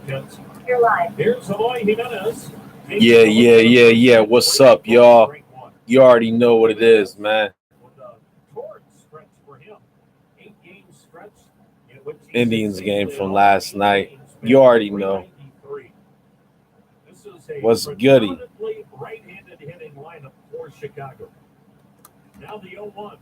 McKenzie. You're live. Here's Eloy Jimenez. Yeah. What's up, y'all? You already know what it is, man. Indians game from last night. You already know. What's goody? Right-handed hitting lineup for Chicago. Now the 0-1.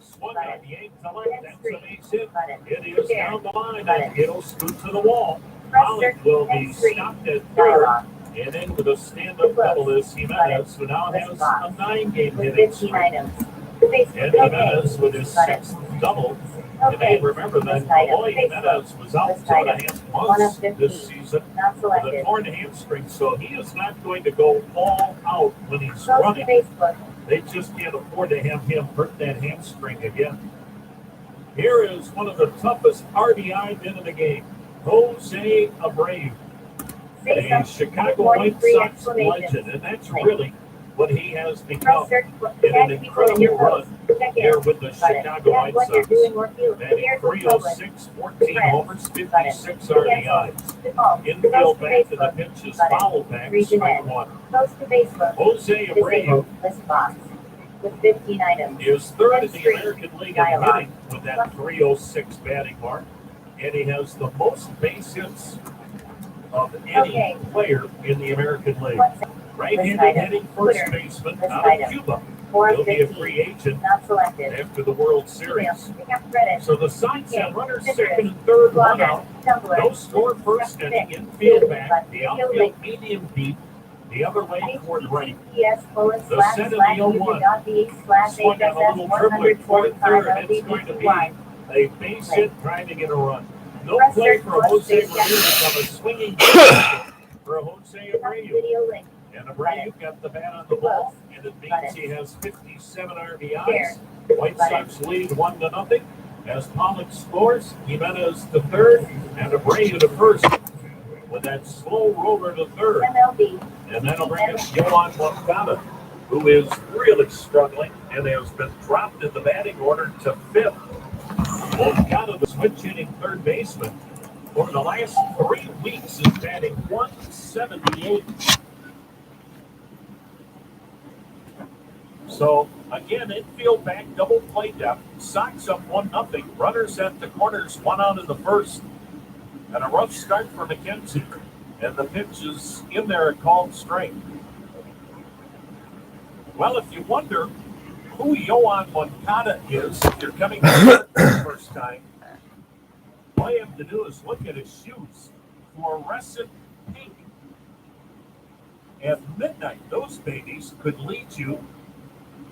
Swung out, yanked to left. That's a base hit. It is down the line, and it'll scoot to the wall. Pollock will be stopped at third. And in with a stand-up double is Jimenez, who now has a 9-game hitting streak. And Jimenez with his 6th double. And they remember that Eloy Jimenez was out 2.5 months this season with a torn hamstring, so he is not going to go all out when he's running. They just can't afford to have him hurt that hamstring again. Here is one of the toughest RBI men in the game, Jose Abreu, a Chicago White Sox legend, and that's really what he has become in an incredible run here with the Chicago White Sox. Batting 306, 14 homers, 56 RBIs. Infield back to the pitch is foul back, strike one. Jose Abreu with 15 items. Is third in the American League in hitting with that 306 batting mark, and he has the most base hits of any player in the American League. Right-handed hitting first baseman out of Cuba. He'll be a free agent after the World Series. So the Sox have runners second and third, one out. No score first inning, infield back. The outfield medium deep. The other way toward right. The set of the 0-1. Swung at a little triplet toward third. It's going to be a base hit trying to get a run. No play for Jose Abreu to come a swinging for Jose Abreu. And Abreu got the bat on the ball, and it means he has 57 RBIs. White Sox lead 1-0. As Pollock scores, Jimenez to third, and Abreu to first with that slow roller to third. And that'll bring us Yoan Moncada, who is really struggling and has been dropped in the batting order to fifth. Moncada, the switch hitting third baseman, for the last 3 weeks is batting 178. So, again, infield back, double play depth. Sox up 1-0. Runners at the corners, one out in the first. And a rough start for McKenzie. And the pitch is in there at called strike. Well, if you wonder who Yoan Moncada is, if you're coming to the first time, all you have to do is look at his shoes. Fluorescent pink. At midnight, those babies could lead you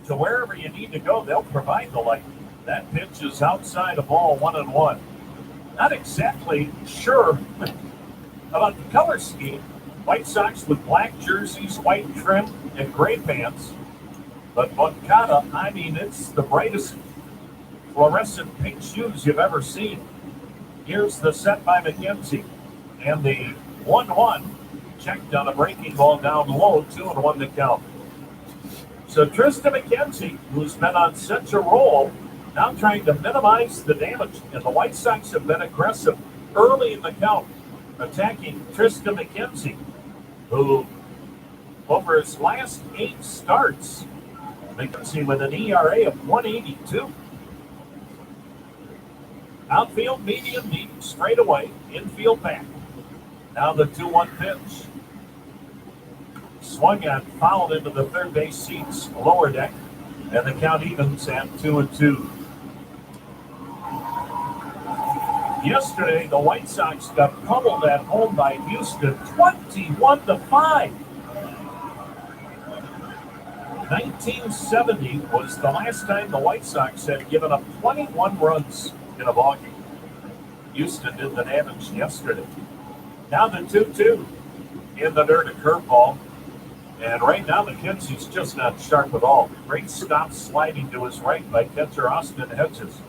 to wherever you need to go. They'll provide the light. That pitch is outside of ball 1-1. Not exactly sure about the color scheme. White Sox with black jerseys, white trim, and gray pants. But Moncada, I mean, it's the brightest fluorescent pink shoes you've ever seen. Here's the set by McKenzie. And the 1-1 checked on a breaking ball down low, 2-1 to count. So Tristan McKenzie, who's been on such a roll, now trying to minimize the damage. And the White Sox have been aggressive early in the count, attacking Tristan McKenzie, who over his last 8 starts, McKenzie with an ERA of 1.82. Outfield medium deep, straight away, infield back. Now the 2-1 pitch. Swung at, fouled into the third base seats, lower deck, and the count evens at 2-2. Yesterday, the White Sox got pummeled at home by Houston, 21-5. 1970 was the last time the White Sox had given up 21 runs in a ball game. Houston did the damage yesterday. Now the 2-2 in the dirt, a curveball. And right now, McKenzie's just not sharp at all. Great stop sliding to his right by catcher Austin Hedges.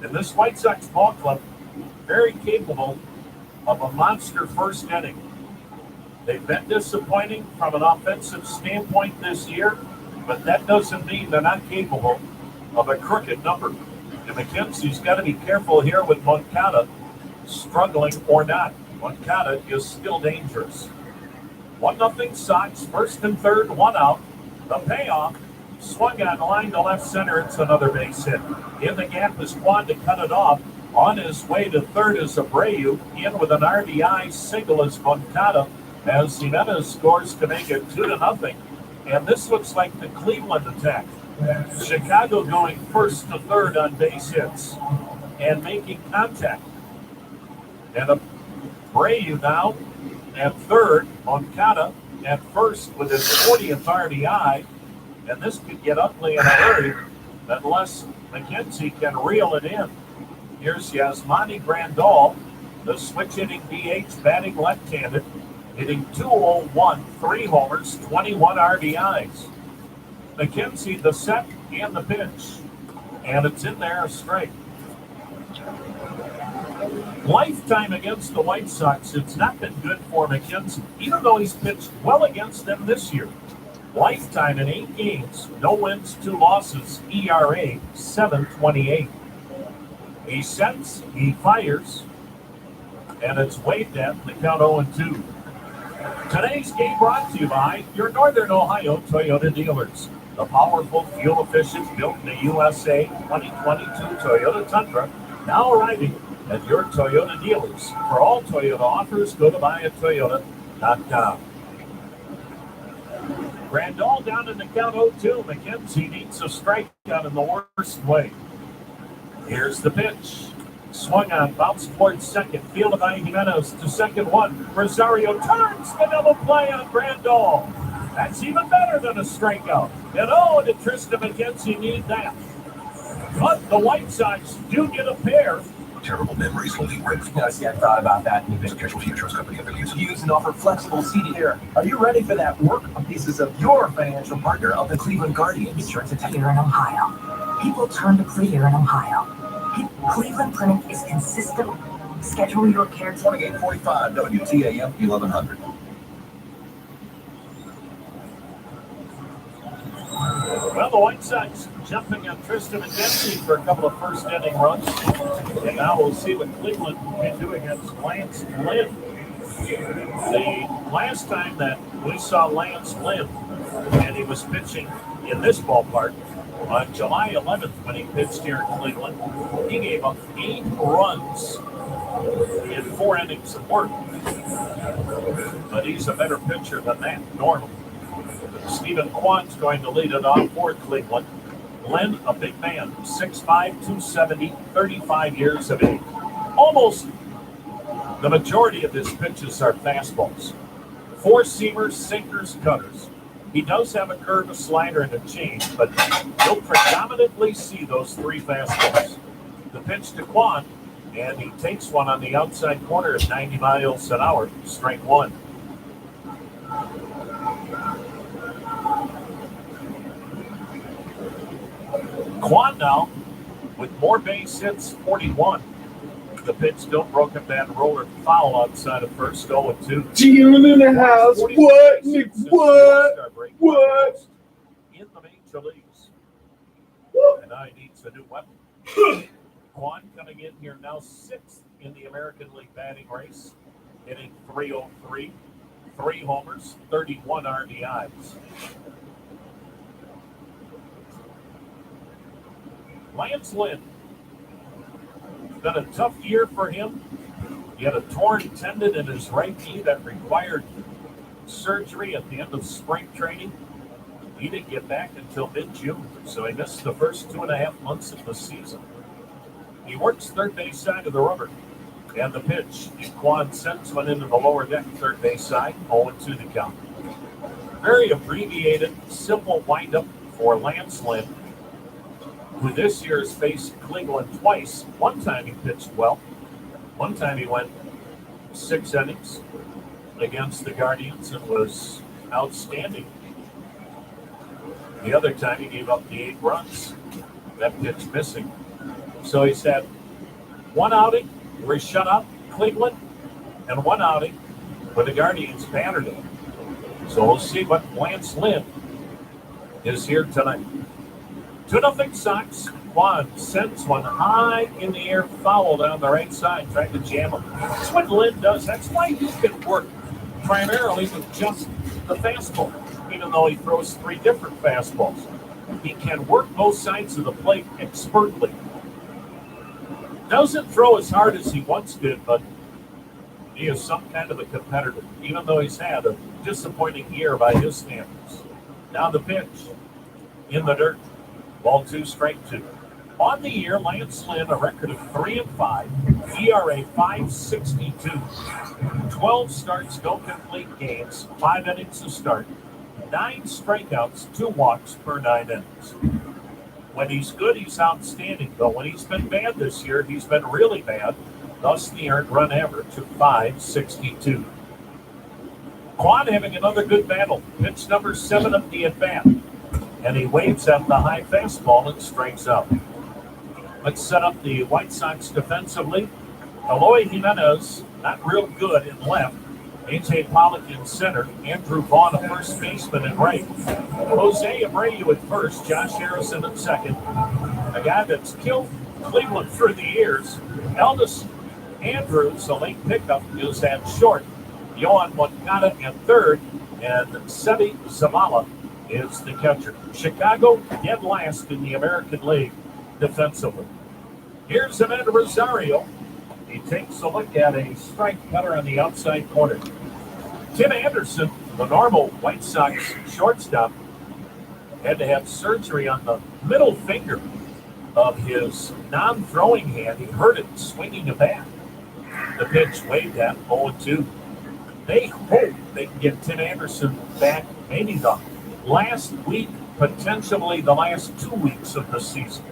And this White Sox ball club, very capable of a monster first inning. They've been disappointing from an offensive standpoint this year, but that doesn't mean they're not capable of a crooked number. And McKenzie's got to be careful here with Moncada, struggling or not. Moncada is still dangerous. 1-0 Sox, first and third, one out. The payoff, swung on line to left center. It's another base hit. In the gap is Kwan to cut it off. On his way to third is Abreu. In with an RBI single is Moncada as Jimenez scores to make it 2-0. And this looks like the Cleveland attack. Chicago going first to third on base hits and making contact. And Abreu now at third, Moncada at first with his 40th RBI. And this could get ugly in a hurry unless McKenzie can reel it in. Here's Yasmani Grandal, the switch-hitting DH, batting left-handed, hitting .201, 3 homers, 21 RBIs. McKenzie, the set and the pitch. And it's in there, a strike. Lifetime against the White Sox, it's not been good for McKenzie, even though he's pitched well against them this year. Lifetime in 8 games, no wins, 2 losses, ERA 7.28. He sets, he fires, and it's waved at, the count 0-2. Today's game brought to you by your Northern Ohio Toyota dealers. The powerful, fuel-efficient, built in the USA 2022 Toyota Tundra, now arriving at your Toyota dealers. For all Toyota offers, go to buyatoyota.com. Grandal down in the count 0-2. McKenzie needs a strikeout in the worst way. Here's the pitch. Swung on, bounced towards second. Fielded by Jimenez to second one. Rosario turns the double play on Grandal. That's even better than a strikeout. And did Tristan McKenzie need that? But the White Sox do get a pair. Terrible memories will be ripped. Yes, I thought about that. There's a casualty insurance company of the Use and offer flexible seating here. Are you ready for that work pieces of your financial partner of the Cleveland Guardians? Insurance attack here in Ohio. People turn to Clear in Ohio. Cleveland Clinic is consistent. Schedule your care today. 2845 WTAM 1100. Well, the White Sox jumping on Tristan McKenzie for a couple of first inning runs. And now we'll see what Cleveland can do against Lance Lynn. The last time that we saw Lance Lynn, and he was pitching in this ballpark on July 11th when he pitched here in Cleveland, he gave up 8 runs in 4 innings of work. But he's a better pitcher than that, normally. Stephen Kwan's going to lead it off for Cleveland. Lynn, a big man, 6'5", 270, 35 years of age. Almost the majority of his pitches are fastballs. 4-seamers, sinkers, cutters. He does have a curve, a slider, and a change, but you'll predominantly see those 3 fastballs. The pitch to Kwan, and he takes one on the outside corner at 90 miles an hour, strike 1. Kwan now with more base hits, 41. The pitch still broken bat roller foul outside of first, 0-2. June in the house. What? What? In the major leagues. And now he needs a new weapon. Kwan coming in here now 6th in the American League batting race, hitting .303, 3 homers, 31 RBIs. Lance Lynn. It's been a tough year for him. He had a torn tendon in his right knee that required surgery at the end of spring training. He didn't get back until mid-June, so he missed the first 2.5 months of the season. He works third base side of the rubber. And the pitch, Kwan sends one into the lower deck, third base side, 0-2 the count. Very abbreviated, simple windup for Lance Lynn, who this year has faced Cleveland twice. One time he pitched well. One time he went 6 innings against the Guardians and was outstanding. The other time he gave up the 8 runs. That pitch missing. So he's had 1 outing where he shut up Cleveland and 1 outing where the Guardians battered him. So we'll see what Lance Lynn is here tonight. 2-0 Sox. Juan sends one high in the air, foul down the right side, trying to jam him. That's what Lynn does. That's why he can work primarily with just the fastball, even though he throws 3 different fastballs. He can work both sides of the plate expertly. Doesn't throw as hard as he once did, but he is some kind of a competitor, even though he's had a disappointing year by his standards. Now the pitch in the dirt. Ball 2, strike 2. On the year, Lance Lynn, a record of 3-5, ERA 5.62, 12 starts, no complete games, 5 innings to start, 9 strikeouts, 2 walks per 9 innings. When he's good, he's outstanding. But when he's been bad this year, he's been really bad. Thus, the earned run average of 5.62. Quan having another good battle. Pitch number 7 of the at-bat. And he waves at the high fastball and strikes out. Let's set up the White Sox defensively. Eloy Jimenez, not real good in left. A.J. Pollock in center. Andrew Vaughn, a first baseman, in right. Jose Abreu at first. Josh Harrison at second. A guy that's killed Cleveland through the years. Elvis Andrews, a late pickup, is at short. Yohan Moncada at third. And Seby Zavala is the catcher. Chicago dead last in the American League defensively. Here's Amed Rosario. He takes a look at a strike cutter on the outside corner. Tim Anderson, the normal White Sox shortstop, had to have surgery on the middle finger of his non-throwing hand. He hurt it swinging a bat. The pitch waved at 0-2. They hope they can get Tim Anderson back maybe the last week, potentially the last 2 weeks of the season.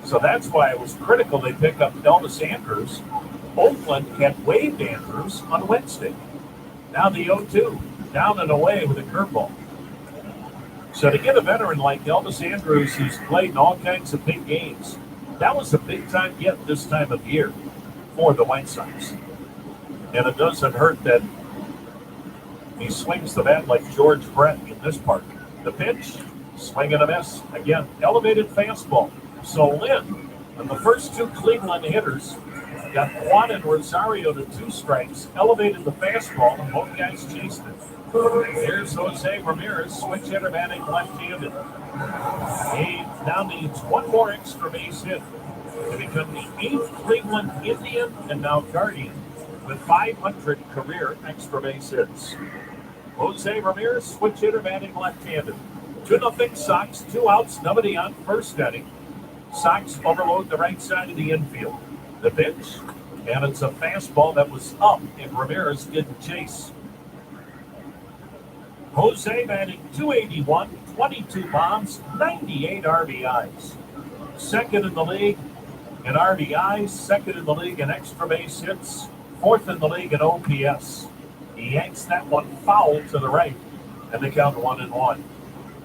So that's why it was critical they pick up Elvis Andrews. Oakland had waived Andrews on Wednesday. Now the 0-2, down and away with a curveball. So to get a veteran like Elvis Andrews, who's played in all kinds of big games, that was a big-time get this time of year for the White Sox. And it doesn't hurt that he swings the bat like George Brett in this part. The pitch, swing and a miss. Again, elevated fastball. So Lynn, and the first 2 Cleveland hitters, got Juan and Rosario to 2 strikes, elevated the fastball, and both guys chased it. Here's Jose Ramirez, switch hitter batting left-handed. He now needs 1 more extra base hit to become the 8th Cleveland Indian and now Guardian with 500 career extra base hits. Jose Ramirez, switch hitter batting left-handed. 2-0 Sox, 2 outs, nobody on first inning. Sox overload the right side of the infield. The pitch, and it's a fastball that was up, and Ramirez didn't chase. Jose batting .281, 22 bombs, 98 RBIs. Second in the league in RBIs, second in the league in extra base hits, 4th in the league in OPS. He yanks that one foul to the right, and they count 1-1.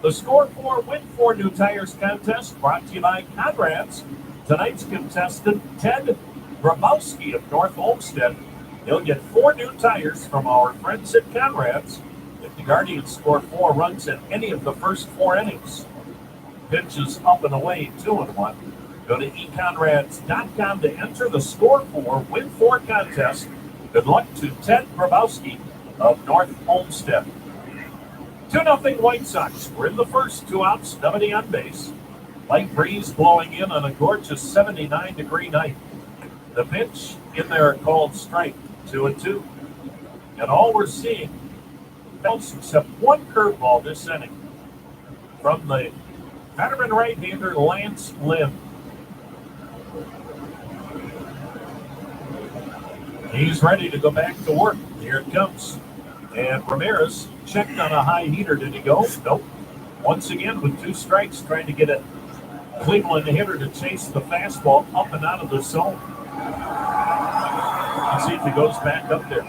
The Score 4 Win 4 New Tires contest brought to you by Conrad's. Tonight's contestant, Ted Grabowski of North Olmsted. He'll get 4 new tires from our friends at Conrad's if the Guardians score 4 runs in any of the first 4 innings. Pitch is up and away, 2-1. Go to econrads.com to enter the Score 4 Win 4 contest. Good luck to Ted Grabowski of North Olmsted. 2-0 White Sox. We're in the first, 2 outs, nobody on base. Light breeze blowing in on a gorgeous 79-degree night. The pitch in there called strike, 2-2. And all we're seeing, except 1 curveball this inning from the veteran right-hander Lance Lynn. He's ready to go back to work. Here it comes. And Ramirez checked on a high heater. Did he go? Nope. Once again with 2 strikes, trying to get a Cleveland hitter to chase the fastball up and out of the zone. Let's see if he goes back up there.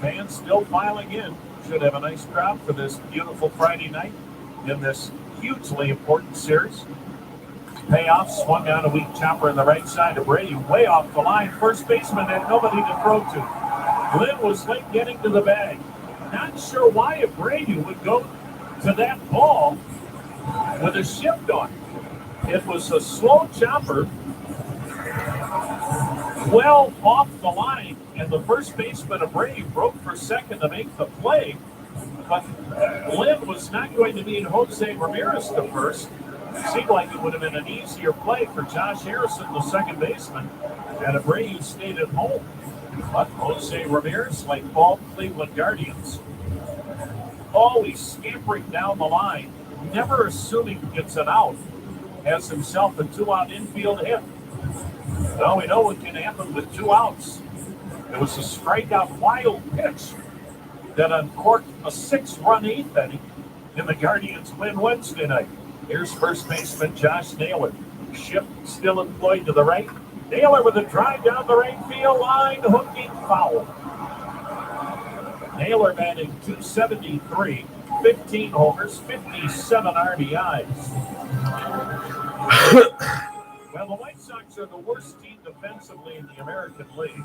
Fans still filing in. Should have a nice crowd for this beautiful Friday night in this hugely important series. Payoff, swung on a weak chopper on the right side of Brady, way off the line. First baseman had nobody to throw to. Lynn was late getting to the bag. Not sure why Abreu would go to that ball with a shift on. It was a slow chopper, well off the line, and the first baseman Abreu broke for second to make the play. But Lynn was not going to need Jose Ramirez to first. It seemed like it would have been an easier play for Josh Harrison, the second baseman, and Abreu stayed at home. But Jose Ramirez, like all Cleveland Guardians, always scampering down the line, never assuming it's an out, has himself a 2-out infield hit. Well, we know what can happen with 2 outs. It was a strikeout wild pitch that uncorked a 6-run 8th inning, and the Guardians win Wednesday night. Here's first baseman Josh Naylor. Shift still employed to the right. Naylor with a drive down the right field line, hooking foul. Naylor batting .273, 15 homers, 57 RBIs. Well, the White Sox are the worst team defensively in the American League.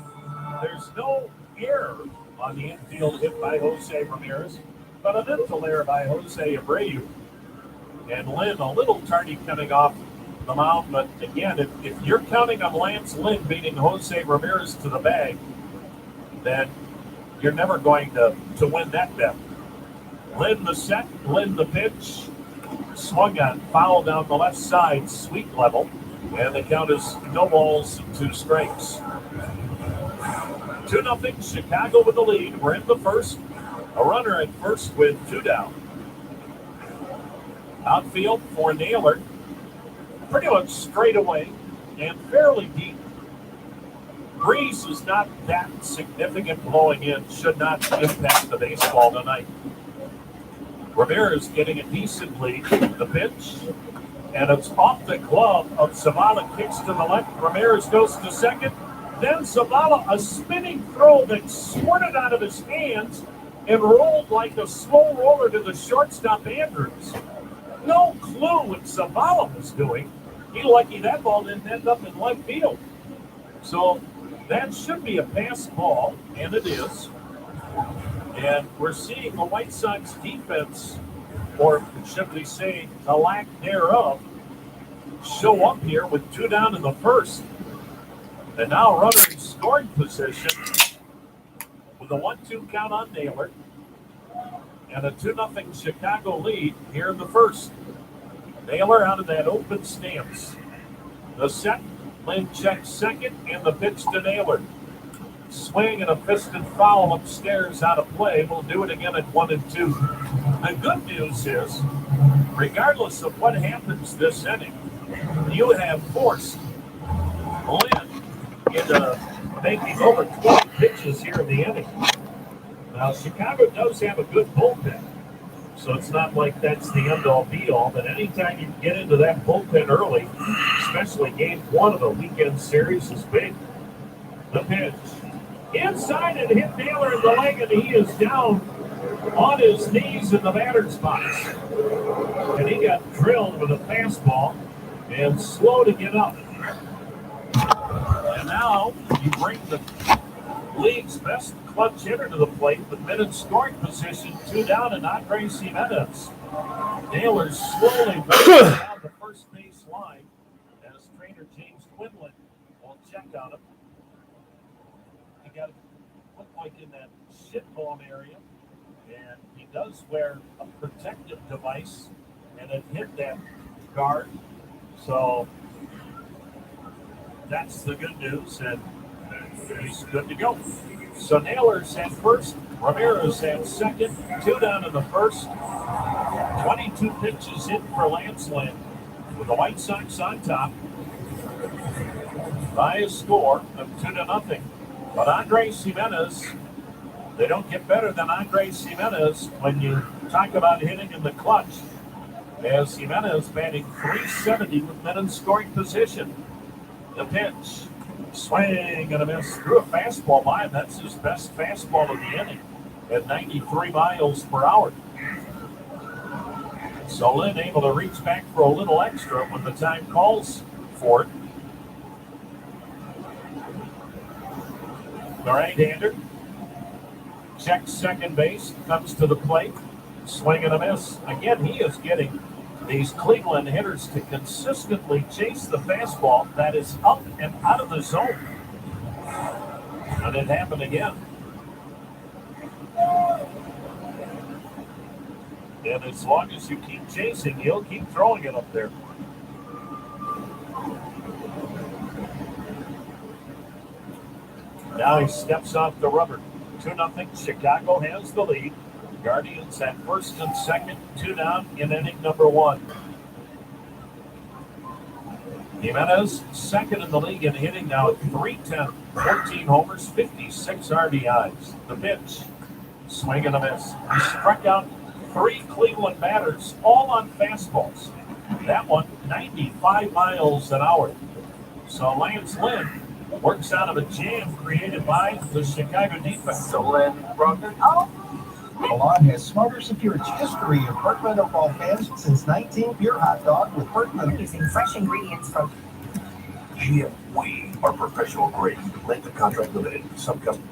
There's no error on the infield hit by Jose Ramirez, but a mental error by Jose Abreu. And Lynn a little tardy coming off the mound, but again, if you're counting on Lance Lynn beating Jose Ramirez to the bag, then you're never going to win that bet. Lynn the set, Lynn the pitch, swung on, foul down the left side, sweep level, and the count is no balls, 2 strikes. 2-0 Chicago with the lead. We're in the first. A runner at first with 2 down. Outfield for Naylor, pretty much straight away and fairly deep. Breeze is not that significant blowing in, should not impact the baseball tonight. Ramirez getting a decent lead. The pitch, and it's off the glove of Zavala, kicks to the left. Ramirez goes to second. Then Zavala, a spinning throw that squirted out of his hands and rolled like a slow roller to the shortstop Andrews. No clue what Zavala was doing. He lucky that ball didn't end up in left field. So that should be a pass ball, and it is. And we're seeing the White Sox defense, or should we say the lack thereof, show up here with 2 down in the first. And now runner in scoring position with a 1-2 count on Naylor and a 2-0 Chicago lead here in the first. Naylor out of that open stance. The set, Lynn checks second, and the pitch to Naylor. Swing and a piston foul upstairs out of play. We'll do it again at 1-2. The good news is, regardless of what happens this inning, you have forced Lynn into making over 20 pitches here in the inning. Now, Chicago does have a good bullpen, so it's not like that's the end-all be-all, but anytime you get into that bullpen early, especially game 1 of a weekend series, is big. The pitch. Inside and hit Naylor in the leg, and he is down on his knees in the batter's box. And he got drilled with a fastball and slow to get up. And now you bring the league's best clutch hitter to the plate with men in scoring position, 2 down, and Andres Jimenez. Naylor slowly working down the first base line as trainer James Quinlan will check on him. He got to look like in that shit ball area, and he does wear a protective device, and it hit that guard. So that's the good news, and he's good to go. So Naylor's at first, Ramirez at second, 2 down in the first. 22 pitches hit for Lance Lynn, with the White Sox on top by a score of 2-0. But Andres Jimenez, they don't get better than Andres Jimenez when you talk about hitting in the clutch, as Jimenez batting .370 with men in scoring position. The pitch, swing and a miss, threw a fastball by him. That's his best fastball of the inning at 93 miles per hour. So Lynn able to reach back for a little extra when the time calls for it. The right-hander Checks second base, comes to the plate, swing and a miss. Again, he is getting these Cleveland hitters to consistently chase the fastball that is up and out of the zone. And it happened again. And as long as you keep chasing, he'll keep throwing it up there. Now he steps off the rubber. 2-0. Chicago has the lead. Guardians at first and second, 2 down in inning number 1. Jimenez, second in the league in hitting now at .310, 14 homers, 56 RBIs. The pitch, swing and a miss. He struck out 3 Cleveland batters, all on fastballs. That one, 95 miles an hour. So Lance Lynn works out of a jam created by the Chicago defense. So Lynn Brogdon. Milan has Smarter Security history of Park Meadow Fall fans since 19 Pure Hot Dog with Parkman. Using fresh ingredients from GM, we are professional grade. Length of contract limited. Some company.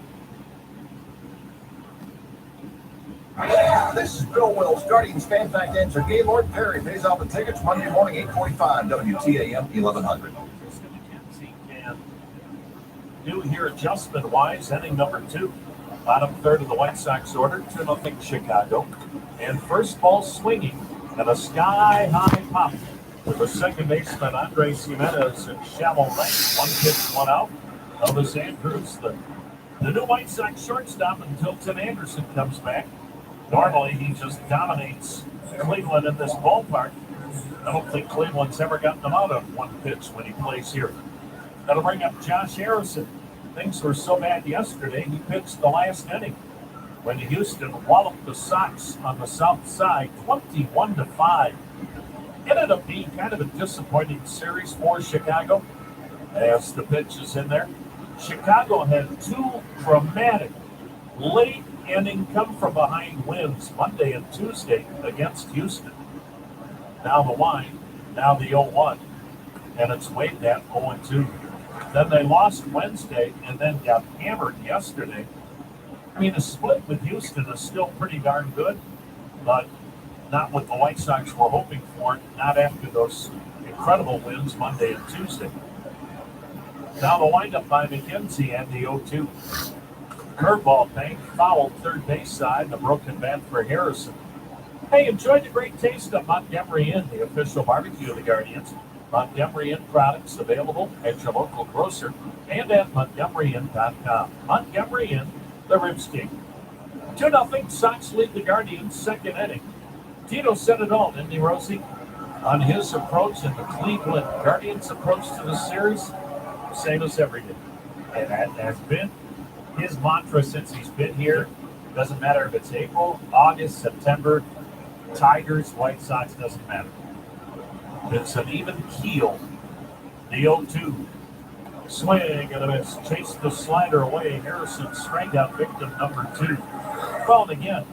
This is Bill Wills, Guardians fan fact answer. Gaylord Perry pays off the tickets Monday morning, 8:45, WTAM 1100. Tristan McKenzie can do here adjustment-wise, inning number 2. Bottom third of the White Sox order, 2-0 Chicago. And first ball swinging and a sky-high pop to the second baseman, Andres Jimenez, in shallow right. 1 pitch, 1 out. Elvis Andrus, the new White Sox shortstop until Tim Anderson comes back. Normally, he just dominates Cleveland in this ballpark. I don't think Cleveland's ever gotten him out of 1 pitch when he plays here. That'll bring up Josh Harrison. Things were so bad yesterday, he pitched the last inning when Houston walloped the Sox on the south side, 21-5. Ended up being kind of a disappointing series for Chicago as the pitch is in there. Chicago had 2 dramatic late inning come from behind wins Monday and Tuesday against Houston. Now the line, now the 0-1, and it's Wade at 0-2. Then they lost Wednesday and then got hammered yesterday. I mean, the split with Houston is still pretty darn good, but not what the White Sox were hoping for, not after those incredible wins Monday and Tuesday. Now the windup by McKenzie and the 0-2. Curveball bank, foul third base side, and a broken bat for Harrison. Hey, enjoy the great taste of Montgomery Inn, the official barbecue of the Guardians. Montgomery Inn products available at your local grocer and at MontgomeryInn.com. Montgomery Inn, the Ribs King. 2-0 Sox lead the Guardians second inning. Tito said it all, didn't he, Rosie? On his approach and the Cleveland Guardians' approach to the series, same as every day. And that has been his mantra since he's been here. Doesn't matter if it's April, August, September, Tigers, White Sox, doesn't matter. It's an even keel. The 0-2. Swing and a miss. Chase the slider away. Harrison strikeout victim number 2. Well, again,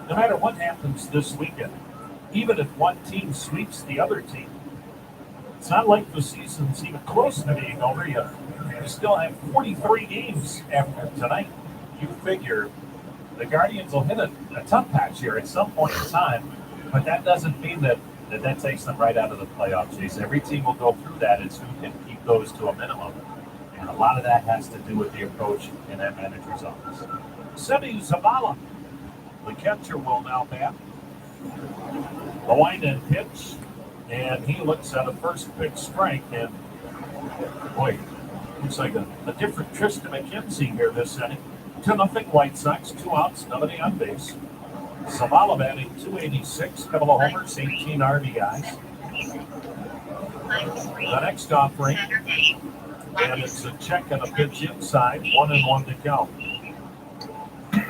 no matter what happens this weekend, even if one team sweeps the other team, it's not like the season's even close to being over yet. You still have 43 games after tonight. You figure the Guardians will hit a tough patch here at some point in time, but that doesn't mean that takes them right out of the playoff chase. Every team will go through that. It's who can keep those to a minimum. And a lot of that has to do with the approach in that manager's office. Semi Zavala, the catcher, will now bat. The wind-in pitch, and he looks at a first pitch strike, and boy, looks like a different Tristan McKenzie here this inning. 2-0 White Sox, 2 outs, nobody on base. Zavala batting .286, couple of homers, 18 RBIs. The next offering, and it's a check and a pitch inside, 1-1 to count.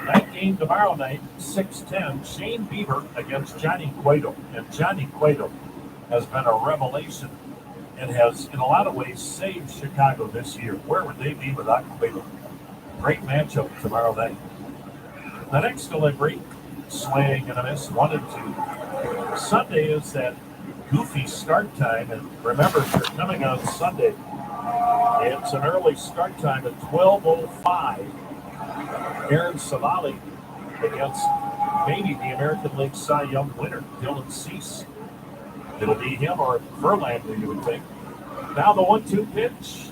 That game tomorrow night, 6:10, Shane Bieber against Johnny Cueto. And Johnny Cueto has been a revelation and has, in a lot of ways, saved Chicago this year. Where would they be without Cueto? Great matchup tomorrow night. The next delivery, swing and a miss, 1-2. Sunday is that goofy start time, and remember, if you're coming on Sunday, it's an early start time at 12:05. Aaron Savali against maybe the American League Cy Young winner, Dylan Cease. It'll be him or Verlander, you would think. Now the 1-2 pitch.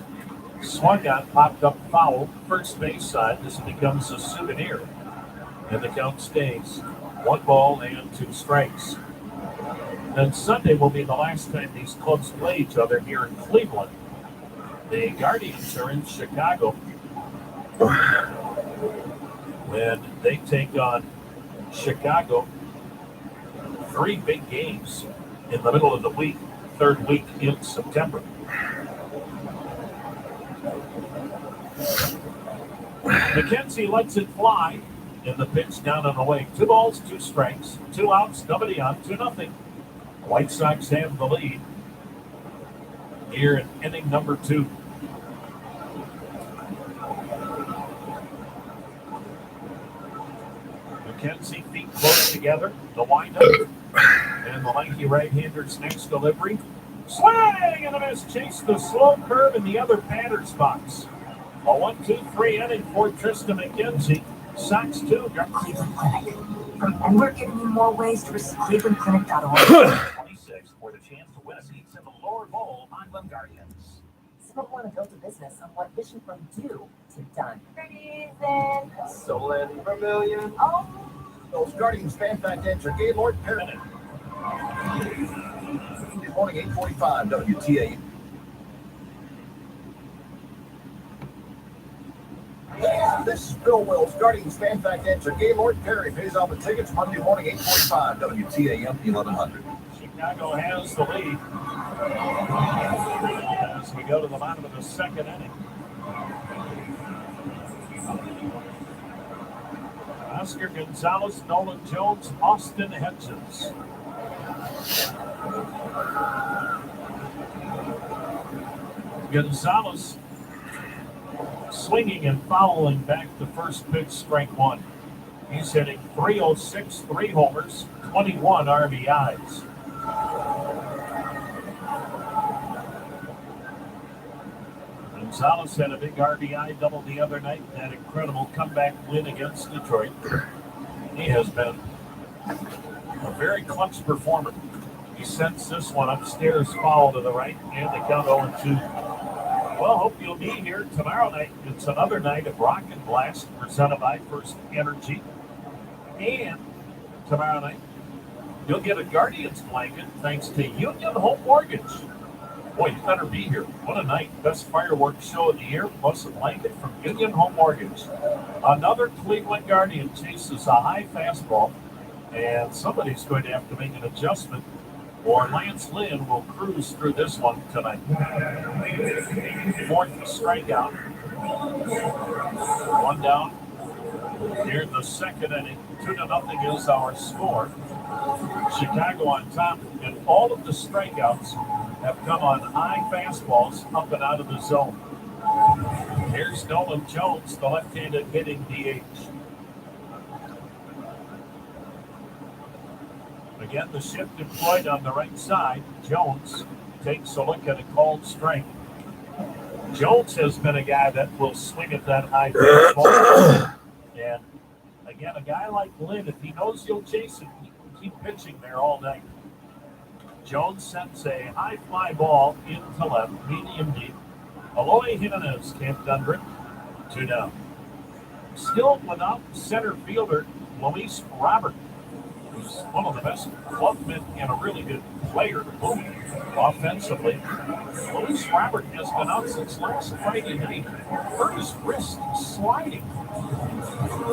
Swung on, popped up foul, first base side. This becomes a souvenir. And the count stays 1 ball and 2 strikes. Then Sunday will be the last time these clubs play each other here in Cleveland. The Guardians are in Chicago when they take on Chicago. 3 big games in the middle of the week, 3rd week in September. McKenzie lets it fly, and the pitch down and away. 2 balls, 2 strikes, 2 outs, nobody on, 2-0. White Sox have the lead here in inning number 2. McKenzie feet close together, the windup, and the lanky right-hander's next delivery. Swing and a miss, chase the slow curve in the other batter's box. A 1-2-3 inning for Tristan McKenzie. Sox 2. Cleveland Clinic. And we're giving you more ways to visit clevelandclinic.org. 26 for the chance to win a seat in the lower bowl on Glen Guardians. Some want to build a business on what vision from do to done. Reason. Solent Vermillion. Oh, Those Guardians fan fact answer Gaylord Perrin. Good morning, 8:45 WTA. This is Bill Wills, Guardians fan fact answer. Gaylord Perry pays off the tickets Monday morning, 8:45 WTAM 1100. Chicago has the lead as we go to the bottom of the 2nd inning. Oscar Gonzalez, Nolan Jones, Austin Hedges. Gonzalez swinging and fouling back the first pitch, strike 1. He's hitting .306, 3 homers, 21 RBIs. Gonzalez had a big RBI double the other night, that incredible comeback win against Detroit. He has been a very clutch performer. He sends this one upstairs, foul to the right, and the count 0-2. Well, hope you'll be here tomorrow night. It's another night of Rock and Blast presented by First Energy. And tomorrow night, you'll get a Guardians blanket thanks to Union Home Mortgage. Boy, you better be here. What a night. Best fireworks show of the year, plus a blanket from Union Home Mortgage. Another Cleveland Guardian chases a high fastball, and somebody's going to have to make an adjustment, or Lance Lynn will cruise through this one tonight. 4th strikeout. 1 down. Here in the 2nd inning, 2-0 is our score. Chicago on top, and all of the strikeouts have come on high fastballs up and out of the zone. Here's Nolan Jones, the left-handed hitting DH. Again, the shift employed on the right side. Jones takes a look at a called strike. Jones has been a guy that will swing at that high fastball. And again, a guy like Lynn, if he knows you'll chase him, he can keep pitching there all night. Jones sends a high fly ball into left, medium deep. Eloy Jimenez can't under it. 2 down. Still without center fielder Luis Robert, who's one of the best clubmen and a really good player offensively. Luis Robert has been out since last Friday night. Hurt his wrist sliding.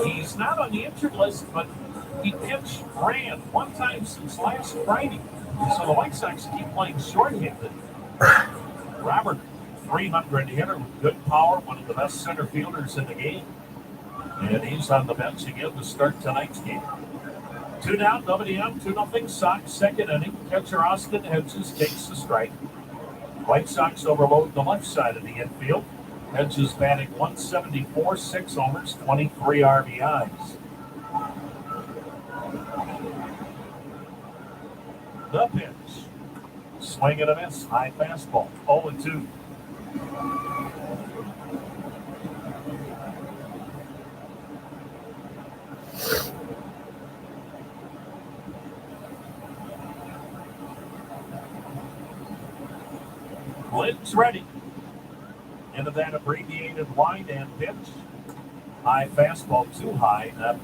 He's not on the injured list, but he ran 1 time since last Friday. So the White Sox keep playing shorthanded. Robert, 300 hitter with good power, one of the best center fielders in the game. And he's on the bench again to start tonight's game. 2 down, nobody out, 2-0 Sox, 2nd inning. Catcher Austin Hedges takes the strike. White Sox overload the left side of the infield. Hedges batting .174, 6 homers, 23 RBIs. The pitch. Swing and a miss. High fastball. 0-2. Lynn's ready. Into that abbreviated wide and pitch. High fastball, too high. Not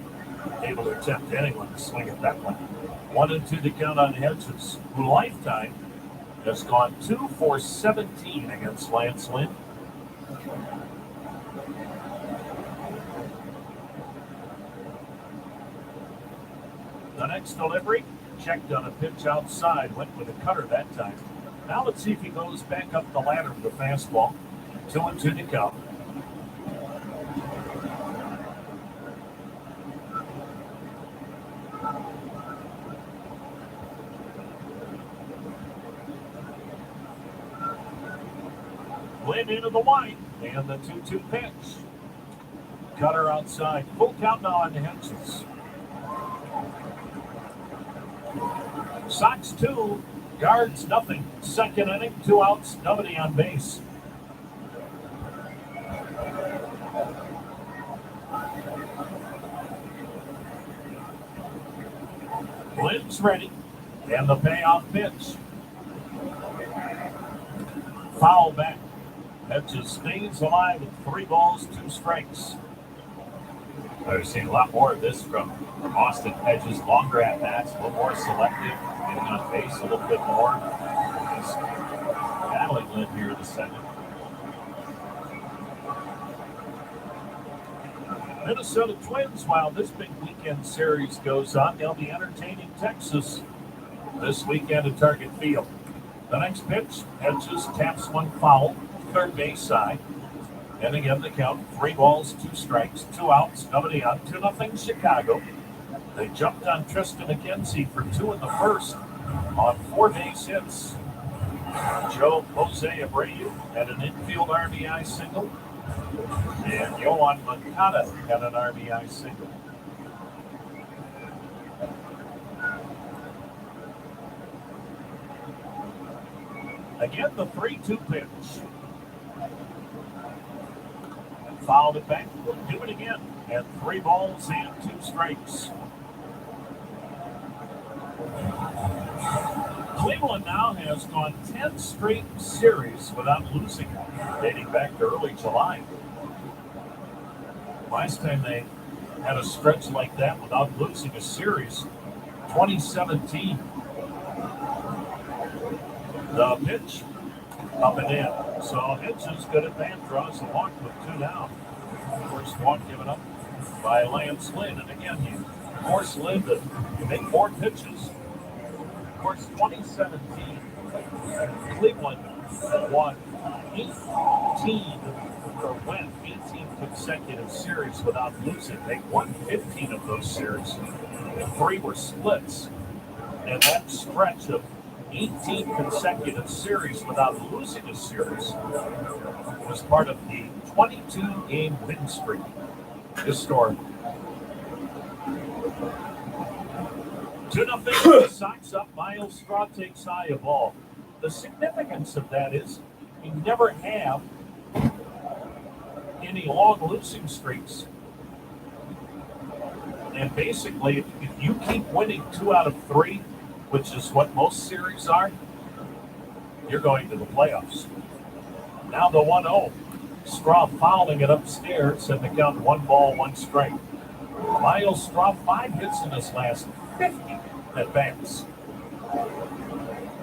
able to attempt anyone to swing at that one. 1-2 to count on Hedges, who lifetime has gone 2 for 17 against Lance Lynn. The next delivery, checked on a pitch outside, went with a cutter that time. Now let's see if he goes back up the ladder with the fastball. 2-2 to count. Lynn into the wide, and the 2-2 pitch. Cutter outside. Full count now on the Hedges. Sox 2, Guards nothing. Second inning, 2 outs, nobody on base. Lynn's ready, and the payoff pitch. Foul back. Hedges stays alive with 3 balls, 2 strikes. I've seen a lot more of this from Austin Hedges. Longer at bats, a little more selective, getting on base a little bit more. He's battling Lynn here in the second. Minnesota Twins, while this big weekend series goes on, they'll be entertaining Texas this weekend at Target Field. The next pitch, Hedges taps one foul, third base side. And again, the count, 3 balls, 2 strikes, 2 outs, nobody on, 2-0 Chicago. They jumped on Tristan McKenzie for 2 in the first on 4 base hits. Joe Jose Abreu had an infield RBI single. And Yohan Moncada had an RBI single. Again, the 3-2 pitch. Fouled it back. We'll do it again. And 3 balls and 2 strikes. Cleveland now has gone 10 straight series without losing, dating back to early July. Last time they had a stretch like that without losing a series, 2017. The pitch, up and in. So Hedges good at bat, draws a walk with 2 down. First walk given up by Lance Lynn. And again, he forced Lynn to make more pitches. Of course, 2017, Cleveland won 18 consecutive series without losing. They won 15 of those series, and 3 were splits. And that stretch of 18 consecutive series without losing a series was part of the 22-game win streak. Historic. 2-0 Sox up. Miles Straw takes high a ball. The significance of that is you never have any long losing streaks. And basically, if you keep winning 2 out of 3, which is what most series are, you're going to the playoffs. Now the 1-0. Straw fouling it upstairs and the count 1 ball, 1 strike. Miles Straw 5 hits in his last 50 at bats.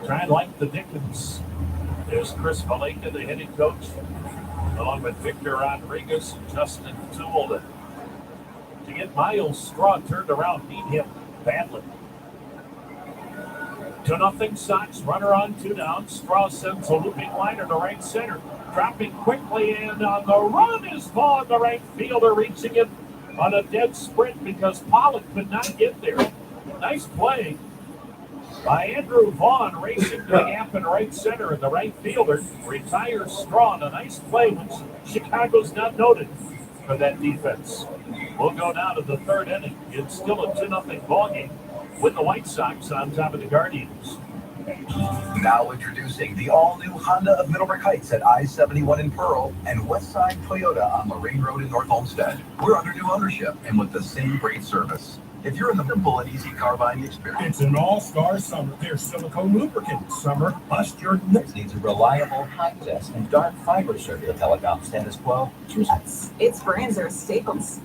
Trying like the Dickens. There's Chris Valleca, the hitting coach, along with Victor Rodriguez and Justin Toole to get Miles Straw turned around, beat him badly. 2-0 Sox, runner on 2 down. Straw sends a looping liner to right center. Dropping quickly, and on the run is Vaughn, the right fielder, reaching it on a dead sprint because Pollock could not get there. Nice play by Andrew Vaughn, racing to the gap in right center, and the right fielder retires Straw. A nice play, which Chicago's not noted for that defense. We'll go down to the 3rd inning. It's still a 2-0 ball game with the White Sox on top of the Guardians. Now introducing the all-new Honda of Middlebrook Heights at I-71 in Pearl and Westside Toyota on Lorraine Road in North Olmsted. We're under new ownership and with the same great service. If you're in the simple and easy car buying experience, It's an all-star summer. There's silicone lubricant. Summer, bust your nuts. Needs a reliable, high-test, and dark fiber circuit. The telecom status quo. Its brands are staples.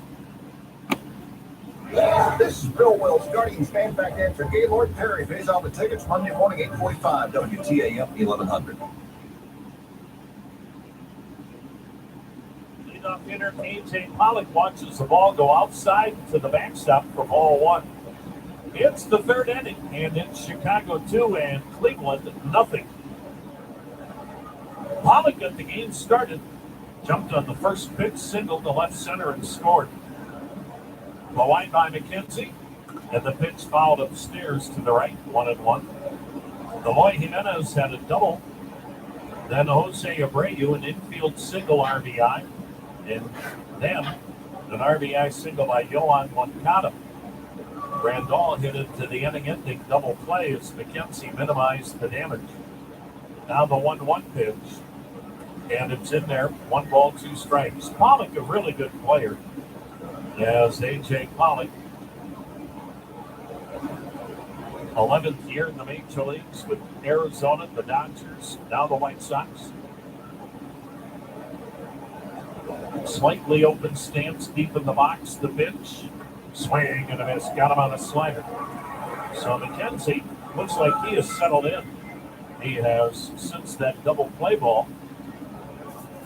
This is Bill Wells, Guardians fan fact answer. Gaylord Perry pays on the tickets Monday morning, 8:45, WTAM 1100. Leadoff hitter AJ Pollock watches the ball go outside to the backstop for ball one. It's the third inning, and it's Chicago 2 and Cleveland nothing. Pollock got the game started, jumped on the first pitch, singled to left center, and scored. The line by McKenzie, and the pitch fouled upstairs to the right, 1-1. Eloy Jimenez had a double. Then Jose Abreu, an infield single RBI. And then an RBI single by Yohan Moncada. Randall hit it to the inning-ending double play as McKenzie minimized the damage. Now the 1-1 pitch. And it's in there, 1 ball, 2 strikes. Pollock, a really good player. As A.J. Pollock, 11th year in the major leagues with Arizona, the Dodgers, now the White Sox. Slightly open stance deep in the box, the pitch. Swing and a miss, got him on a slider. So McKenzie looks like he has settled in. He has, since that double play ball,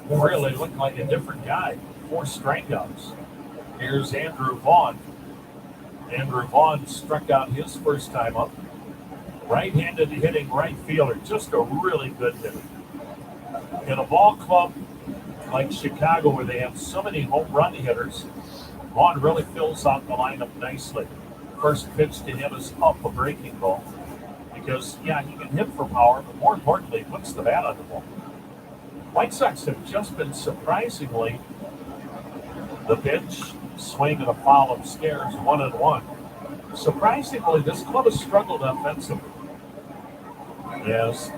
really looked like a different guy. 4 strikeouts. Here's Andrew Vaughn. Andrew Vaughn struck out his first time up. Right-handed hitting right fielder, just a really good hitter. In a ball club like Chicago where they have so many home run hitters, Vaughn really fills out the lineup nicely. First pitch to him is up, a breaking ball. Because, yeah, he can hit for power, but more importantly, puts the bat on the ball. White Sox have just been surprisingly, the pitch, swing and a foul upstairs, 1-1. Surprisingly, this club has struggled offensively. Yes,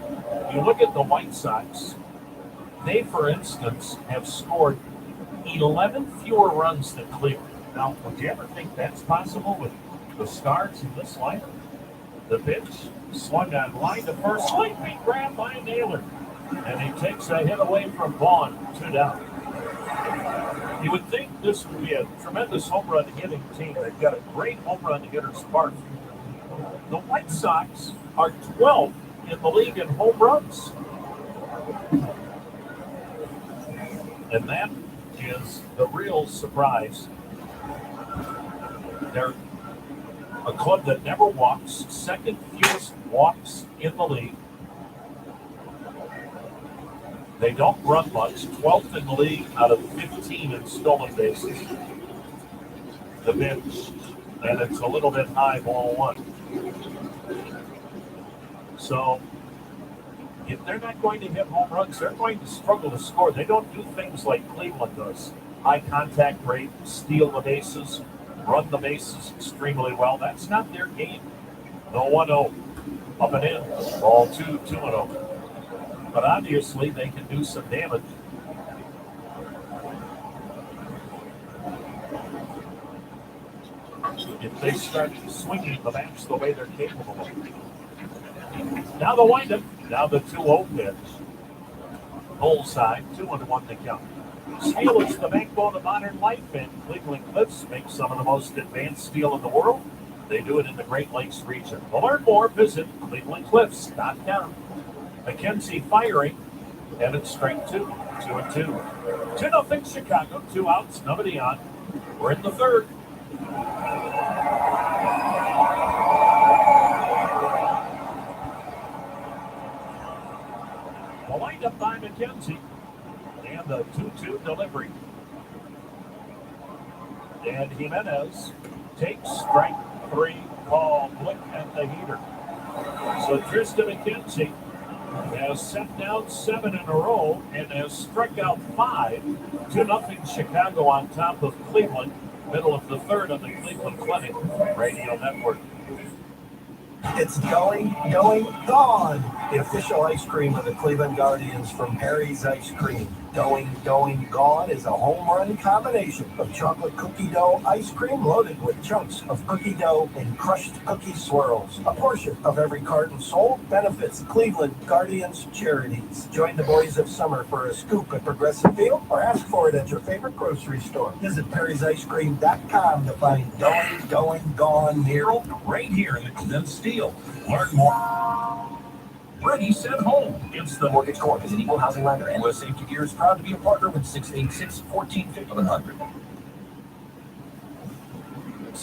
you look at the White Sox, they, for instance, have scored 11 fewer runs than Cleveland. Now, would you ever think that's possible with the Stars in this lineup? The pitch, swung on line to first, slightly grabbed by Naylor. And he takes a hit away from Vaughn, 2 down. You would think this would be a tremendous home run hitting team. They've got a great home run hitter's park. The White Sox are 12th in the league in home runs. And that is the real surprise. They're a club that never walks, second fewest walks in the league. They don't run much, 12th in the league out of 15 in stolen bases. The pitch, and it's a little bit high, ball 1. So, if they're not going to hit home runs, they're going to struggle to score. They don't do things like Cleveland does. High contact rate, steal the bases, run the bases extremely well. That's not their game. No 1-0. Up and in. Ball 2, 2-0. But obviously they can do some damage. If they start swinging the bats the way they're capable of. Now the windup. Now the 2-0 pitch. Bullseye. 2-1 to count. Steel is the backbone of modern life, and Cleveland Cliffs make some of the most advanced steel in the world. They do it in the Great Lakes region. To learn more, visit clevelandcliffs.com. McKenzie firing, and it's strike 2, 2-2. 2-0 Chicago, 2 outs, nobody on. We're in the third. The windup by McKenzie, and the 2-2 delivery. And Jimenez takes strike 3, call, look at the heater. So Tristan McKenzie has set down 7 in a row and has struck out 5. 2-0 Chicago on top of Cleveland. Middle of the third on the Cleveland Clinic Radio Network. It's going, gone. The official ice cream of the Cleveland Guardians from Harry's Ice Cream. Going, gone is a home run combination of chocolate cookie dough ice cream loaded with chunks of cookie dough and crushed cookie swirls. A portion of every carton sold benefits Cleveland Guardians charities. Join the boys of summer for a scoop at Progressive Field or ask for it at your favorite grocery store. Visit perrysicecream.com to find going, gone near. Right here in the condensed steel. Learn more. Ready, set, home. It's the Mortgage Corp is an equal housing lender, and with Safety Gear is proud to be a partner with 686-1450.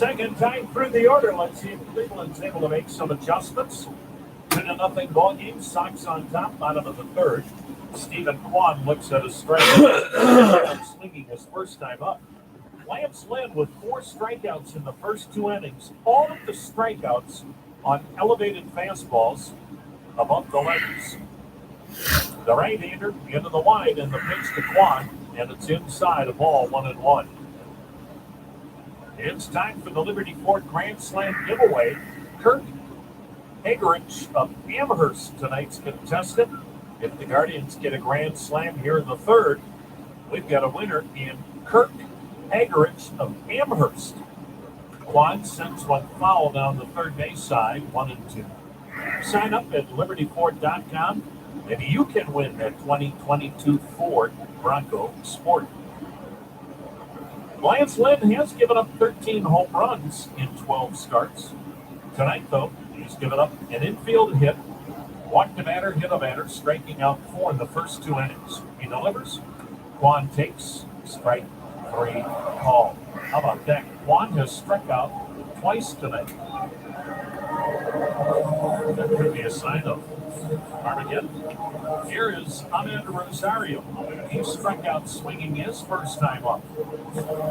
second time through the order. Let's see if Cleveland's able to make some adjustments. 2-0 ball game. Sox on top, bottom of the third. Stephen Kwan looks at his strike. Swinging his first time up. Lance Lynn with 4 strikeouts in the first 2 innings. All of the strikeouts on elevated fastballs above the legs. The right-hander into the wide and the pitch to Kwan, and it's inside a ball 1-1. It's time for the Liberty Ford Grand Slam giveaway. Kirk Hagerich of Amherst, tonight's contestant. If the Guardians get a Grand Slam here in the third, we've got a winner in Kirk Hagerich of Amherst. Kwan sends one foul down the third base side, 1-2. Sign up at libertyford.com. Maybe you can win that 2022 Ford Bronco Sport. Lance Lynn has given up 13 home runs in 12 starts. Tonight, though, he's given up an infield hit, walked a batter, hit a batter, striking out 4 in the first 2 innings. He delivers. Kwan takes strike 3 call. How about that? Kwan has struck out twice tonight. That could be a sign of Armageddon. Here is Ahmed Rosario. He struck out swinging his first time up.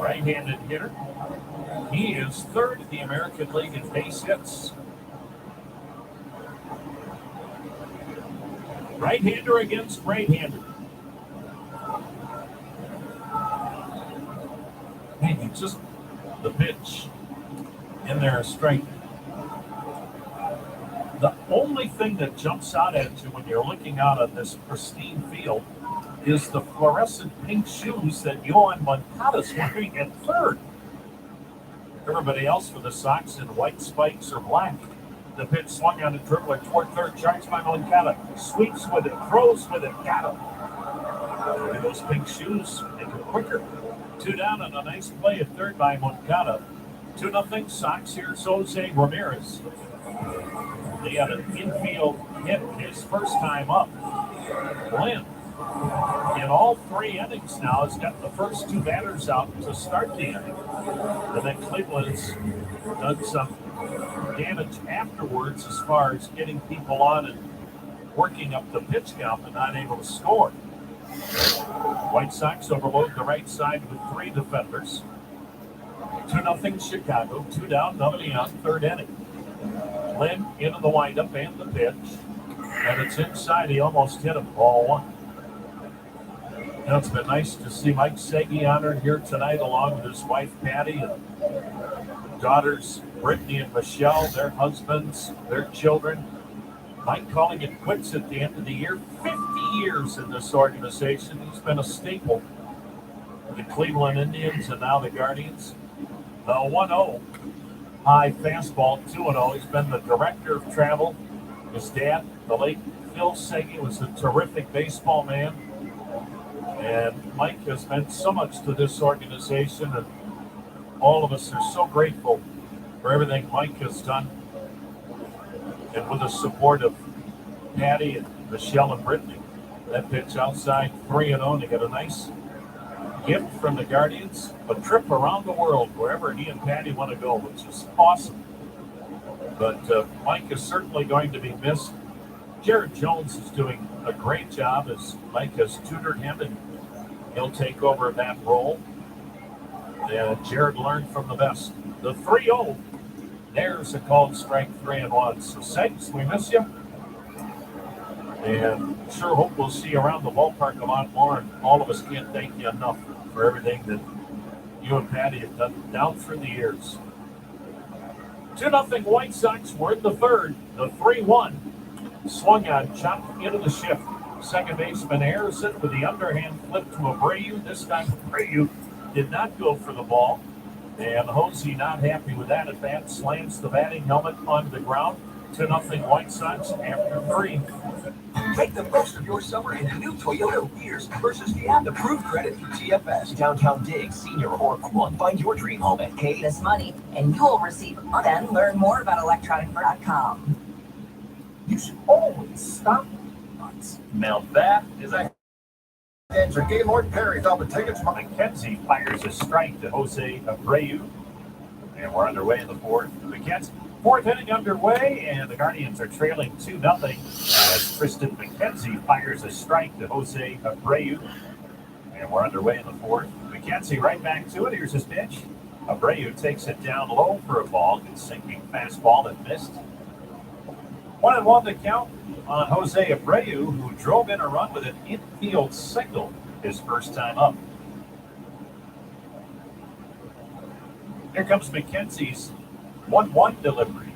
Right-handed hitter. He is third in the American League in base hits. Right-hander against right-hander. Maybe just the pitch in there, a strike. The only thing that jumps out at you when you're looking out on this pristine field is the fluorescent pink shoes that Yohan Moncada's wearing at third. Everybody else for the Sox in white spikes or black. The pitch swung on a dribbler toward third, charged by Moncada. Sweeps with it, throws with it, got him. Look at those pink shoes, make it quicker. 2 down and a nice play at third by Moncada. 2-0 Sox. Here's Jose Ramirez. He had an infield hit his first time up. Lynn, in all 3 innings now, has got the first 2 batters out to start the inning. And then Cleveland's done some damage afterwards as far as getting people on and working up the pitch count, but not able to score. White Sox overload the right side with 3 defenders. 2-0 Chicago. 2 down, nobody on, third inning. Lynn into the windup and the pitch. And it's inside. He almost hit him. Ball 1. Now, it's been nice to see Mike Segi honored here tonight along with his wife Patty and daughters Brittany and Michelle, their husbands, their children. Mike calling it quits at the end of the year. 50 years in this organization. He's been a staple for the Cleveland Indians and now the Guardians. The 1-0 high fastball, 2-0. He's been the director of travel. His dad, the late Phil Segi, was a terrific baseball man. And Mike has meant so much to this organization, and all of us are so grateful for everything Mike has done. And with the support of Patty and Michelle and Brittany, that pitch outside 3-0 to get a nice gift from the Guardians, a trip around the world wherever he and Patty want to go, which is awesome. But Mike is certainly going to be missed. Jared Jones is doing a great job as Mike has tutored him, and he'll take over that role. And Jared learned from the best. The 3-0, there's a called strike, 3-1. So, Segs, we miss you. And sure hope we'll see you around the ballpark a lot more. And all of us can't thank you enough for everything that you and Patty have done down through the years. 2-0 White Sox. We're in the third. The 3-1 swung on, chopped into the shift. Second baseman Harrison with the underhand flip to Abreu. This time Abreu did not go for the ball. And Hosey not happy with that at bat. Slams the batting helmet onto the ground. 2-0 White Sox after 3. Make the most of your summer in the new Toyota Years versus Fiat. Approved credit through TFS, Downtown Diggs, Senior, or One. Find your dream home at K. This money, and you'll receive. Then learn more about electronic.com. You should always stop. Now that is a Answer Gaylord Perry found the tickets. McKenzie fires a strike to Jose Abreu. And we're underway in the fourth. McKenzie, fourth inning underway, and the Guardians are trailing 2-0 as Tristan McKenzie fires a strike to Jose Abreu. And we're underway in the fourth. McKenzie right back to it. Here's his pitch. Abreu takes it down low for a ball. Good sinking fastball that missed. 1-1 to count on Jose Abreu, who drove in a run with an infield single his first time up. Here comes McKenzie's 1-1 delivery.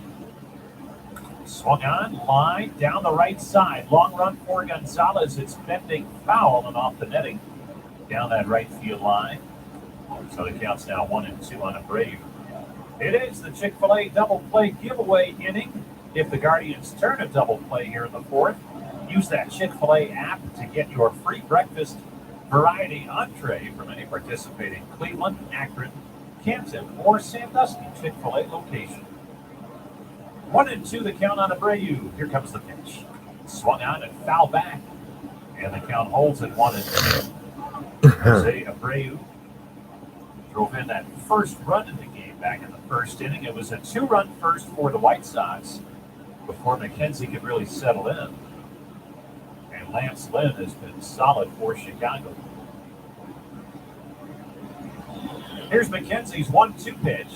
Swung on, line, down the right side. Long run for Gonzalez. It's bending foul and off the netting down that right field line. So the count's now 1-2 on Abreu. It is the Chick-fil-A double play giveaway inning. If the Guardians turn a double play here in the fourth, use that Chick-fil-A app to get your free breakfast variety entree from any participating Cleveland, Akron, Canton, or Sandusky Chick-fil-A location. 1-2 the count on Abreu. Here comes the pitch. Swung on and foul back. And the count holds at 1-2. Jose Abreu drove in that first run in the game back in the first inning. It was a 2-run first for the White Sox before McKenzie could really settle in. And Lance Lynn has been solid for Chicago. Here's McKenzie's 1-2 pitch.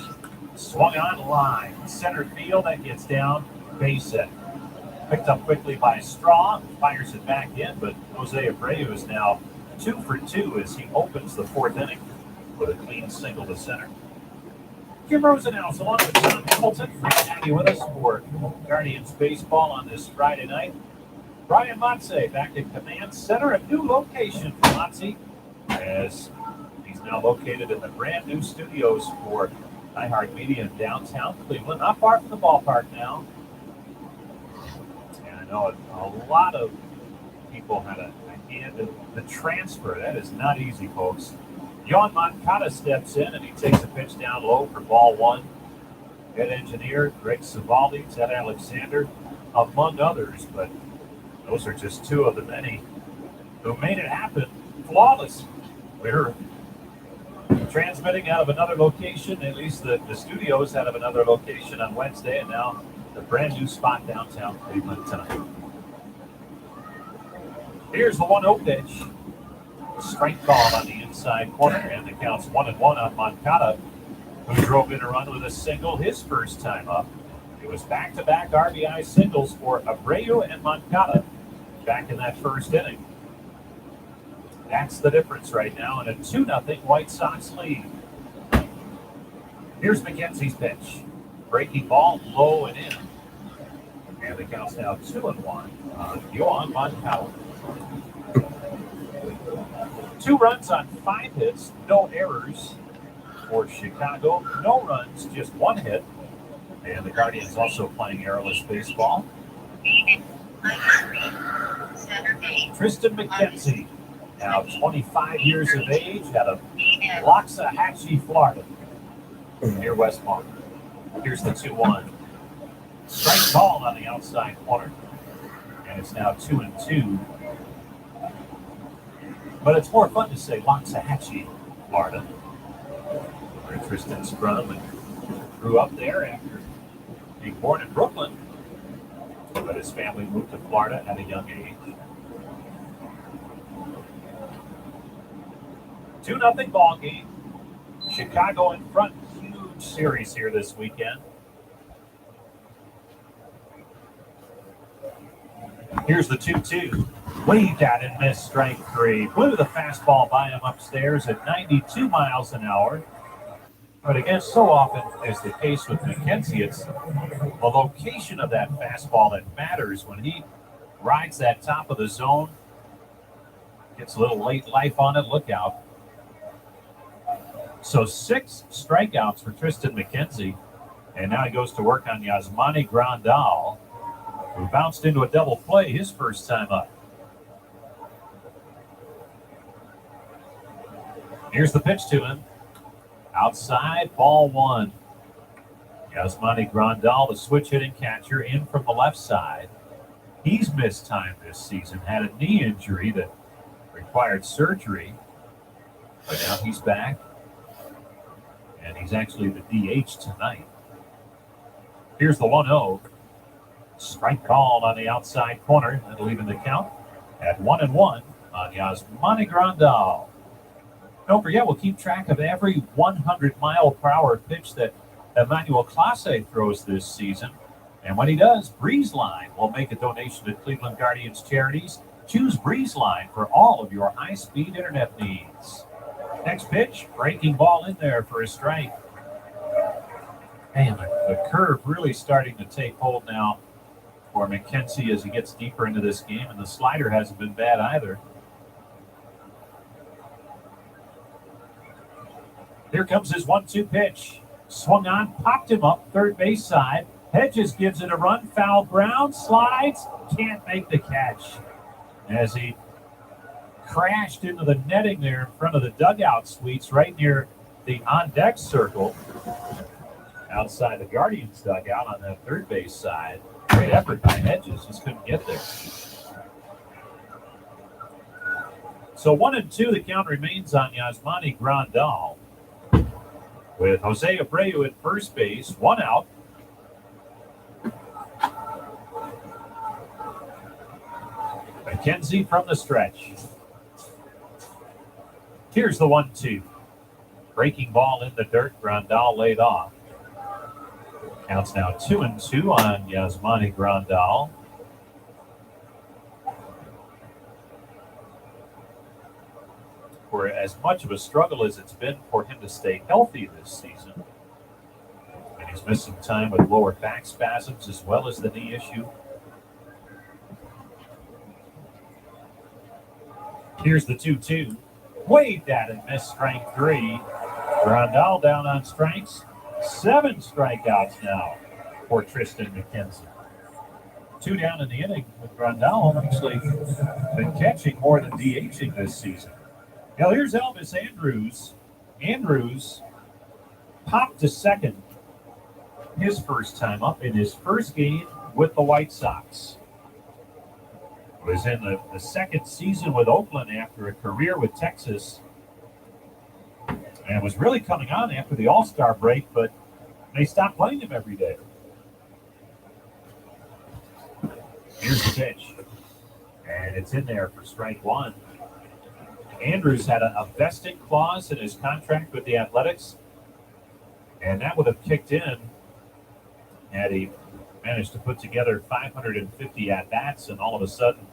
Swung on line. Center field, that gets down. Base hit. Picked up quickly by Straw. Fires it back in, but Jose Abreu is now 2 for 2 as he opens the fourth inning with a clean single to center. Jim Rosenhaus along with John Hamilton. Great to have you with us for Guardians baseball on this Friday night. Brian Motze back at Command Center, a new location for Motze, as he's now located in the brand new studios for iHeartMedia in downtown Cleveland, not far from the ballpark now. And I know a lot of people had a hand in the transfer. That is not easy, folks. Yohan Moncada steps in and he takes a pitch down low for ball one. Head engineer Greg Savaldi, Ted Alexander, among others, but those are just two of the many who made it happen flawless. We're transmitting out of another location, at least the studios out of another location on Wednesday, and now the brand new spot downtown Cleveland tonight. Here's the 1-0 pitch. Strike call on the inside corner, and the count's 1-1 on Moncada, who drove in a run with a single his first time up. It was back-to-back RBI singles for Abreu and Moncada back in that first inning. That's the difference right now in a 2-0 White Sox lead. Here's McKenzie's pitch. Breaking ball low and in. And the count's now 2-1 on Yohan Moncada. 2 runs on 5 hits, no errors for Chicago. No runs, just 1 hit. And the Guardians also playing errorless baseball. Tristan McKenzie, now 25 years of age, out of Loxahatchee, Florida, near West Palm. Here's the 2-1. Strike ball on the outside corner. And it's now 2-2. But it's more fun to say Loxahatchee, Florida, where Tristan's from and grew up there after being born in Brooklyn. But his family moved to Florida at a young age. 2-0 ball game. Chicago in front. Huge series here this weekend. Here's the 2-2. Waved at and missed strike 3. Blew the fastball by him upstairs at 92 miles an hour. But again, so often is the case with McKenzie, it's the location of that fastball that matters. When he rides that top of the zone, Gets a little late life on it. Look out. So 6 strikeouts for Tristan McKenzie. And now he goes to work on Yasmani Grandal, who bounced into a double play his first time up. Here's the pitch to him. Outside, ball 1. Yasmani Grandal, the switch hitting catcher, in from the left side. He's missed time this season, had a knee injury that required surgery, but now he's back, and he's actually the DH tonight. Here's the 1-0. Strike called on the outside corner. That'll even the count at 1-1 on Yasmani Grandal. Don't forget, we'll keep track of every 100-mile-per-hour pitch that Emmanuel Clase throws this season. And when he does, BreezeLine will make a donation to Cleveland Guardians Charities. Choose BreezeLine for all of your high-speed internet needs. Next pitch, breaking ball in there for a strike. Man, the curve really starting to take hold now for McKenzie as he gets deeper into this game, and the slider hasn't been bad either. Here comes his 1-2 pitch. Swung on, popped him up, third base side. Hedges gives it a run, foul ground, slides, can't make the catch. As he crashed into the netting there in front of the dugout suites right near the on-deck circle. Outside the Guardians dugout on that third base side. Great effort by Hedges, just couldn't get there. So 1-2, the count remains on Yasmani Grandal. With Jose Abreu at first base, 1 out. McKenzie from the stretch. Here's the 1-2. Breaking ball in the dirt, Grandal laid off. Counts now 2-2 on Yasmani Grandal. For as much of a struggle as it's been for him to stay healthy this season, and he's missed some time with lower back spasms as well as the knee issue. Here's the 2-2. Waved at and missed strike 3. Grandal down on strikes. 7 strikeouts now for Tristan McKenzie. 2 down in the inning with Grandal actually been catching more than DHing this season. Now here's Elvis Andrus. Andrus popped to second his first time up in his first game with the White Sox. Was in the second season with Oakland after a career with Texas. And was really coming on after the All-Star break, but they stopped playing him every day. Here's the pitch. And it's in there for strike 1. Andrus had a vesting clause in his contract with the Athletics, and that would have kicked in had he managed to put together 550 at-bats, and all of a sudden,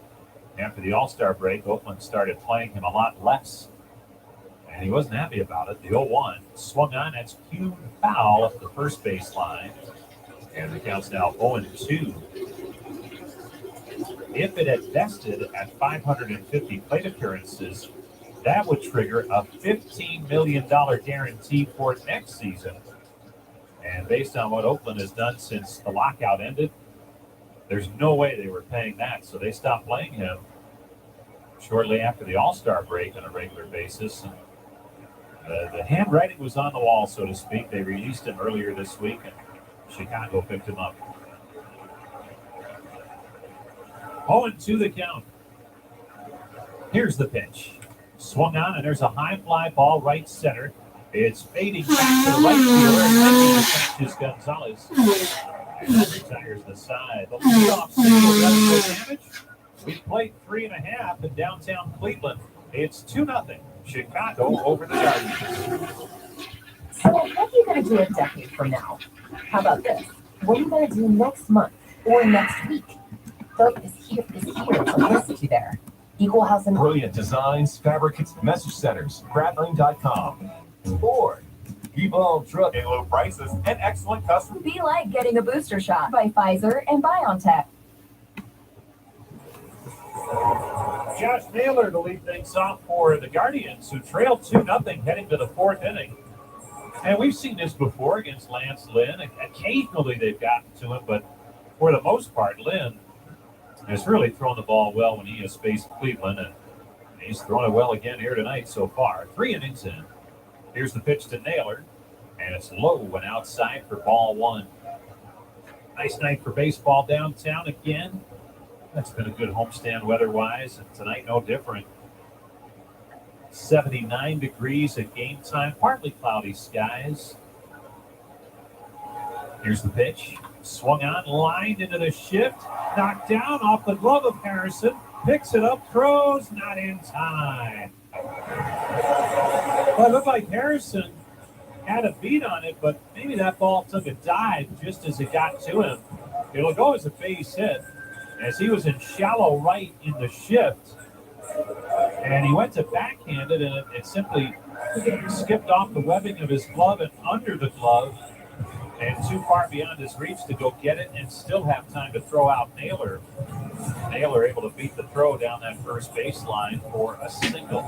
after the All-Star break, Oakland started playing him a lot less. And he wasn't happy about it. The 0-1 swung on, that's cued foul up the first base line. And the count's now 0-2. If it had vested at 550 plate appearances, that would trigger a $15 million guarantee for next season. And based on what Oakland has done since the lockout ended, there's no way they were paying that. So they stopped playing him shortly after the All-Star break on a regular basis. And the handwriting was on the wall, so to speak. They released him earlier this week, and Chicago picked him up. 0-2 the count. Here's the pitch. Swung on, and there's a high fly ball right center. It's fading back to the right fielder, and making the catch is Gonzalez. And that retires the side. The leadoff single does no damage. We played 3.5 in downtown Cleveland. It's 2-0. Chicago over the Guardians. So what are you going to do a decade from now? How about this? What are you going to do next month or next week? Doug is here to listen to you there. Equal House and Brilliant designs, fabricates, message centers, Bradley.com. Or Evolve Truck and low prices and excellent customer. Be like getting a booster shot by Pfizer and BioNTech. Josh Naylor to lead things off for the Guardians, who trailed 2-0 heading to the fourth inning. And we've seen this before against Lance Lynn. Occasionally they've gotten to him, but for the most part, Lynn has really thrown the ball well when he has faced Cleveland, and he's thrown it well again here tonight so far. 3 innings in. Here's the pitch to Naylor, and it's low and outside for ball 1. Nice night for baseball downtown again. That's been a good homestand weather-wise, and tonight no different. 79 degrees at game time, partly cloudy skies. Here's the pitch. Swung on, lined into the shift, knocked down off the glove of Harrison, picks it up, throws, not in time. Well, it looked like Harrison had a beat on it, but maybe that ball took a dive just as it got to him. It'll go as a base hit, as he was in shallow right in the shift, and he went to backhand it, and it simply skipped off the webbing of his glove and under the glove, and too far beyond his reach to go get it and still have time to throw out Naylor. Naylor able to beat the throw down that first baseline for a single.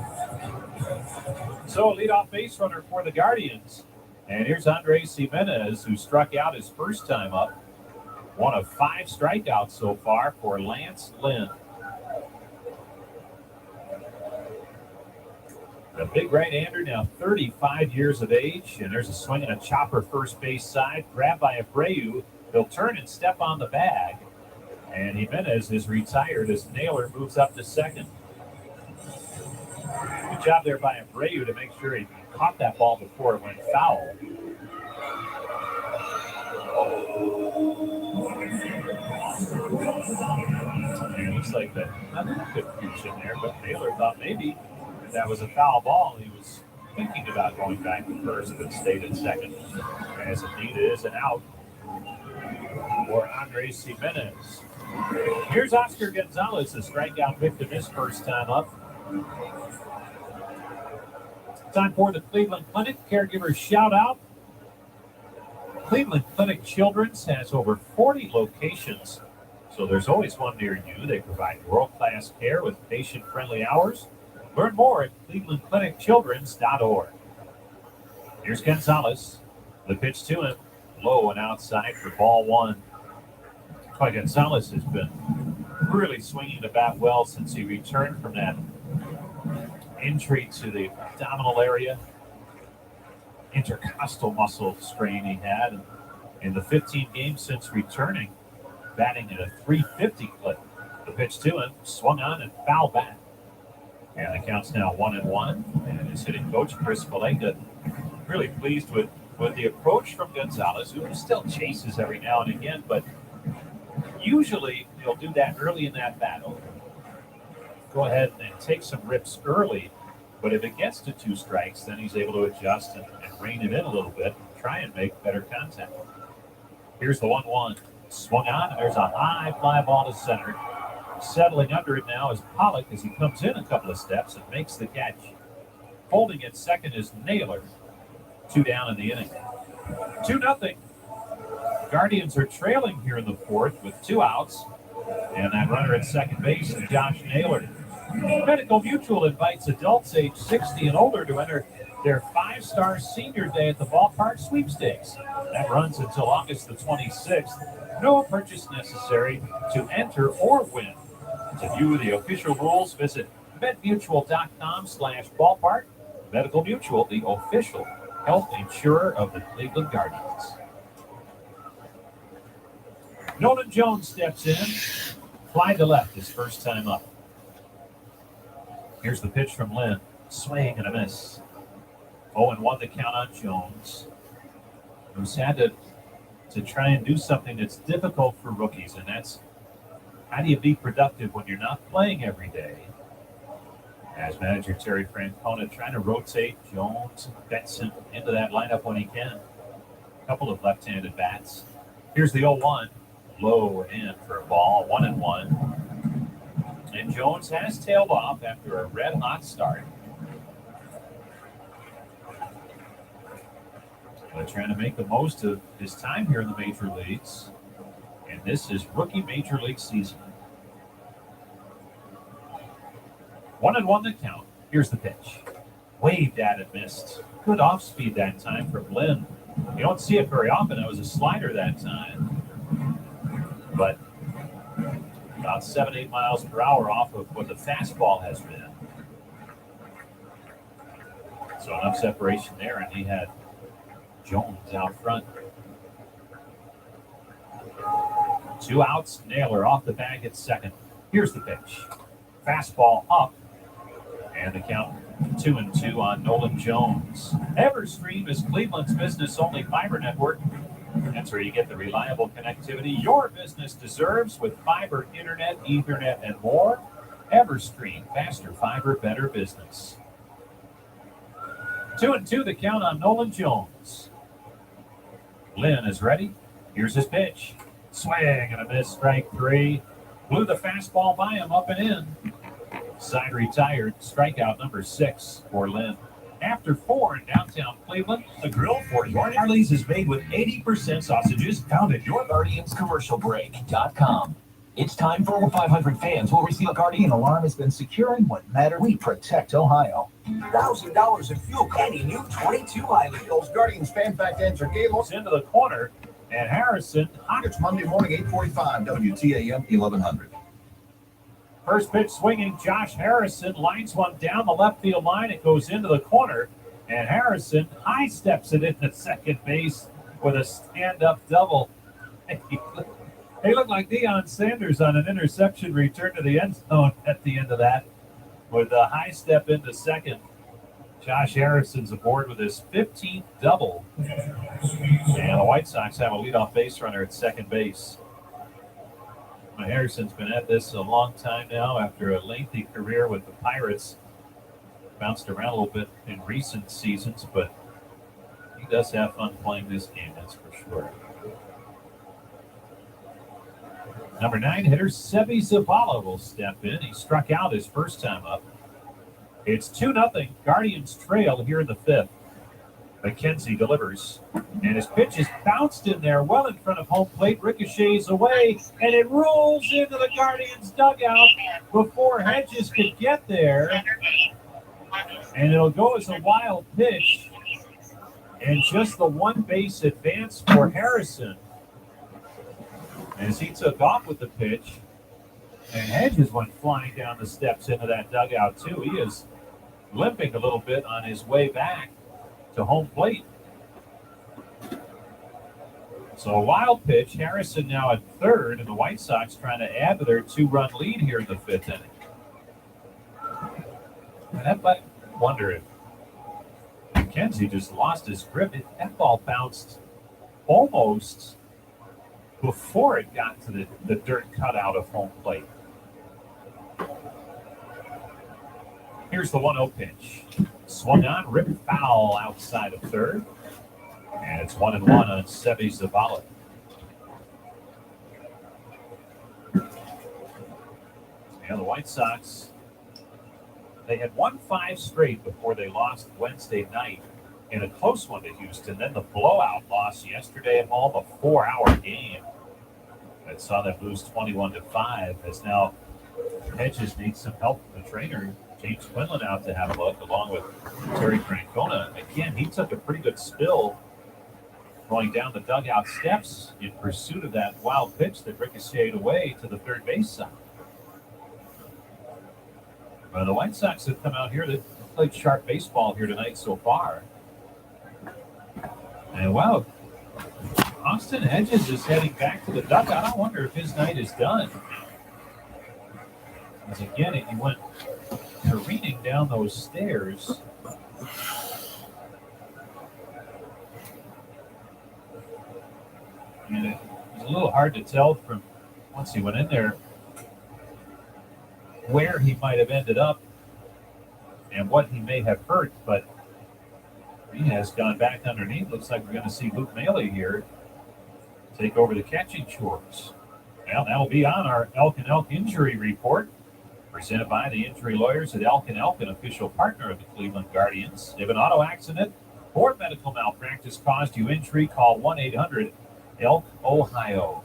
So a leadoff base runner for the Guardians. And here's Andres Jimenez, who struck out his first time up. One of 5 strikeouts so far for Lance Lynn. The big right-hander, now 35 years of age, and there's a swing and a chopper first base side, grabbed by Abreu. He'll turn and step on the bag, and Jimenez is retired as Naylor moves up to second. Good job there by Abreu to make sure he caught that ball before it went foul. And it looks like that nothing confusion there, but Naylor thought maybe that was a foul ball. He was thinking about going back to first, but stayed at second. As indeed it is an out for Andres Jimenez. Here's Oscar Gonzalez, the strikeout victim his first time up. Time for the Cleveland Clinic Caregiver Shout Out. Cleveland Clinic Children's has over 40 locations, so there's always one near you. They provide world-class care with patient-friendly hours. Learn more at clevelandclinicchildrens.org. Here's Gonzalez. The pitch to him, low and outside for ball 1. Boy, Gonzalez has been really swinging the bat well since he returned from that injury to the abdominal area, intercostal muscle strain he had. And in the 15 games since returning, batting at a .350 clip. The pitch to him, swung on and foul back. And the count's now 1-1. And his hitting coach, Chris Valenga, really pleased with the approach from Gonzalez, who still chases every now and again, but usually he'll do that early in that battle. Go ahead and take some rips early, but if it gets to 2 strikes, then he's able to adjust and rein it in a little bit and try and make better contact. Here's the 1-1. Swung on, and there's a high fly ball to center. Settling under it now is Pollock as he comes in a couple of steps and makes the catch. Holding at second is Naylor. 2 down in the inning. 2-0. Guardians are trailing here in the fourth with 2 outs. And that runner at second base is Josh Naylor. Medical Mutual invites adults age 60 and older to enter their 5-star senior day at the ballpark sweepstakes. That runs until August the 26th. No purchase necessary to enter or win. To view the official rules, visit medmutual.com/ballpark. Medical Mutual, the official health insurer of the Cleveland Guardians. Nolan Jones steps in. Fly to left his first time up. Here's the pitch from Lynn. Swing and a miss. 0-1 the count on Jones, who's had to try and do something that's difficult for rookies, and that's how do you be productive when you're not playing every day? As manager Terry Francona trying to rotate Jones and Benson into that lineup when he can. A couple of left-handed bats. Here's the 0-1. Low and in for a ball, 1-1. And Jones has tailed off after a red-hot start. But trying to make the most of his time here in the major leagues. And this is rookie major league season. 1-1 the count. Here's the pitch. Waved at and missed. Good off speed that time from Lynn. You don't see it very often. It was a slider that time. But about 7-8 miles per hour off of what the fastball has been. So enough separation there, and he had Jones out front. 2 outs. Naylor off the bag at second. Here's the pitch. Fastball up. And the count 2-2 on Nolan Jones. Everstream is Cleveland's business-only fiber network. That's where you get the reliable connectivity your business deserves with fiber, internet, Ethernet, and more. Everstream, faster fiber, better business. 2-2 the count on Nolan Jones. Lynn is ready. Here's his pitch. Swing and a miss, strike 3. Blew the fastball by him, up and in. Side retired, strikeout number 6 for Lynn. After 4 in downtown Cleveland, the grill for your Harleys is made with 80% sausages found at yourguardianscommercialbreak.com. It's time for over 500 fans will receive a Guardian alarm has been securing what matters. We protect Ohio. $1,000 in fuel. Any new 22 Hilux. Those Guardians fan fact answer game. Into the corner, and Harrison. It's Monday morning, 8:45, WTAM 1100. First pitch swinging, Josh Harrison lines one down the left field line. It goes into the corner, and Harrison high steps it into second base with a stand-up double. They look like Deion Sanders on an interception return to the end zone at the end of that with a high step into second. Josh Harrison's aboard with his 15th double. And the White Sox have a leadoff base runner at second base. Harrison's been at this a long time now after a lengthy career with the Pirates. Bounced around a little bit in recent seasons, but he does have fun playing this game, that's for sure. Number 9 hitter Seby Zavala will step in. He struck out his first time up. It's 2-0 Guardians trail here in the 5th. McKenzie delivers, and his pitch is bounced in there well in front of home plate, ricochets away, and it rolls into the Guardians dugout before Hedges could get there. And it'll go as a wild pitch, and just the one base advance for Harrison as he took off with the pitch, and Hedges went flying down the steps into that dugout too. He is limping a little bit on his way back to home plate. So a wild pitch. Harrison now at third, and the White Sox trying to add to their 2-run lead here in the 5th inning. And I wonder if McKenzie just lost his grip. That ball bounced almost before it got to the dirt cutout of home plate. Here's the 1-0 pitch. Swung on, ripped foul outside of third. And it's 1-1 on Seby Zavala. And the White Sox, they had won 5 straight before they lost Wednesday night in a close one to Houston. Then the blowout loss yesterday at home, a 4-hour game that saw them lose 21-5. As now Hedges needs some help from the trainer, James Quinlan, out to have a look, along with Terry Francona. Again, he took a pretty good spill going down the dugout steps in pursuit of that wild pitch that ricocheted away to the third base side. Well, the White Sox have come out here. They've played sharp baseball here tonight so far. And wow, Austin Hedges is heading back to the dugout. I wonder if his night is done. As again, he went careening down those stairs. And it was a little hard to tell from once he went in there where he might have ended up and what he may have hurt, but he has gone back underneath. Looks like we're going to see Luke Maile here take over the catching chores. Well, that'll be on our Elk and Elk injury report, presented by the injury lawyers at Elk and Elk, an official partner of the Cleveland Guardians. If an auto accident or medical malpractice caused you injury, call 1-800-ELK, Ohio.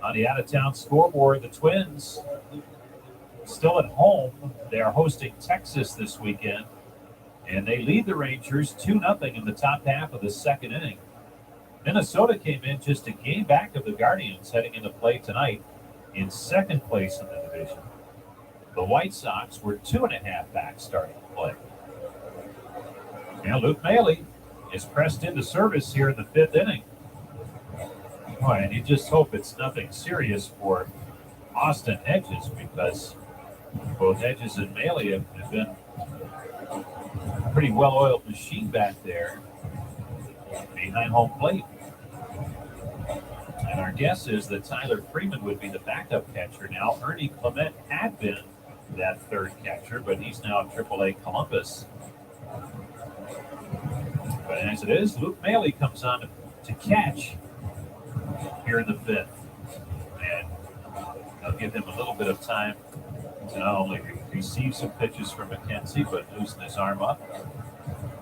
On the out-of-town scoreboard, the Twins still at home. They are hosting Texas this weekend, and they lead the Rangers 2-0 in the top half of the second inning. Minnesota came in just a game back of the Guardians heading into play tonight in second place in the division. The White Sox were 2.5 back starting play. Now Luke Maile is pressed into service here in the fifth inning. Boy, and you just hope it's nothing serious for Austin Hedges, because both Hedges and Maile have been a pretty well-oiled machine back there behind home plate. And our guess is that Tyler Freeman would be the backup catcher now. Ernie Clement had been that third catcher, but he's now at AAA Columbus. But as it is, Luke Maile comes on to catch here in the fifth. And they'll give him a little bit of time to not only receive some pitches from McKenzie, but loosen his arm up.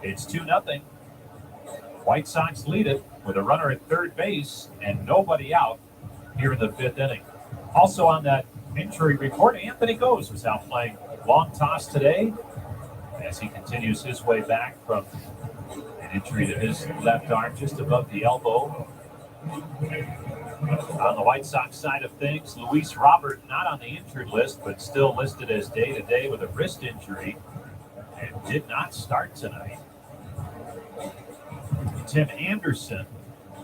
It's 2-0. White Sox lead it with a runner at third base and nobody out here in the fifth inning. Also on that injury report, Anthony Gose was out playing long toss today as he continues his way back from an injury to his left arm just above the elbow. On the White Sox side of things, Luis Robert not on the injured list, but still listed as day-to-day with a wrist injury and did not start tonight. Tim Anderson,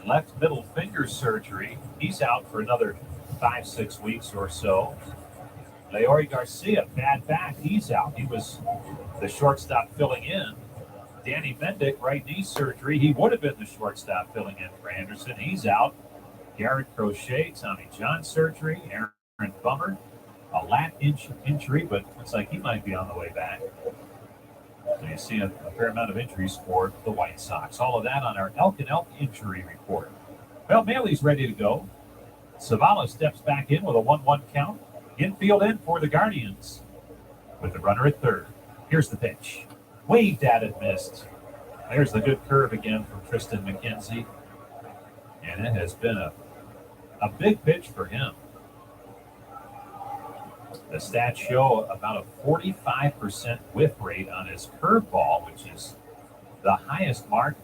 left middle finger surgery. He's out for another 5-6 weeks or so. Leori Garcia, bad back. He's out. He was the shortstop filling in. Danny Mendick, right knee surgery. He would have been the shortstop filling in for Anderson. He's out. Garrett Crochet, Tommy John surgery. Aaron Bummer, a lat injury, but looks like he might be on the way back. So you see a fair amount of injuries for the White Sox. All of that on our Elk and Elk injury report. Well, Maile's ready to go. Zavala steps back in with a 1-1 count. Infield in for the Guardians with the runner at third. Here's the pitch. Waved at it, missed. There's the good curve again from Tristan McKenzie. And it has been a big pitch for him. The stats show about a 45% whiff rate on his curveball, which is the highest mark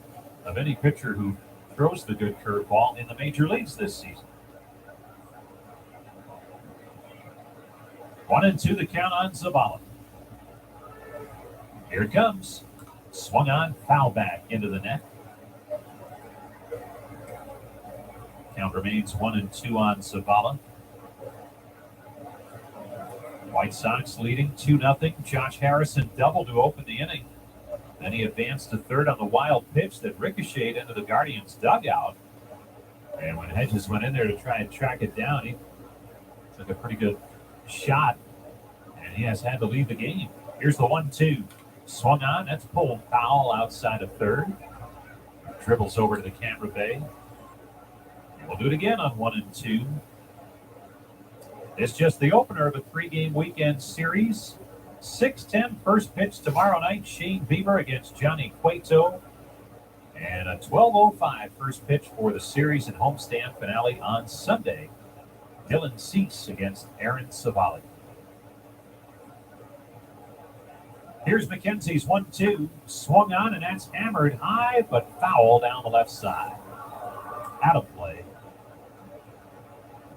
of any pitcher who throws the good curveball in the major leagues this season. 1-2 the count on Zavala. Here it comes. Swung on, foul back into the net. Count remains 1-2 on Zavala. White Sox leading 2-0. Josh Harrison doubled to open the inning. Then he advanced to third on the wild pitch that ricocheted into the Guardians' dugout. And when Hedges went in there to try and track it down, he took a pretty good shot, and he has had to leave the game. Here's the 1-2. Swung on. That's pulled foul outside of third. Dribbles over to the camera bay. We'll do it again on 1-2. It's just the opener of a 3-game weekend series. 6:10 first pitch tomorrow night. Shane Bieber against Johnny Cueto. And a 12:05 first pitch for the series and homestand finale on Sunday. Dylan Cease against Aaron Savali. Here's McKenzie's 1-2. Swung on, and that's hammered high, but foul down the left side. Out of play.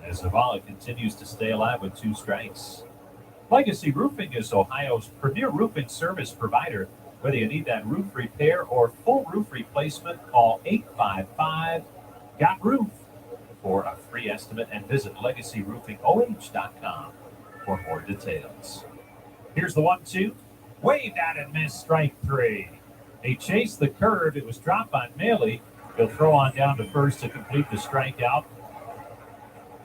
As Zavala continues to stay alive with 2 strikes. Legacy Roofing is Ohio's premier roofing service provider. Whether you need that roof repair or full roof replacement, call 855-GOT-ROOF for a free estimate and visit LegacyRoofingOH.com for more details. Here's the 1-2. Waved at and missed, strike 3. He chased the curve. It was dropped by Maile. He'll throw on down to first to complete the strikeout.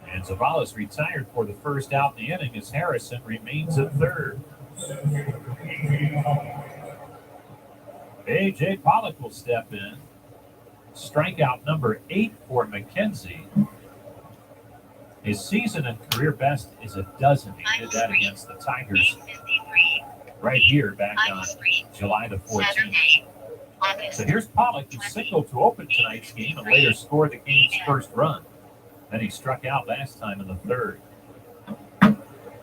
And Zavala's retired for the first out in the inning as Harrison remains at third. A.J. Pollock will step in. Strikeout number 8 for McKenzie. His season and career best is a dozen. He did that against the Tigers right here back on July the 14th. So here's Pollock, who signaled to open tonight's game and later scored the game's first run. Then he struck out last time in the third.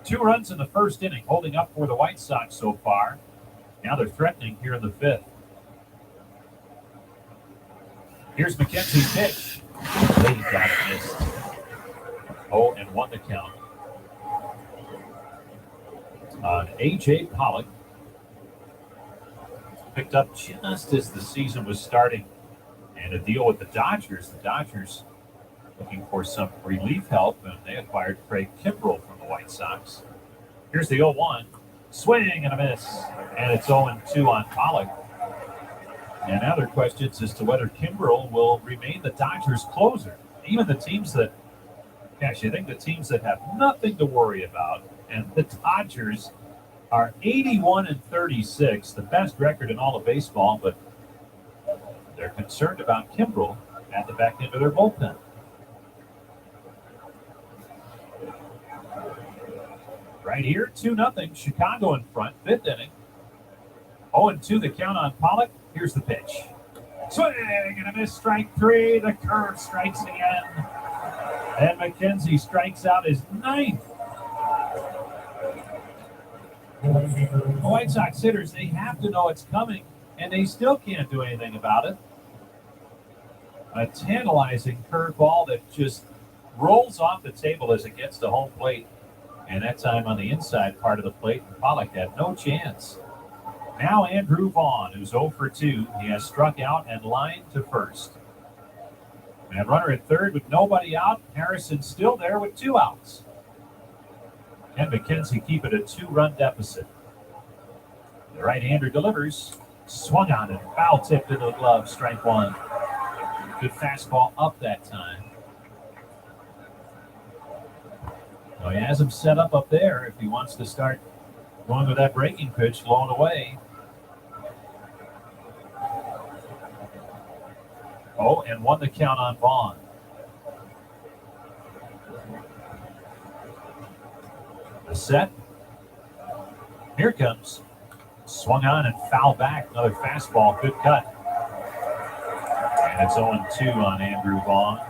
2 runs in the first inning, holding up for the White Sox so far. Now they're threatening here in the 5th. Here's McKenzie's pitch. He got it missed. 0-1 the count. On A.J. Pollock. Picked up just as the season was starting. And a deal with the Dodgers. The Dodgers looking for some relief help, and they acquired Craig Kimbrell from the White Sox. Here's the 0-1. Swing and a miss. And it's 0-2 on Pollock. And now there are questions as to whether Kimbrell will remain the Dodgers closer. Even the teams that, actually, I think the teams that have nothing to worry about, and the Dodgers are 81-36, the best record in all of baseball, but they're concerned about Kimbrell at the back end of their bullpen. Right here, 2-0, Chicago in front, 5th inning. 0-2 the count on Pollock. Here's the pitch. Swing and a miss, strike 3. The curve strikes again. And McKenzie strikes out his 9th. The White Sox hitters, they have to know it's coming, and they still can't do anything about it. A tantalizing curveball that just rolls off the table as it gets to home plate. And that time on the inside part of the plate, Pollock had no chance. Now Andrew Vaughn, who's 0 for 2. He has struck out and lined to first. And runner at third with nobody out. Harrison still there with 2 outs. And McKenzie keep it a 2-run deficit. The right-hander delivers. Swung on and foul tipped into the glove. Strike 1. Good fastball up that time. Well, he has him set up there if he wants to start going with that breaking pitch, blown away. 0-1 the count on Vaughn. The set. Here it comes. Swung on and foul back. Another fastball. Good cut. And it's 0-2 on Andrew Vaughn.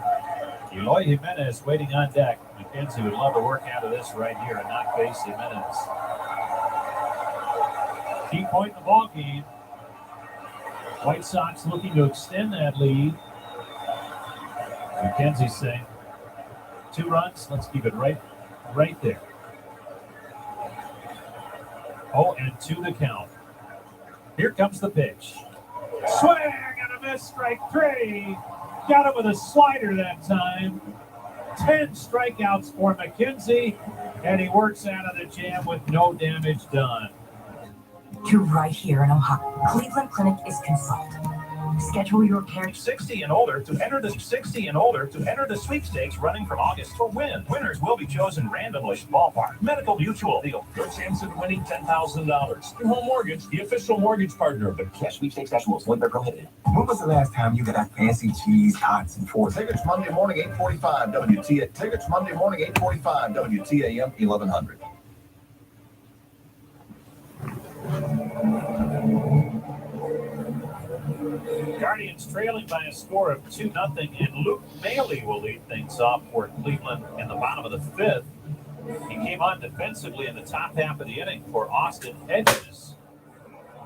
Eloy Jimenez waiting on deck. McKenzie would love to work out of this right here and not face Jimenez. Key point in the ball game. White Sox looking to extend that lead. McKenzie saying 2 runs. Let's keep it right there. 0-2 the count. Here comes the pitch. Swing and a miss, strike 3. Got him with a slider that time. 10 strikeouts for McKenzie, and he works out of the jam with no damage done. You're right here in Ohio. Cleveland Clinic is Consult. Schedule your care. 60 and older to enter the sweepstakes running from August to win. Winners will be chosen randomly. Ballpark Medical Mutual deal. Your chance of winning $10,000. Your home mortgage, the official mortgage partner of the cash sweepstakes rules when they're prohibited. When was the last time you got that fancy cheese, tots, and forks? Tickets Monday morning, 8:45 WTA. Tickets Monday morning, 8:45 WTAM 1100. Guardians trailing by a score of 2-0, and Luke Maile will lead things off for Cleveland in the bottom of the 5th. He came on defensively in the top half of the inning for Austin Hedges,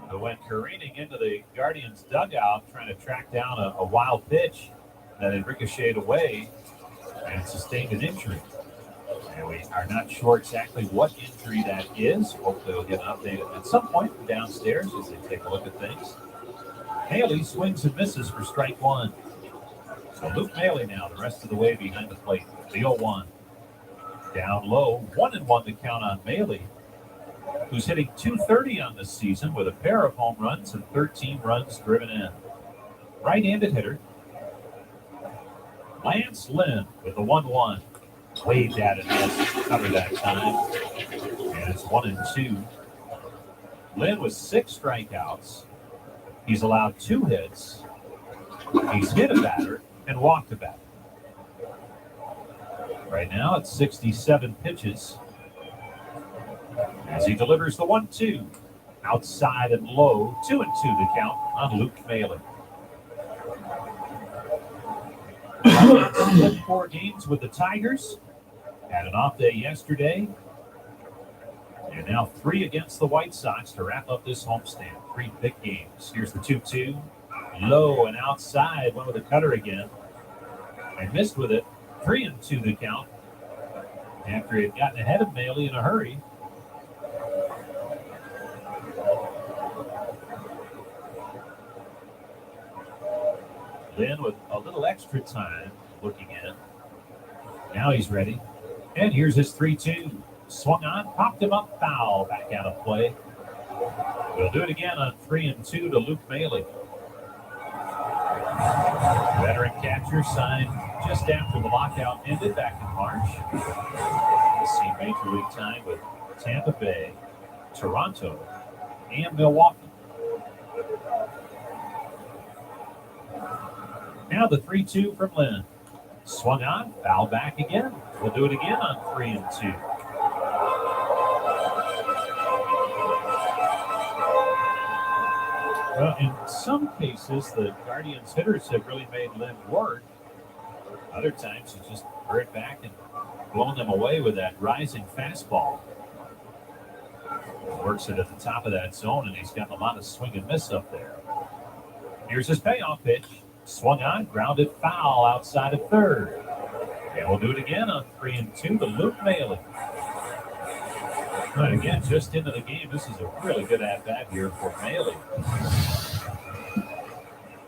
who went careening into the Guardians dugout trying to track down a wild pitch that had ricocheted away and sustained an injury. And we are not sure exactly what injury that is. Hopefully we'll get an update at some point downstairs as they take a look at things. Maile swings and misses for strike 1. So Luke Maile now the rest of the way behind the plate. The 0-1. Down low, 1-1 to count on Maile, who's hitting .230 on this season with a pair of home runs and 13 runs driven in. Right-handed hitter. Lance Lynn with the 1-1. Waved at it, missed, covered that time. And it's 1-2. Lynn with 6 strikeouts. He's allowed 2 hits. He's hit a batter and walked a batter. Right now it's 67 pitches as he delivers the 1-2. Outside and low, 2-2 the count on Luke Maile. 4 games with the Tigers. Had an off day yesterday. And now 3 against the White Sox to wrap up this homestand. 3 big games. Here's the 2-2. Low and outside. Went with a cutter again. And missed with it. 3-2 the count. After he had gotten ahead of Maile in a hurry. Then with a little extra time looking in. Now he's ready. And here's his 3-2. Swung on, popped him up, foul, back out of play. We'll do it again on 3-2 to Luke Maile. Veteran catcher signed just after the lockout ended back in March. He'll see Major League time with Tampa Bay, Toronto, and Milwaukee. Now the 3-2 from Lynn. Swung on, foul back again. We'll do it again on 3-2. Well, in some cases, the Guardians hitters have really made Lynn work. Other times, he's just hurt back and blown them away with that rising fastball. Works it at the top of that zone, and he's got a lot of swing and miss up there. Here's his payoff pitch. Swung on, grounded foul outside of third. And we'll do it again on 3-2 to Luke Maile. And again, just into the game, this is a really good at-bat here for Maile.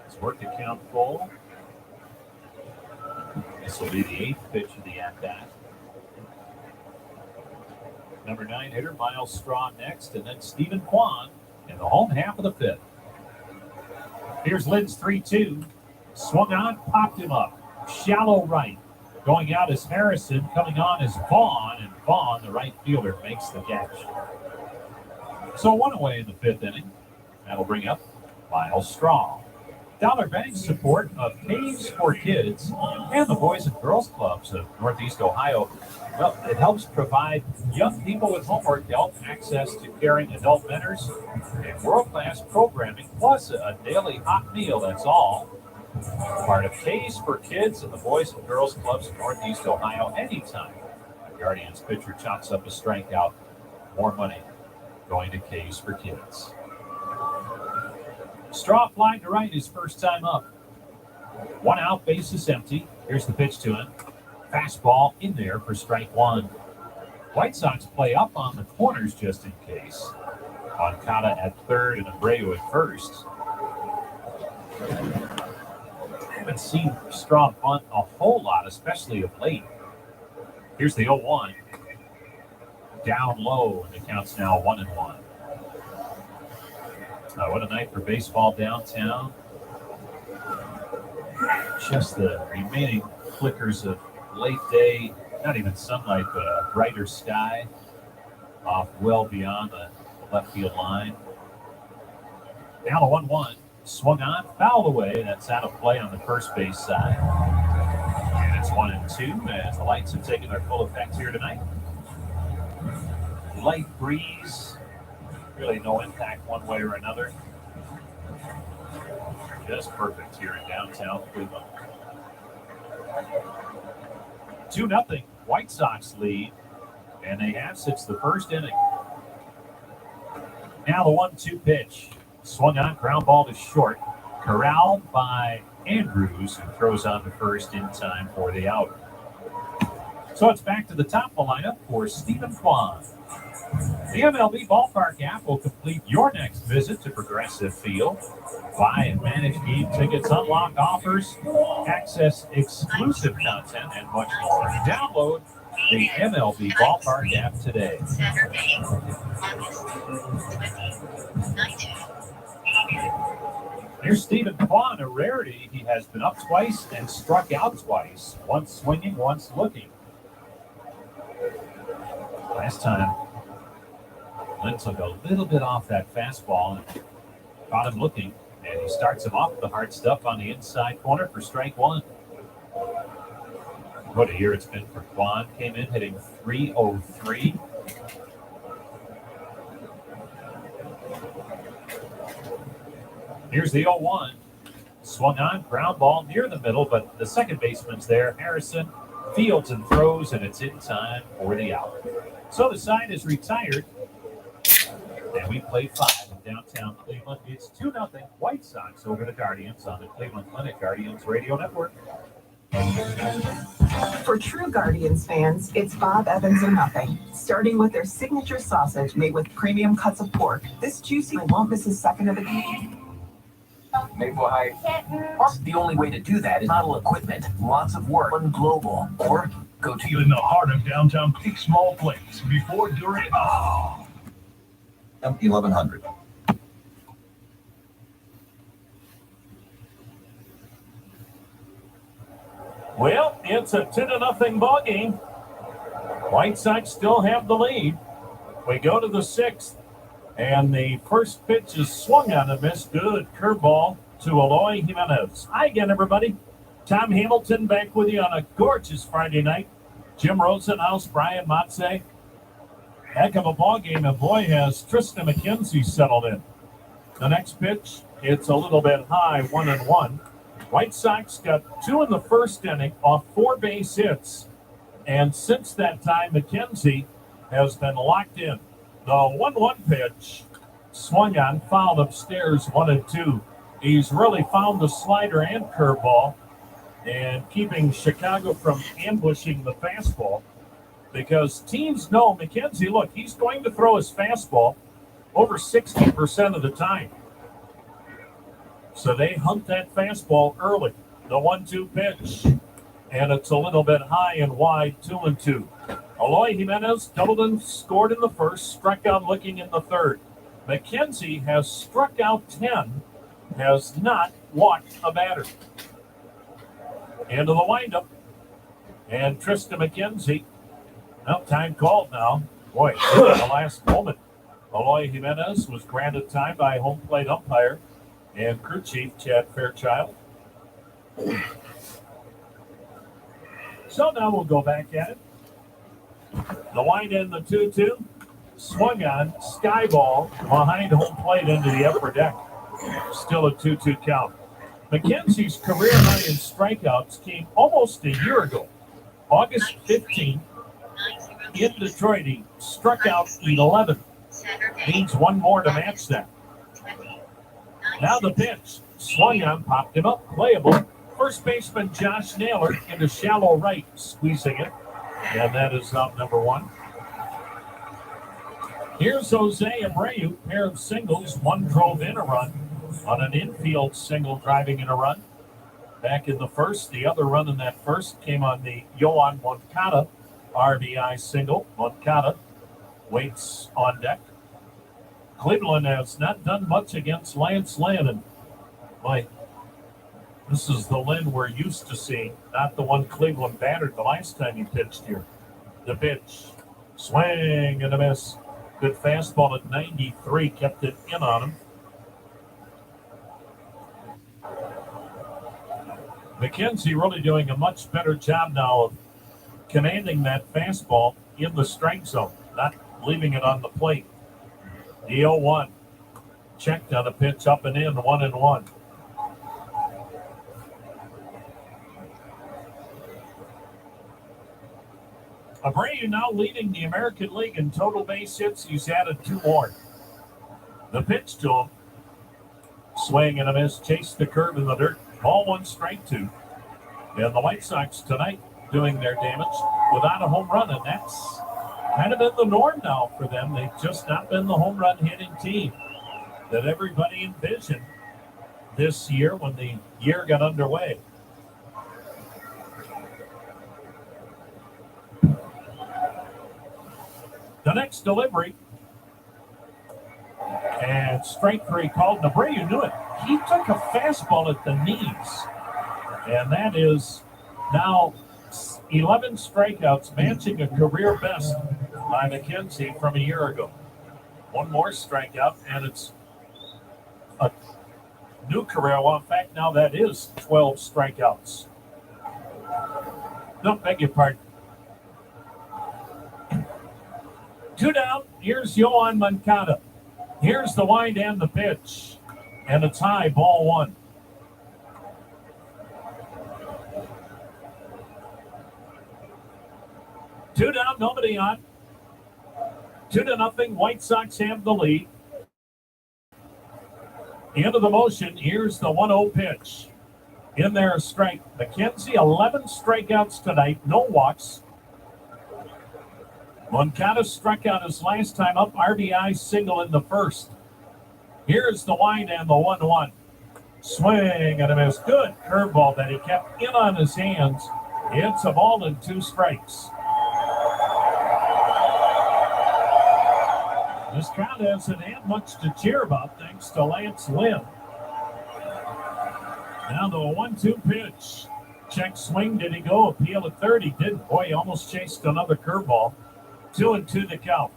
He's worked the count full. This will be the 8th pitch of the at-bat. Number 9 hitter, Miles Straw next, and then Stephen Kwan in the home half of the 5th. Here's Lynn's 3-2. Swung on, popped him up. Shallow right. Going out is Harrison. Coming on is Vaughn. And Vaughn, the right fielder, makes the catch. So 1 away in the 5th inning. That'll bring up Miles Straw. Dollar Bank's support of Caves for Kids and the Boys and Girls Clubs of Northeast Ohio. Well, it helps provide young people with homework help access to caring adult mentors and world-class programming, plus a daily hot meal, that's all. Part of Caves for Kids and the Boys and Girls Clubs of Northeast Ohio anytime. The Guardians pitcher chops up a strikeout. More money going to Caves for Kids. Straw flying to right his first time up. 1 out, base is empty. Here's the pitch to him. Fastball in there for strike 1. White Sox play up on the corners just in case. Moncada at third and Abreu at first. I haven't seen Straw bunt a whole lot, especially of late. Here's the 0-1. Down low, and the count's now 1-1. What a night for baseball downtown. Just the remaining flickers of late day, not even sunlight, but a brighter sky off well beyond the left field line. Now the 1-1. Swung on, fouled away. That's out of play on the first base side. And it's 1-2 as the lights have taken their full effect here tonight. Light breeze. Really no impact one way or another. Just perfect here in downtown Cleveland. 2-0. White Sox lead. And they have since the first inning. Now the 1-2 pitch. Swung on, ground ball to short. Corralled by Andrews, who throws on to first in time for the out. So it's back to the top of the lineup for Stephen Kwan. The MLB Ballpark app will complete your next visit to Progressive Field. Buy and manage game tickets, unlock offers, access exclusive content, and much more. Download the MLB Ballpark app today. Saturday, August 2019. Here's Stephen Kwan, a rarity. He has been up twice and struck out twice. Once swinging, once looking. Last time, Lynn took a little bit off that fastball and caught him looking. And he starts him off with the hard stuff on the inside corner for strike 1. What a year it's been for Kwan. Came in hitting .303. Here's the 0-1. Swung on, ground ball near the middle, but the second baseman's there. Harrison fields and throws, and it's in time for the out. So the side is retired. And we play 5 in downtown Cleveland. It's 2-0 White Sox over the Guardians on the Cleveland Clinic Guardians Radio Network. For true Guardians fans, it's Bob Evans or nothing. Starting with their signature sausage made with premium cuts of pork, this juicy won't miss a second of the game. Maple Heights. The only way to do that is model equipment, lots of work, and global. Or go to in the heart of downtown. Pick small plates before, during. M1100. Well, it's a 10-0 ball game. White Sox still have the lead. We go to the 6th, and the first pitch is swung on and missed. Good curveball to Eloy Jimenez. Hi again, everybody. Tom Hamilton back with you on a gorgeous Friday night. Jim Rosenhaus, Brian Matze. Heck of a ball game, and boy, has Tristan McKenzie settled in. The next pitch, it's a little bit high, 1-1. White Sox got 2 in the first inning off 4 base hits, and since that time, McKenzie has been locked in. The 1-1 pitch swung on, fouled upstairs, 1-2. He's really found the slider and curveball and keeping Chicago from ambushing the fastball, because teams know McKenzie, look, he's going to throw his fastball over 60% of the time. So they hunt that fastball early. The 1-2 pitch, and it's a little bit high and wide, 2-2. Eloy Jimenez doubled and scored in the first, struck out looking in the third. McKenzie has struck out 10, has not walked a batter. Into the windup, and Tristan McKenzie. Well, time called now. Boy, in the last moment, Eloy Jimenez was granted time by home plate umpire and crew chief Chad Fairchild. So now we'll go back at it. The wind in the 2-2, swung on, sky ball behind home plate into the upper deck. Still a 2-2 count. McKenzie's career high in strikeouts came almost a year ago. August 15th, in Detroit, he struck out 11. Needs one more to match that. Now the pitch, swung on, popped him up, playable. First baseman Josh Naylor into shallow right, squeezing it. And that is out number 1. Here's Jose Abreu, pair of singles. One drove in a run on an infield single, driving in a run. Back in the first, the other run in that first came on the Yoan Moncada RBI single. Moncada waits on deck. Cleveland has not done much against Lance Lynn. And boy, this is the Lynn we're used to seeing, not the one Cleveland battered the last time he pitched here. The pitch, swing and a miss. Good fastball at 93, kept it in on him. McKenzie really doing a much better job now of commanding that fastball in the strike zone, not leaving it on the plate. The 0-1 checked on a pitch up and in, 1-1. Abreu now leading the American League in total base hits. He's added 2 more. The pitch to him, swing and a miss, chased the curve in the dirt. Ball 1, strike 2. And the White Sox tonight doing their damage without a home run, and that's kind of been the norm now for them. They've just not been the home run hitting team that everybody envisioned this year when the year got underway. The next delivery, and strike 3 called. Abreu knew it. He took a fastball at the knees, and that is now 11 strikeouts, matching a career best by McKenzie from a year ago. One more strikeout, and it's a new career. Well, in fact, now that is 12 strikeouts. No, beg your pardon. 2 down. Here's Yoan Moncada. Here's the wind and the pitch. And it's high, ball 1. Two down, nobody on. 2-0. White Sox have the lead. Into the motion, here's the 1-0 pitch. In there, strike. McKenzie, 11 strikeouts tonight, no walks. Moncada struck out his last time up, RBI single in the first. Here's the wind and the 1-1. Swing and a miss. Good curveball that he kept in on his hands. It's a ball and 2 strikes. This crowd hasn't had much to cheer about thanks to Lance Lynn. Now the 1-2 pitch. Check swing. Did he go? Appeal at third. He didn't. Boy, he almost chased another curveball. 2-2 the count.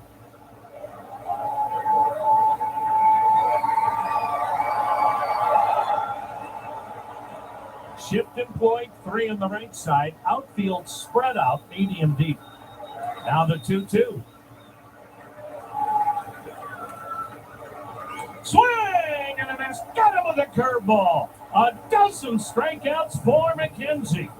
Shift employed, 3 on the right side. Outfield spread out, medium deep. Now the 2-2. Swing and a miss. Got him with a curveball. A dozen strikeouts for McKenzie.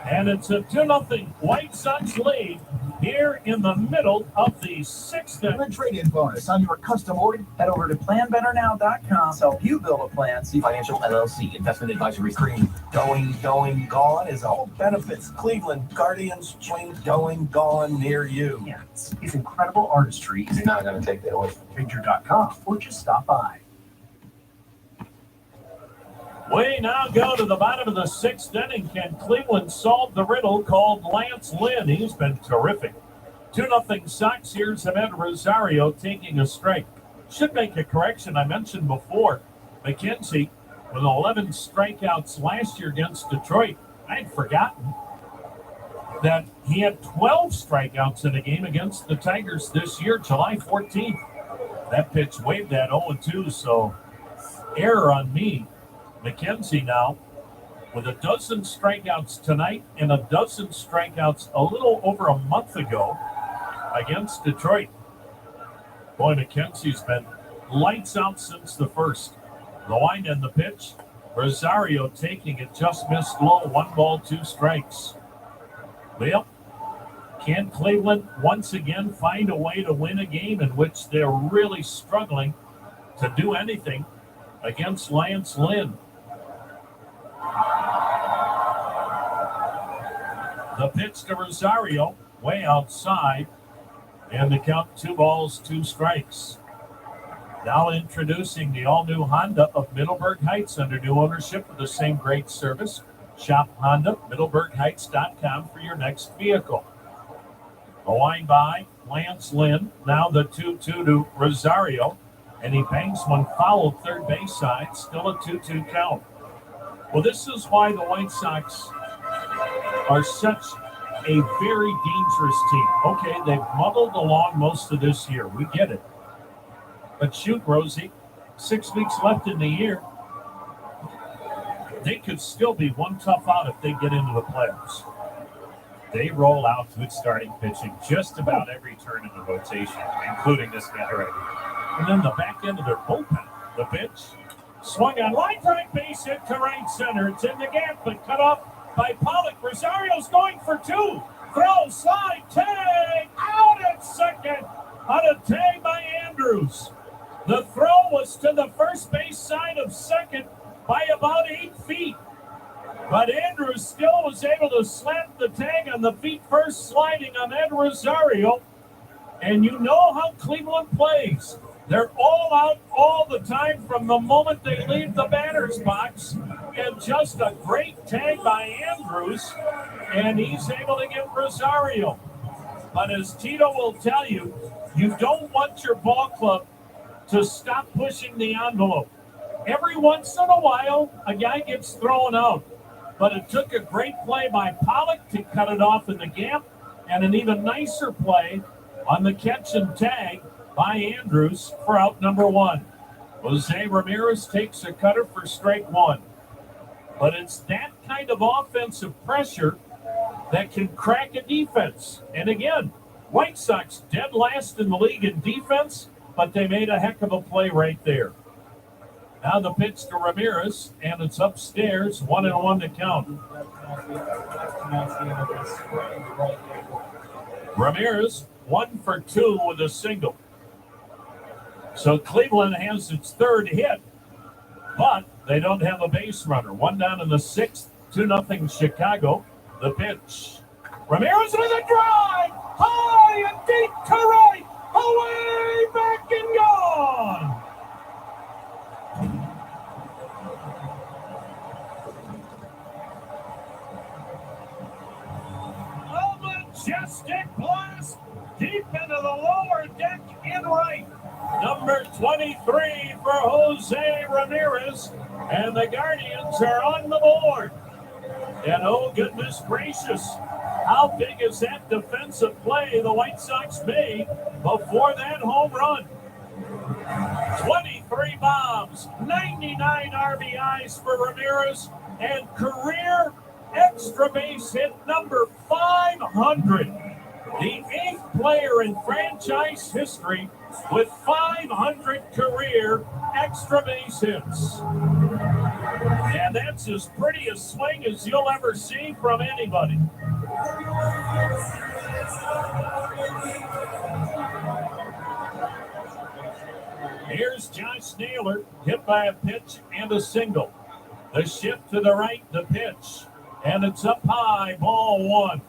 And it's a 2-0 White Sox lead here in the middle of the 6th inning. The trade-in bonus on your custom order. Head over to PlanBetterNow.com to help you build a plan. See Financial LLC. Investment advisory. Cream. Going, gone is all benefits. Cleveland Guardians chain going, gone near you. Yeah, it's incredible artistry. You're not going to take that away from Picture.com or just stop by. We now go to the bottom of the 6th inning. Can Cleveland solve the riddle called Lance Lynn? He's been terrific. 2-0 Sox. Here's Amed Rosario taking a strike. Should make a correction. I mentioned before, McKenzie with 11 strikeouts last year against Detroit. I'd forgotten that he had 12 strikeouts in a game against the Tigers this year, July 14th. That pitch waved at 0-2, so error on me. McKenzie now with a dozen strikeouts tonight and a dozen strikeouts a little over a month ago against Detroit. Boy, McKenzie's been lights out since the first. The wind and the pitch. Rosario taking it, just missed low. 1 ball, 2 strikes. Well, can Cleveland once again find a way to win a game in which they're really struggling to do anything against Lance Lynn? The pitch to Rosario, way outside, and the count 2 balls, 2 strikes. Now introducing the all-new Honda of Middleburg Heights under new ownership with the same great service. Shop Honda, MiddleburgHeights.com for your next vehicle. A wind by Lance Lynn, now the 2-2 to Rosario, and he banks one foul third base side, still a 2-2 count. Well, this is why the White Sox are such a very dangerous team. Okay, they've muddled along most of this year. We get it. But shoot, Rosie, 6 weeks left in the year. They could still be one tough out if they get into the playoffs. They roll out good starting pitching just about every turn in the rotation, including this guy right here. And then the back end of their bullpen, the pitch, swung on line drive base hit to right center. It's in the gap, but cut off by Pollock. Rosario's going for 2. Throw, slide, tag, out at second on a tag by Andrews. The throw was to the first base side of second by about 8 feet. But Andrews still was able to slant the tag on the feet first sliding on Ed Rosario. And you know how Cleveland plays. They're all out all the time from the moment they leave the batter's box. And just a great tag by Andrews. And he's able to get Rosario. But as Tito will tell you, you don't want your ball club to stop pushing the envelope. Every once in a while, a guy gets thrown out. But it took a great play by Pollock to cut it off in the gap, and an even nicer play on the catch and tag by Andrews for out number 1. Jose Ramirez takes a cutter for strike 1. But it's that kind of offensive pressure that can crack a defense. And again, White Sox dead last in the league in defense, but they made a heck of a play right there. Now the pitch to Ramirez, and it's upstairs, 1-1 to count. Ramirez, 1 for 2 with a single. So Cleveland has its third hit but they don't have a base runner. One down in the sixth, 2-0 Chicago. The pitch. Ramirez with a drive, high and deep to right, away, back and gone. A majestic blast deep into the lower deck in right. Number 23 for Jose Ramirez, and the Guardians are on the board. And oh, goodness gracious, how big is that defensive play the White Sox made before that home run? 23 bombs, 99 RBIs for Ramirez, and career extra base hit number 500. The 8th player in franchise history with 500 career extra base hits. And that's as pretty a swing as you'll ever see from anybody. Here's Josh Naylor, hit by a pitch and a single. The shift to the right, the pitch, and it's up high, ball one.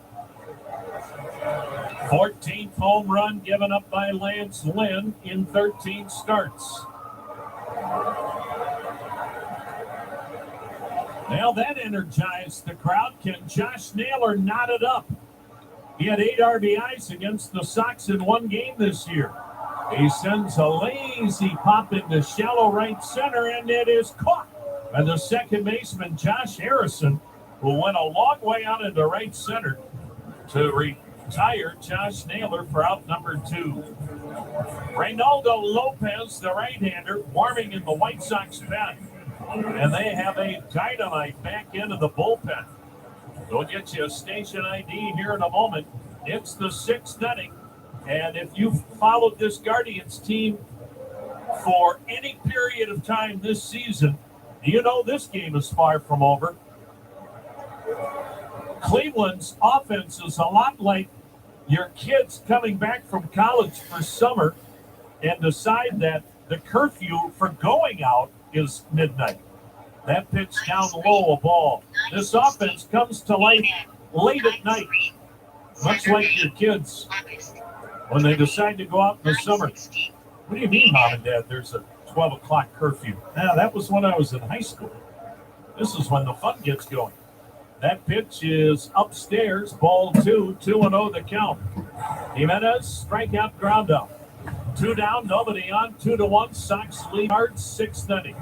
14th home run given up by Lance Lynn in 13 starts. Now that energized the crowd. Can Josh Naylor knot it up? He had 8 RBIs against the Sox in one game this year. He sends a lazy pop into shallow right center, and it is caught by the second baseman, Josh Harrison, who went a long way out into right center to retire Josh Naylor for out number 2. Reynaldo Lopez, the right-hander, warming in the White Sox pen. And they have a dynamite back into the bullpen. We'll get you a station ID here in a moment. It's the 6th inning. And if you've followed this Guardians team for any period of time this season, you know this game is far from over. Cleveland's offense is a lot like your kids coming back from college for summer and decide that the curfew for going out is midnight. That pitch down low, a ball. This offense comes to life late at night, much like your kids when they decide to go out in the summer. What do you mean, Mom and Dad, there's a 12 o'clock curfew? Now, that was when I was in high school. This is when the fun gets going. That pitch is upstairs, ball 2, 2-0 the count. Jimenez, strikeout, ground out. 2 down, nobody on, 2-1, Sox lead hard, 6th inning.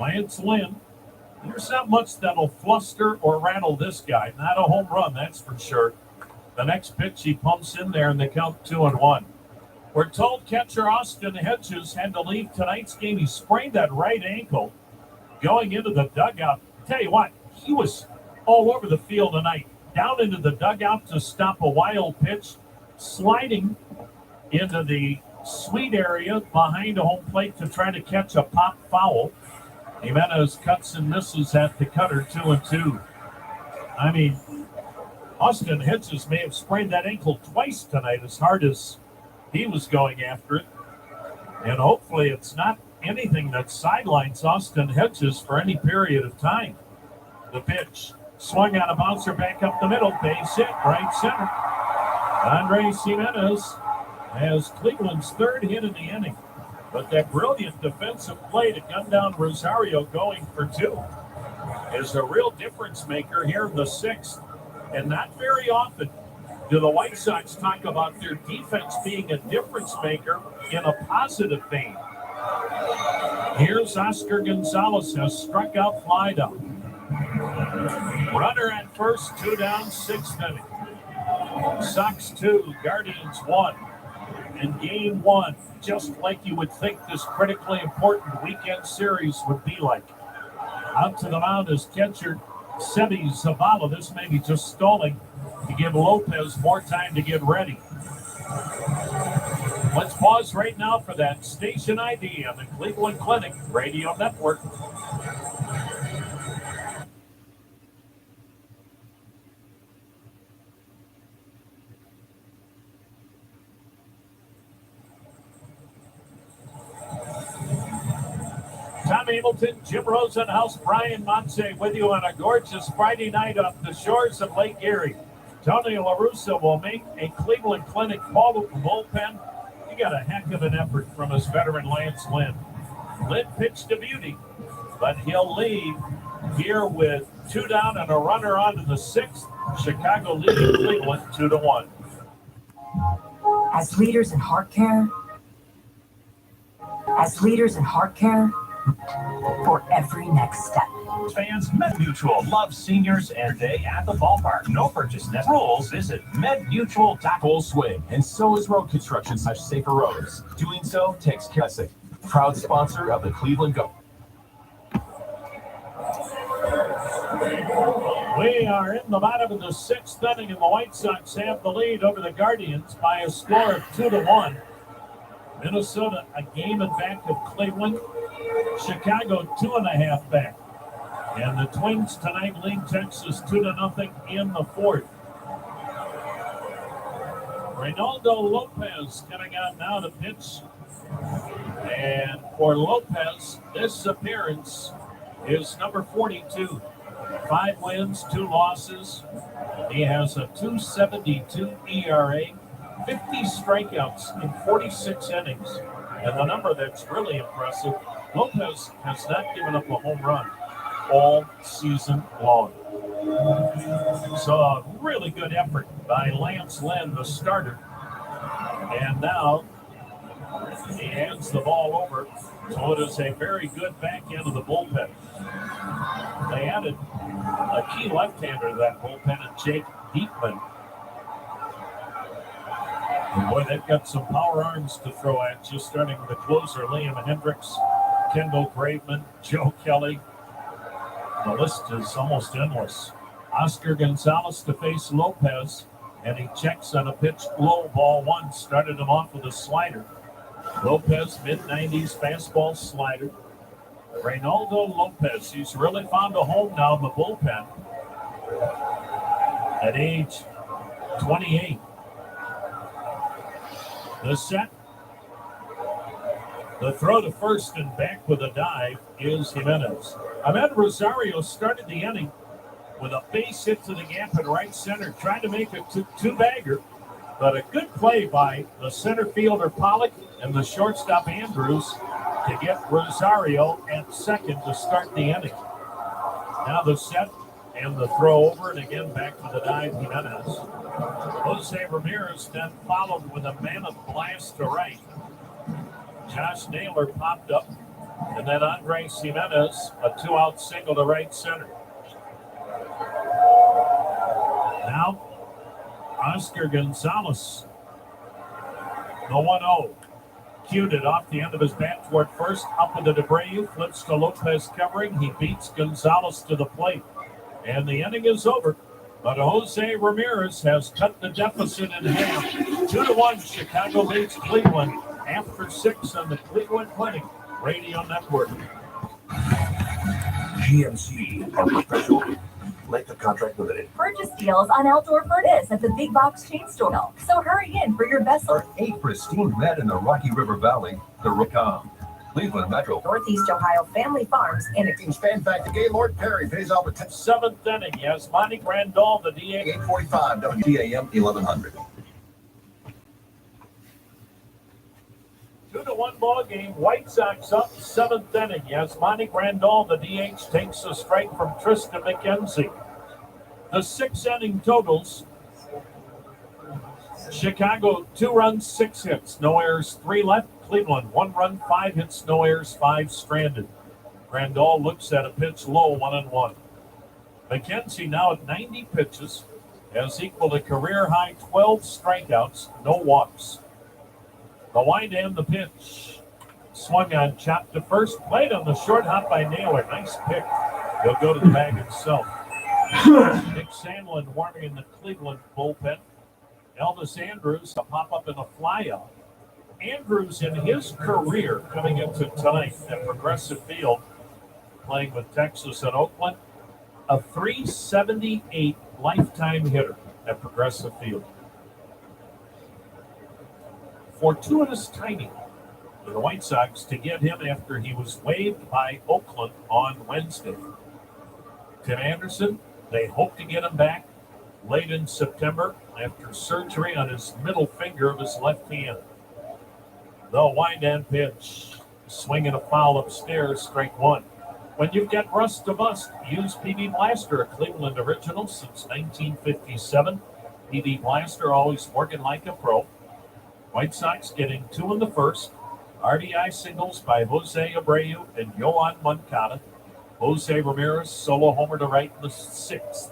Lance Lynn, there's not much that'll fluster or rattle this guy. Not a home run, that's for sure. The next pitch he pumps in there and they count 2-1. We're told catcher Austin Hedges had to leave tonight's game. He sprained that right ankle going into the dugout. Tell you what, he was all over the field tonight. Down into the dugout to stop a wild pitch, sliding into the sweet area behind a home plate to try to catch a pop foul. Jimenez cuts and misses at the cutter, 2-2. I mean, Austin Hedges may have sprained that ankle twice tonight as hard as he was going after it. And hopefully it's not anything that sidelines Austin Hedges for any period of time. The pitch, swung out a bouncer back up the middle, base hit, right center. Andres Jimenez has Cleveland's 3rd hit in the inning. But that brilliant defensive play to gun down Rosario going for 2 is a real difference maker here in the 6th. And not very often do the White Sox talk about their defense being a difference maker in a positive vein. Here's Oscar Gonzalez, has struck out, fly down. Runner at first, 2 down, 6th inning. Sox 2, Guardians 1. In game 1, just like you would think this critically important weekend series would be like. Out to the mound is catcher Seby Zavala. This may be just stalling to give Lopez more time to get ready. Let's pause right now for that station ID on the Cleveland Clinic Radio Network. Tom Hamilton, Jim Rosenhaus, Brian Monse with you on a gorgeous Friday night off the shores of Lake Erie. Tony La Russa will make a Cleveland Clinic call to the bullpen. He got a heck of an effort from his veteran Lance Lynn. Lynn pitched to beauty, but he'll leave here with 2 down and a runner on to the 6th. Chicago leading Cleveland 2-1. As leaders in heart care, for every next step. Fans, MedMutual loves seniors and they at the ballpark. No purchase necessary. Rules, visit MedMutual. Full swing, and so is road construction /Safer Roads. Doing so takes care of it. Proud sponsor of the Cleveland Go. We are in the bottom of the 6th inning, and the White Sox have the lead over the Guardians by a score of 2-1. Minnesota a game in back of Cleveland. Chicago 2.5 back. And the Twins tonight lead Texas 2-0 in the 4th. Reynaldo Lopez coming out now to pitch. And for Lopez, this appearance is number 42. 5 wins, 2 losses. He has a 2.72 ERA, 50 strikeouts in 46 innings. And the number that's really impressive, Lopez has not given up a home run all season long. So a really good effort by Lance Lynn, the starter. And now he hands the ball over. So it is a very good back end of the bullpen. They added a key left-hander to that bullpen, and Jake Diekman. And boy, they've got some power arms to throw at you, starting with the closer, Liam Hendricks, Kendall Graveman, Joe Kelly. The list is almost endless. Oscar Gonzalez to face Lopez, and he checks on a pitch low, ball 1. Started him off with a slider. Lopez, mid-90s fastball slider. Reynaldo Lopez, he's really found a home now in the bullpen at age 28. The set. The throw to first and back with a dive is Jimenez. Ahmed Rosario started the inning with a base hit to the gap in right center, trying to make a two-bagger, but a good play by the center fielder Pollock and the shortstop Andrews to get Rosario at second to start the inning. Now the set and the throw over, and again back to the dive, Jimenez. Jose Ramirez then followed with a mammoth blast to right. Josh Naylor popped up, and then Andres Jimenez, a 2-out single to right center. Now, Oscar Gonzalez, the 1-0. Cued it off the end of his bat toward first, up with the Debreu, flips to Lopez covering. He beats Gonzalez to the plate. And the inning is over. But Jose Ramirez has cut the deficit in half. 2-1, Chicago leads Cleveland after 6 on the Cleveland Clinic Radio Network. GMC are professional. Length of contract limited. Purchase deals on outdoor furnace at the Big Box Chain Store. So hurry in for your best. For 8 pristine men in the Rocky River Valley, the Racom. Cleveland Metro. Northeast Ohio Family Farms and it. Fan back to Gaylord Perry pays off a 7th inning. Yasmani Grandal, the DA. 845 WTAM 1100. 2-1 ball game. White Sox up, 7th inning. Yasmani Grandal, the DH, takes a strike from Tristan McKenzie. The 6 inning totals. Chicago 2 runs, 6 hits, no errors, 3 left. Cleveland 1 run, 5 hits, no errors, 5 stranded. Grandal looks at a pitch low, 1-1. McKenzie now at 90 pitches has equaled a career high 12 strikeouts, no walks. The wind and the pitch. Swung on, chopped to first, played on the short hop by Naylor. Nice pick. He'll go to the bag himself. Nick Sandlin warming in the Cleveland bullpen. Elvis Andrews, a pop-up and a fly-out. Andrews in his career coming into tonight at Progressive Field, playing with Texas and Oakland, a .378 lifetime hitter at Progressive Field. Fortuitous timing. for the White Sox to get him after he was waived by Oakland on Wednesday. Tim Anderson, they hope to get him back late in September after surgery on his middle finger of his left hand. The wind-end pitch, swinging a foul upstairs, strike one. When you've got rust to bust, use PB Blaster, a Cleveland original since 1957. PB Blaster always working like a pro. White Sox getting 2 in the first. RBI singles by Jose Abreu and Yoan Moncada. Jose Ramirez solo homer to right in the 6th.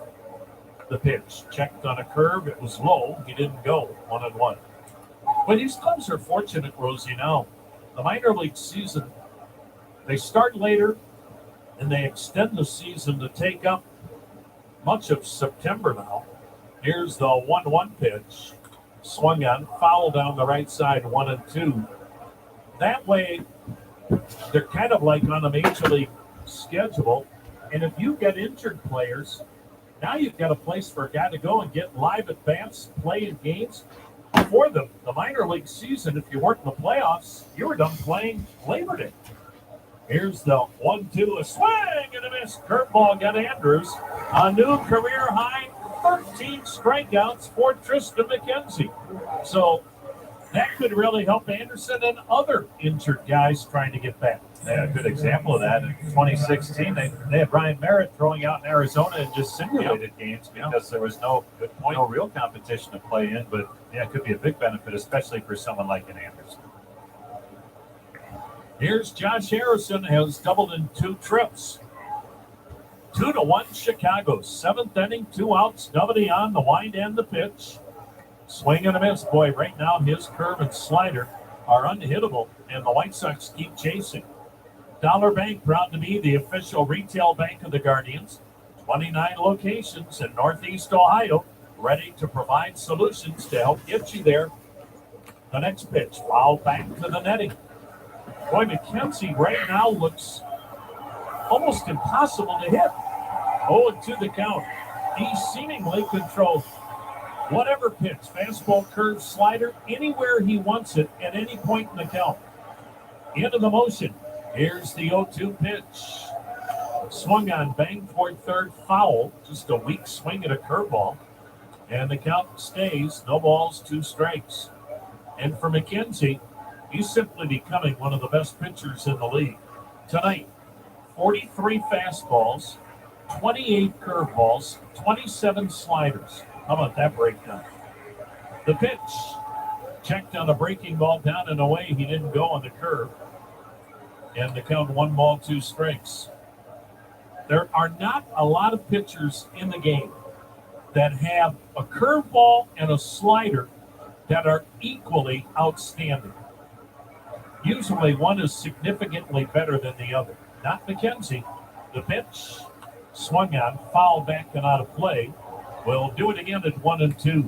The pitch checked on a curve. It was low. He didn't go. 1-1. But these clubs are fortunate, Rosie. Now, the minor league season, they start later and they extend the season to take up much of September now. Here's the 1-1 pitch. Swung on, foul down the right side, 1-2. That way, they're kind of like on a major league schedule. And if you get injured players, now you've got a place for a guy to go and get live at bats, play in games. Before the minor league season, if you weren't in the playoffs, you were done playing Labor Day. Here's the 1-2, a swing and a miss. Curveball got Andrews. A new career high, 13 strikeouts for Tristan McKenzie. So that could really help Anderson and other injured guys trying to get back. They had a good example of that in 2016. They had Brian Merritt throwing out in Arizona and just simulated games because there was no real competition to play in. But yeah, it could be a big benefit, especially for someone like an Anderson. Here's Josh Harrison, has doubled in 2 trips. 2-1 Chicago. 7th inning, 2 outs, nobody on. The wind and the pitch. Swing and a miss. Boy, right now his curve and slider are unhittable, and the White Sox keep chasing. Dollar Bank, proud to be the official retail bank of the Guardians. 29 locations in Northeast Ohio, ready to provide solutions to help get you there. The next pitch, foul back to the netting. Boy, McKenzie right now looks almost impossible to hit. 0-2 the count. He seemingly controls whatever pitch, fastball, curve, slider, anywhere he wants it at any point in the count. Into the motion. Here's the 0-2 pitch. Swung on, banged toward third, foul. Just a weak swing at a curveball. And the count stays. No balls, 2 strikes. And for McKenzie, he's simply becoming one of the best pitchers in the league. Tonight, 43 fastballs, 28 curveballs, 27 sliders. How about that breakdown? The pitch checked on a breaking ball down and away. He didn't go on the curve. And the count 1 ball, 2 strikes. There are not a lot of pitchers in the game that have a curveball and a slider that are equally outstanding. Usually one is significantly better than the other. Not McKenzie. The pitch swung on, foul back and out of play. We'll do it again at 1-2.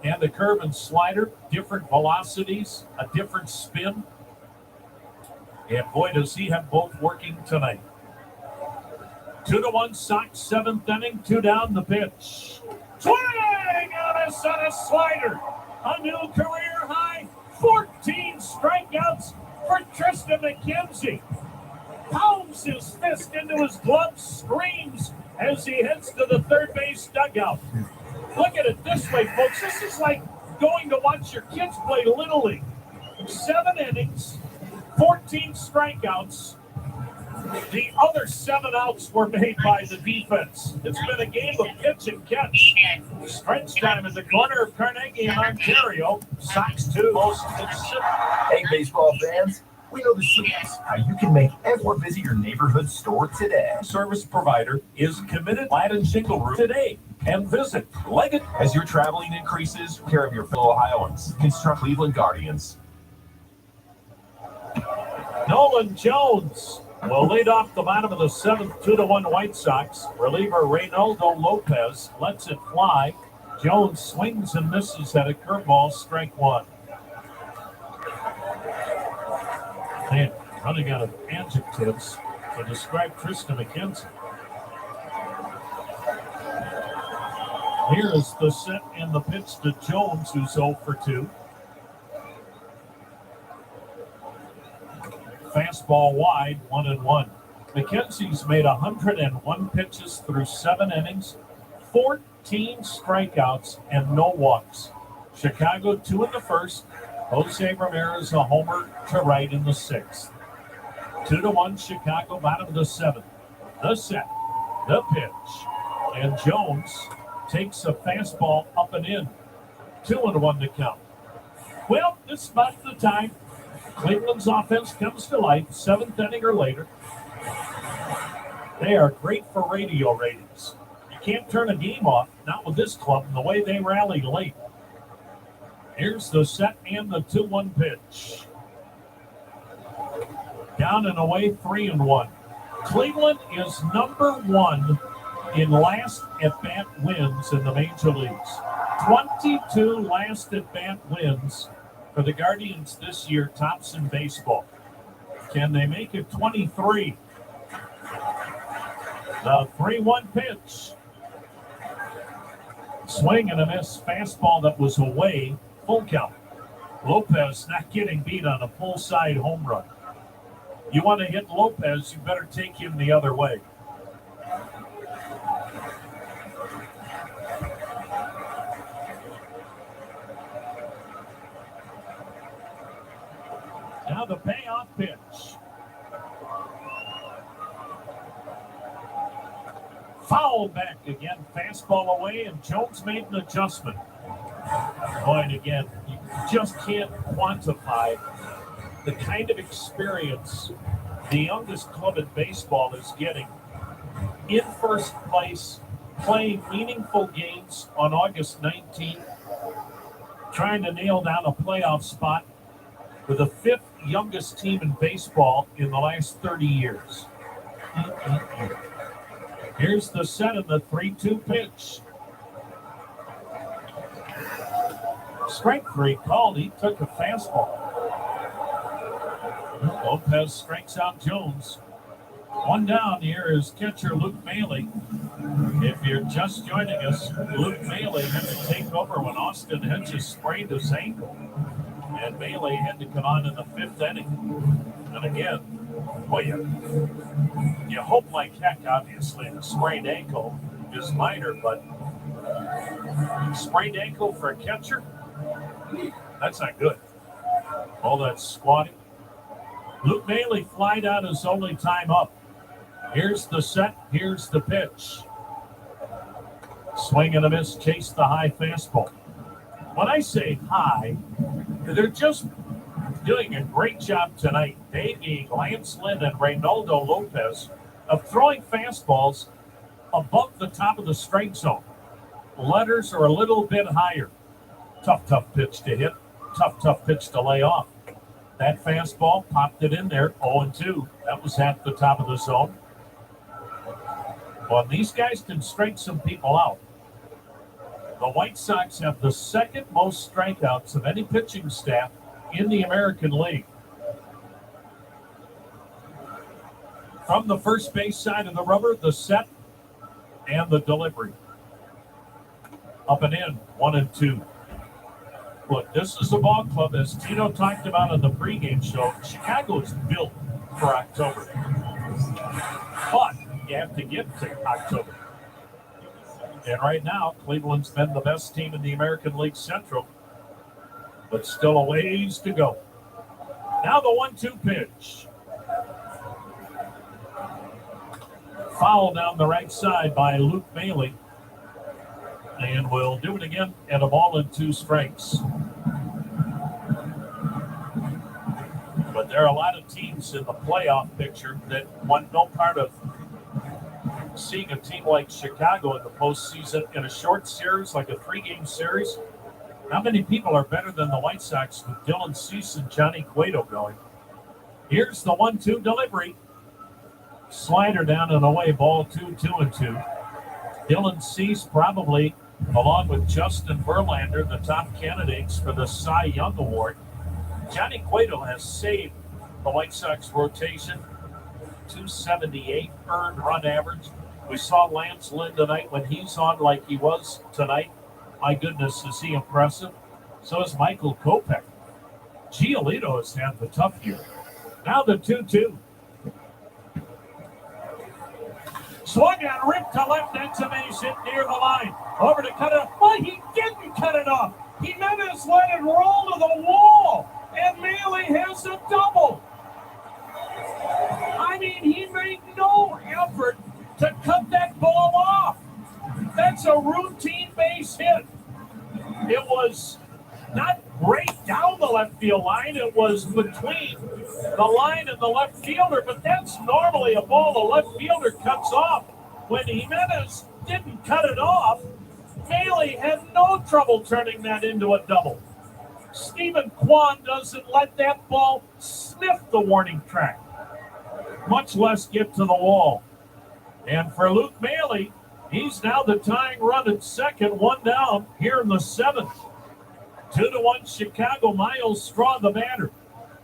And the curve and slider, different velocities, a different spin. And boy, does he have both working tonight. 2-1 Sox, 7th inning, 2 down the pitch. Swing on a slider. A new career high, 14 strikeouts for Tristan McKenzie. Pounds his fist into his glove, screams as he heads to the third base dugout. Look at it this way, folks. This is like going to watch your kids play Little League. 7 innings, 14 strikeouts. The other 7 outs were made by the defense. It's been a game of pitch and catch. Stretch time in the corner of Carnegie in Ontario. Sox 2. Hey, baseball fans. We know the secrets how you can make or visit your neighborhood store today. Service provider is committed. Latin Shingle Room today. And visit Leggett. As your traveling increases, care of your fellow Ohioans. Construct Cleveland Guardians. Nolan Jones will lead off the bottom of the 7th, 2-1 White Sox. Reliever Reynaldo Lopez lets it fly. Jones swings and misses at a curveball, strike 1. Man, running out of adjectives to describe Tristan McKenzie. Here is the set and the pitch to Jones, who's 0 for 2. fastball wide, 1-1. McKenzie's made 101 pitches through 7 innings, 14 strikeouts, and no walks. Chicago 2 in the first. Jose Ramirez a homer to right in the 6th. 2-1 Chicago, bottom of the 7th. The set, the pitch, and Jones takes a fastball up and in. 2-1 to count. Well, this is about the time Cleveland's offense comes to life, 7th inning or later. They are great for radio ratings. You can't turn a game off, not with this club, and the way they rally late. Here's the set and the 2-1 pitch. Down and away, 3-1. Cleveland is number 1 in last at-bat wins in the major leagues. 22 last at-bat wins for the Guardians this year, tops in baseball. Can they make it 23? The 3-1 pitch. Swing and a miss, fastball that was away, full count. Lopez not getting beat on a full side home run. You want to hit Lopez, you better take him the other way. Now the payoff pitch. Foul back again, fastball away, and Jones made an adjustment. Going again, you just can't quantify the kind of experience the youngest club in baseball is getting in first place, playing meaningful games on August 19th, trying to nail down a playoff spot with the 5th youngest team in baseball in the last 30 years. Here's the set and the 3-2 pitch. Strike 3 called. He took a fastball. Lopez strikes out Jones. One down. Here is catcher Luke Bailey. If you're just joining us, Luke Bailey had to take over when Austin Hedges sprained his ankle. And Bailey had to come on in the 5th inning. And again, well, you hope like heck, obviously, the sprained ankle is minor, but sprained ankle for a catcher, that's not good. All that squatting. Luke Bailey flied out his only time up. Here's the set, here's the pitch. Swing and a miss, chase the high fastball. When I say high, they're just doing a great job tonight, Davey, Lance Lynn, and Reynaldo Lopez, of throwing fastballs above the top of the strike zone. Letters are a little bit higher. Tough pitch to hit. Tough pitch to lay off. That fastball popped it in there, 0-2. That was at the top of the zone. Well, these guys can strike some people out. The White Sox have the 2nd most strikeouts of any pitching staff in the American League. From the first base side of the rubber, the set and the delivery. Up and in, 1-2. Look, this is a ball club, as Tito talked about on the pregame show. Chicago is built for October. But you have to get to October. And right now, Cleveland's been the best team in the American League Central, but still a ways to go. Now the 1-2 pitch. Foul down the right side by Luke Bailey. And we'll do it again at 1-2 strikes. But there are a lot of teams in the playoff picture that want no part of seeing a team like Chicago in the postseason in a short series, like a 3-game series. How many people are better than the White Sox with Dylan Cease and Johnny Cueto going? Here's the 1-2 delivery. Slider down and away, ball 2-2. Dylan Cease probably, along with Justin Verlander, the top candidates for the Cy Young Award. Johnny Cueto has saved the White Sox rotation. 278 earned run average. We saw Lance Lynn tonight when he's on like he was tonight. My goodness, is he impressive? So is Michael Kopech. Giolito has had the tough year. Now the 2-2. Swung on, ripped to left, that's a base hit near the line. Over to cut it off. Well, he didn't cut it off. Jimenez let it roll to the wall, and Maile has a double. I mean, he made no effort to cut that ball off. That's a routine base hit. It was not right down the left field line. It was between the line and the left fielder, but that's normally a ball the left fielder cuts off. When Jimenez didn't cut it off, Maile had no trouble turning that into a double. Stephen Kwan doesn't let that ball sniff the warning track, much less get to the wall. And for Luke Maile, he's now the tying run at second, one down here in the seventh. 2-1 Chicago. Miles Straw, the batter.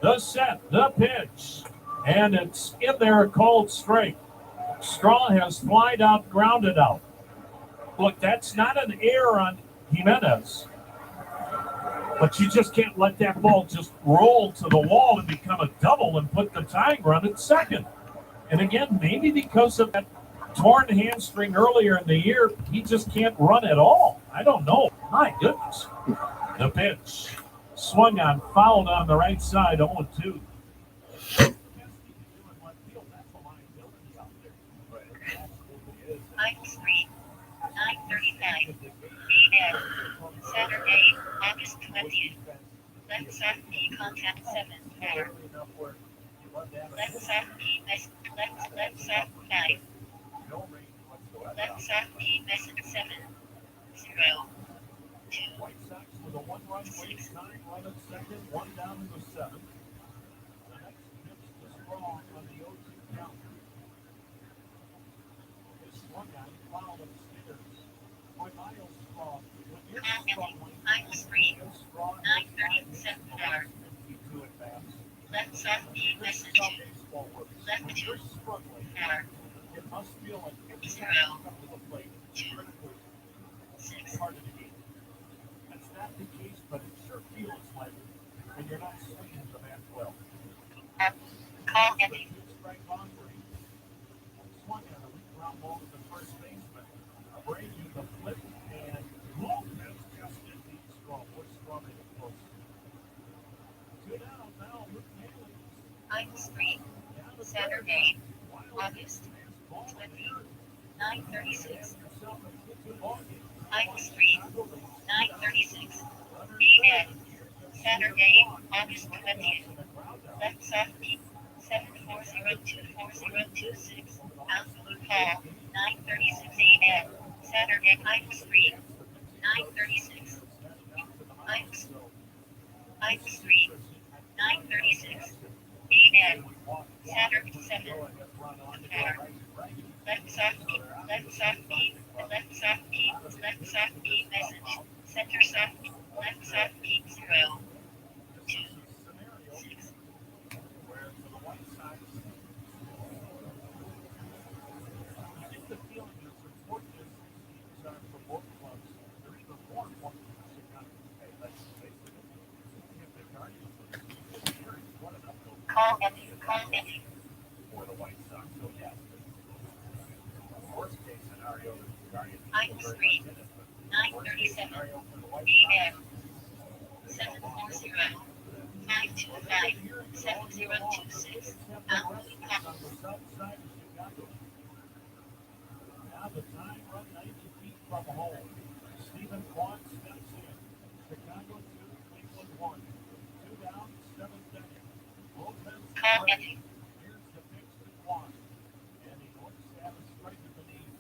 The set, the pitch, and it's in there, called straight. Straw has flied out, grounded out. Look, that's not an error on Jimenez, but you just can't let that ball just roll to the wall and become a double and put the tying run at second. And again, maybe because of that torn hamstring earlier in the year, he just can't run at all. I don't know. My goodness. The pitch. Swung on, fouled on the right side, 0-2. 9:35 p.m. Saturday, August 20th. Let's have P contact 7 4. Let's have P message. Let's have 5. Let's have P message 7 0 2 White Sox with a 1-run lead, 9 run at second, 1 down in the 7th. The next pitch to Straw on the 0-2 count. This swung on, foul upstairs. Boy, Miles Straw. When you're strong, 9:37 4. Let's have P message 2. Left 2 4. it must feel like every 0 time you come to the plate, 2 it's 6. part of the game. That's not the case, but it sure feels like when you're not swinging the bat well. Call ending. Strike on three. Swung on a weak ground ball to the first baseman. Brady the flip, and Lopez just did the Straw. Boy, Straw made it close. 2 down now. Luke Maile. -3. Saturday, August 20, 9:36. -3. 9:36 p.m. Saturday, August 20th. Let's have P 740240026. Outlook call 9:36 a.m. Saturday, -3. 9:36. -3. 9:36 a.m. Saturday 7. Let's have P message. Center soft. Let's have P 0 2 6. I think the feeling is important as these teams are for both clubs. They're even more important for Chicago. Hey, let's face it. If the Guardians are what enough Call ending. for the White Sox. So yes, worst case scenario, the Guardians -3. 9:37 p.m. 740 525 7026. Outlook call. on the south side of Chicago. Now the time run 90 feet from home. Stephen Kwan steps in. Chicago 2, Cleveland 1. 2 down, 7 seconds. Lopez Call ending. here's the pitch to Kwan. And he looks at a strike at the knees.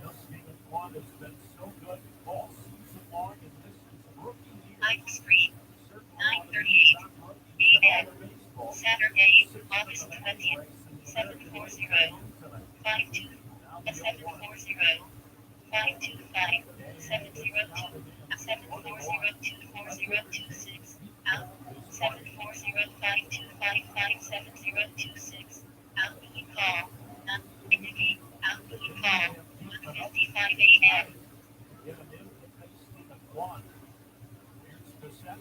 Now Stephen Kwan has been so good all season long, and this is rookie year. -3. 9:38 p.m. Saturday, August 20th. 740 52 740 525 702 740240026. Out 740 525 7026. Outgoing call. Not indicate. Outgoing call. 1:55 a.m. Get him in to face Stephen Kwan. Here's the set.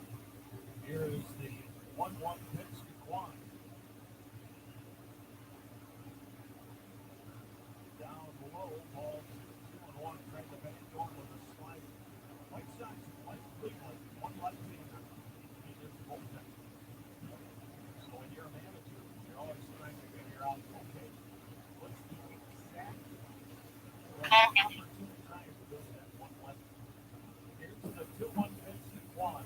Here is the 1-1 pitch to Kwan. Here's the 2-1 pitch to Quan.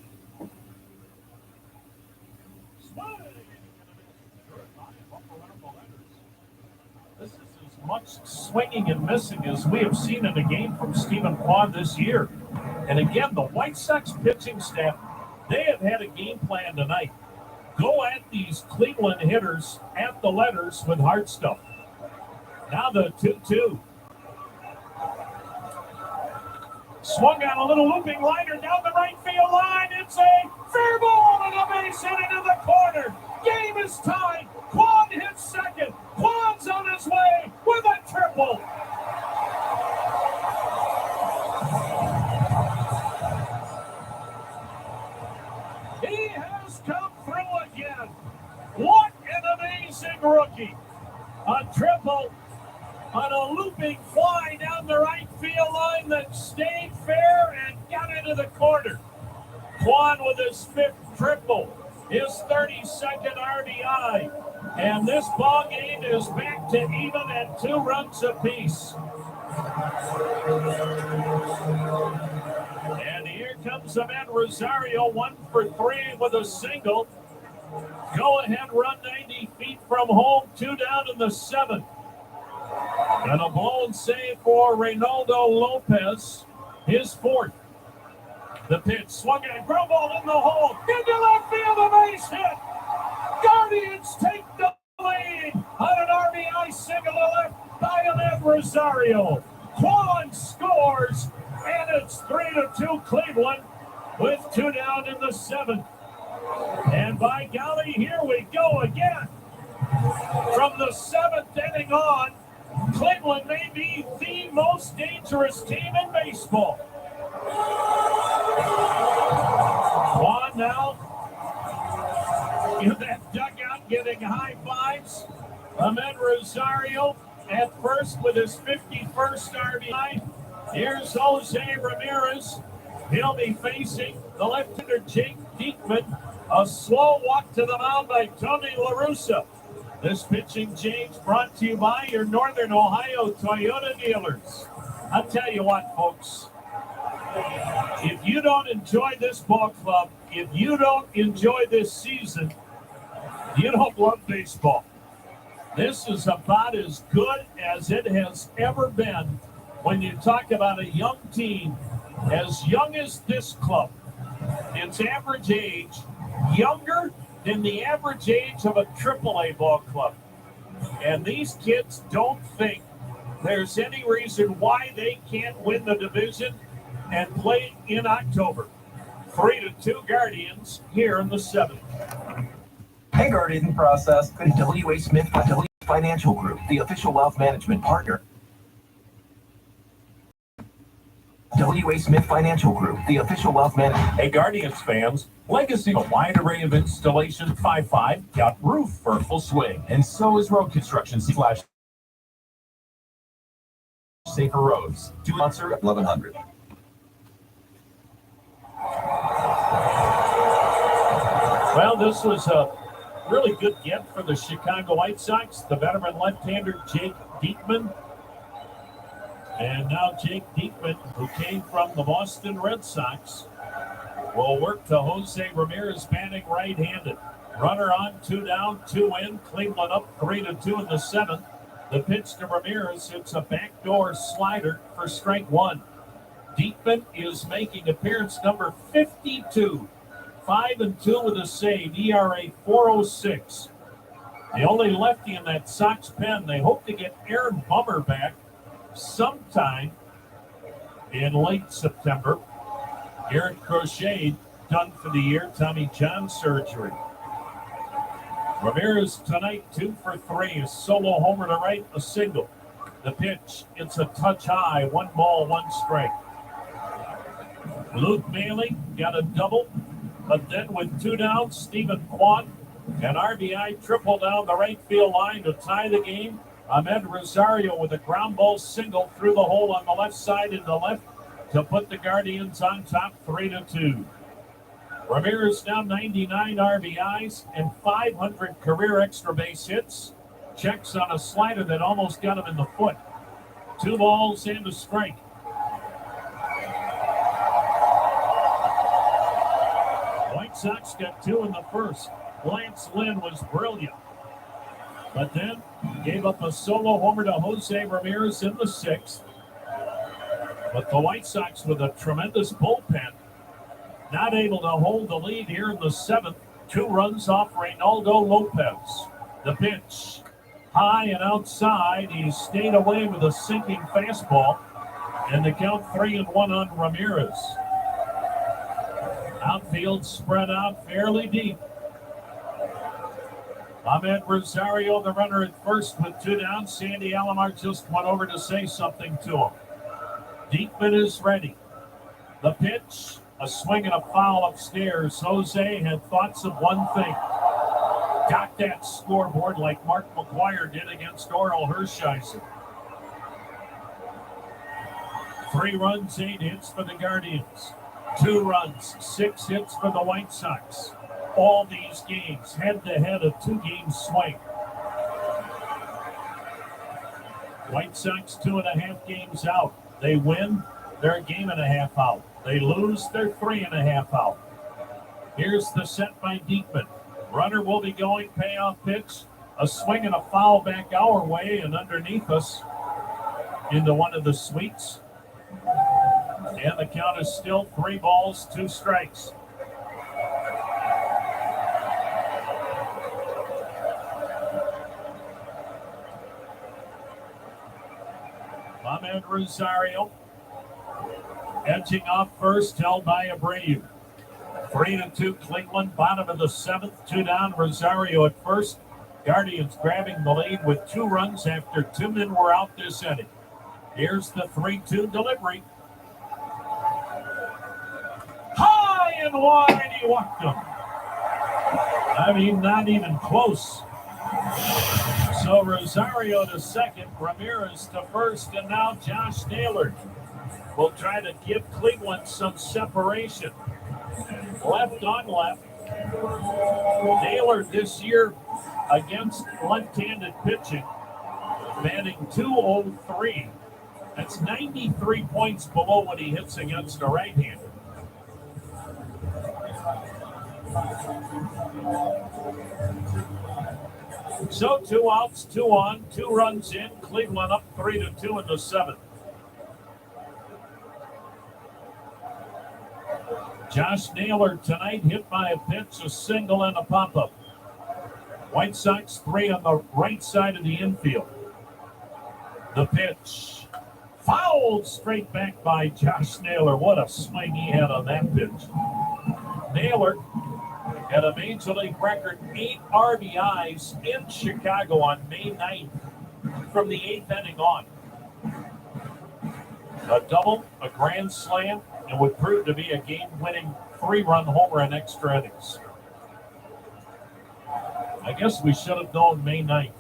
This is as much swinging and missing as we have seen in a game from Stephen Quan this year. And again, the White Sox pitching staff, they have had a game plan tonight. Go at these Cleveland hitters at the letters with hard stuff. Now the 2-2. Swung on a little looping liner down the right field line. It's a fair ball and a base hit into the corner. Game is tied. Quan hits second. Quan's on his way with a triple. He has come through again. What an amazing rookie. A triple on a looping fly down the right field line that stayed fair and got into the corner. Quan with his 5th triple, his 32nd RBI, and this ball game is back to even at 2 runs apiece. And here comes Ahmed Rosario, 1 for 3 with a single. Go ahead run 90 feet from home, 2 down in the 7th. And a blown save for Reynaldo Lopez, his 4th. The pitch swung and ground ball in the hole. Into left field, a base hit. Guardians take the lead on an RBI single to left by Ahmed Rosario. Quan scores, and it's 3-2 Cleveland with 2 down in the 7th. And by golly, here we go again. From the 7th inning on, Cleveland may be the most dangerous team in baseball. Quan now in that dugout getting high fives. Ahmed Rosario at first with his 51st RBI. Here's Jose Ramirez. He'll be facing the left-hander Jake Diekman. A slow walk to the mound by Tony La Russa. This pitching change brought to you by your Northern Ohio Toyota dealers. I'll tell you what, folks. If you don't enjoy this ball club, if you don't enjoy this season, you don't love baseball. This is about as good as it has ever been when you talk about a young team as young as this club. Its average age, younger than the average age of a AAA ball club. And these kids don't think there's any reason why they can't win the division and play in October. 3-2 Guardians here in the 7th. Hey, Guardian process. W.A. Smith, W. Financial Group, the official wealth management partner. W.A. Smith Financial Group, the official wealth management. Hey, Guardians fans, Legacy, a wide array of installation 5.5, got roof for full swing. And so is road construction / safer roads. To sponsor 1100. Well, this was a really good get for the Chicago White Sox. The veteran left-hander Jake Diekman. And now Jake Diekman, who came from the Boston Red Sox, will work to Jose Ramirez, batting right-handed. Runner on, 2 down, 2 in. Cleveland up 3-2 in the 7th. The pitch to Ramirez, it's a backdoor slider for strike 1. Diekman is making appearance number 52. 5-2 with a save, ERA 4.06. The only lefty in that Sox pen. They hope to get Aaron Bummer back sometime in late September. Eric Crochet done for the year, Tommy John surgery. Ramirez tonight 2 for 3, a solo homer to right, a single. The pitch, it's a touch high, 1 ball, 1 strike. Luke Bailey got a double, but then with 2 down, Stephen Quan, an RBI triple down the right field line to tie the game. Ahmed Rosario with a ground ball single through the hole on the left side in the left to put the Guardians on top 3-2. Ramirez now 99 RBIs and 500 career extra base hits. Checks on a slider that almost got him in the foot. 2 balls and a strike. White Sox got 2 in the first. Lance Lynn was brilliant, but then gave up a solo homer to Jose Ramirez in the 6th. But the White Sox, with a tremendous bullpen, not able to hold the lead here in the 7th. 2 runs off Reynaldo Lopez. The pitch, high and outside. He stayed away with a sinking fastball, and the count 3-1 on Ramirez. Outfield spread out fairly deep. Ahmed Rosario, the runner at first with 2 down. Sandy Alomar just went over to say something to him. Diekman is ready. The pitch, a swing and a foul upstairs. Jose had thoughts of one thing. Got that scoreboard like Mark McGuire did against Oral Hershiser. 3 runs, 8 hits for the Guardians. 2 runs, 6 hits for the White Sox. All these games head-to-head, a 2-game swing. White Sox 2.5 games out. They win, they're a game and a half out. They lose, they're 3.5 out. Here's the set by Diekman. Runner will be going, payoff pitch. A swing and a foul back our way and underneath us into one of the suites. And the count is still 3 balls, 2 strikes. Ahmed Rosario edging off first, held by Abreu. 3-2 Cleveland, bottom of the 7th, 2 down. Rosario at first. Guardians grabbing the lead with 2 runs after 2 men were out this inning. Here's the 3-2 delivery. High and wide, he walked him. I mean, not even close. So Rosario to second, Ramirez to first, and now Josh Naylor will try to give Cleveland some separation. Left on left. Naylor this year against left-handed pitching, batting .203. That's 93 points below what he hits against a right-hander. So 2 outs, 2 on, 2 runs in. Cleveland up 3-2 in the 7th. Josh Naylor tonight hit by a pitch, a single, and a pop-up. White Sox 3 on the right side of the infield. The pitch. Fouled straight back by Josh Naylor. What a swing he had on that pitch. Naylor had a Major League record 8 RBIs in Chicago on May 9th from the 8th inning on. A double, a grand slam, and would prove to be a game-winning 3-run homer in extra innings. I guess we should have known May 9th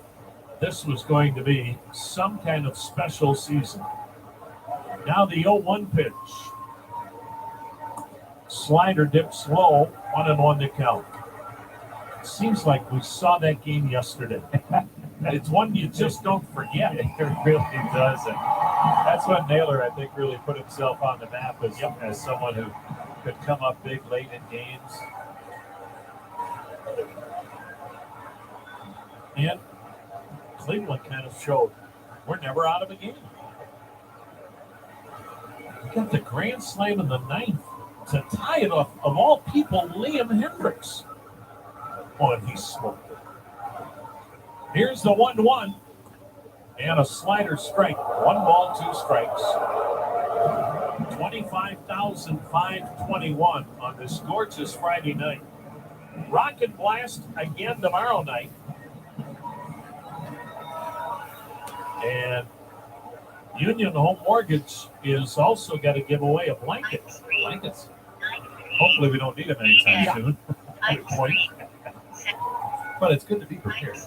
this was going to be some kind of special season. Now the 0-1 pitch. Slider dips low, 1-1 to count. It seems like we saw that game yesterday. It's one you just don't forget. It really does. And that's when Naylor, I think, really put himself on the map as someone who could come up big late in games. And Cleveland kind of showed we're never out of a game. We got the grand slam in the 9th to tie it off, of all people, Liam Hendricks. Oh, and he smoked it. Here's the 1-1. And a slider strike. 1 ball, 2 strikes. 25,521 on this gorgeous Friday night. Rocket Blast again tomorrow night. And Union Home Mortgage is also got to give away a blanket. Blankets. Hopefully we don't need them anytime soon. Good point. But it's good to be prepared.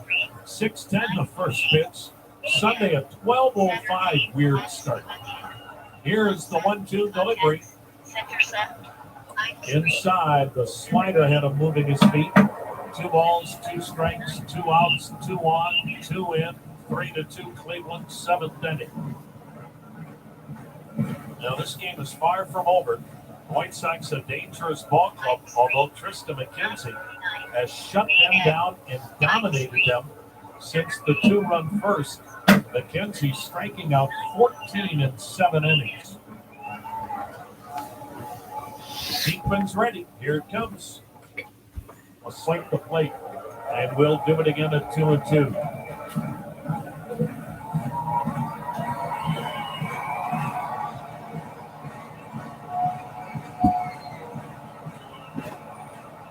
6:10 the first pitch. Sunday at 12:05 weird start. Here's the 1-2 delivery. Inside, the slider had him moving his feet. 2 balls, 2 strikes, 2 outs, 2 on, 2 in. 3-2 Cleveland, 7th inning. Now, this game is far from over. The White Sox a dangerous ball club, although Tristan McKenzie has shut them down and dominated them since the 2-run first. McKenzie striking out 14 in 7 innings. Diekman's ready. Here it comes. A slight the plate, and we'll do it again at 2-2.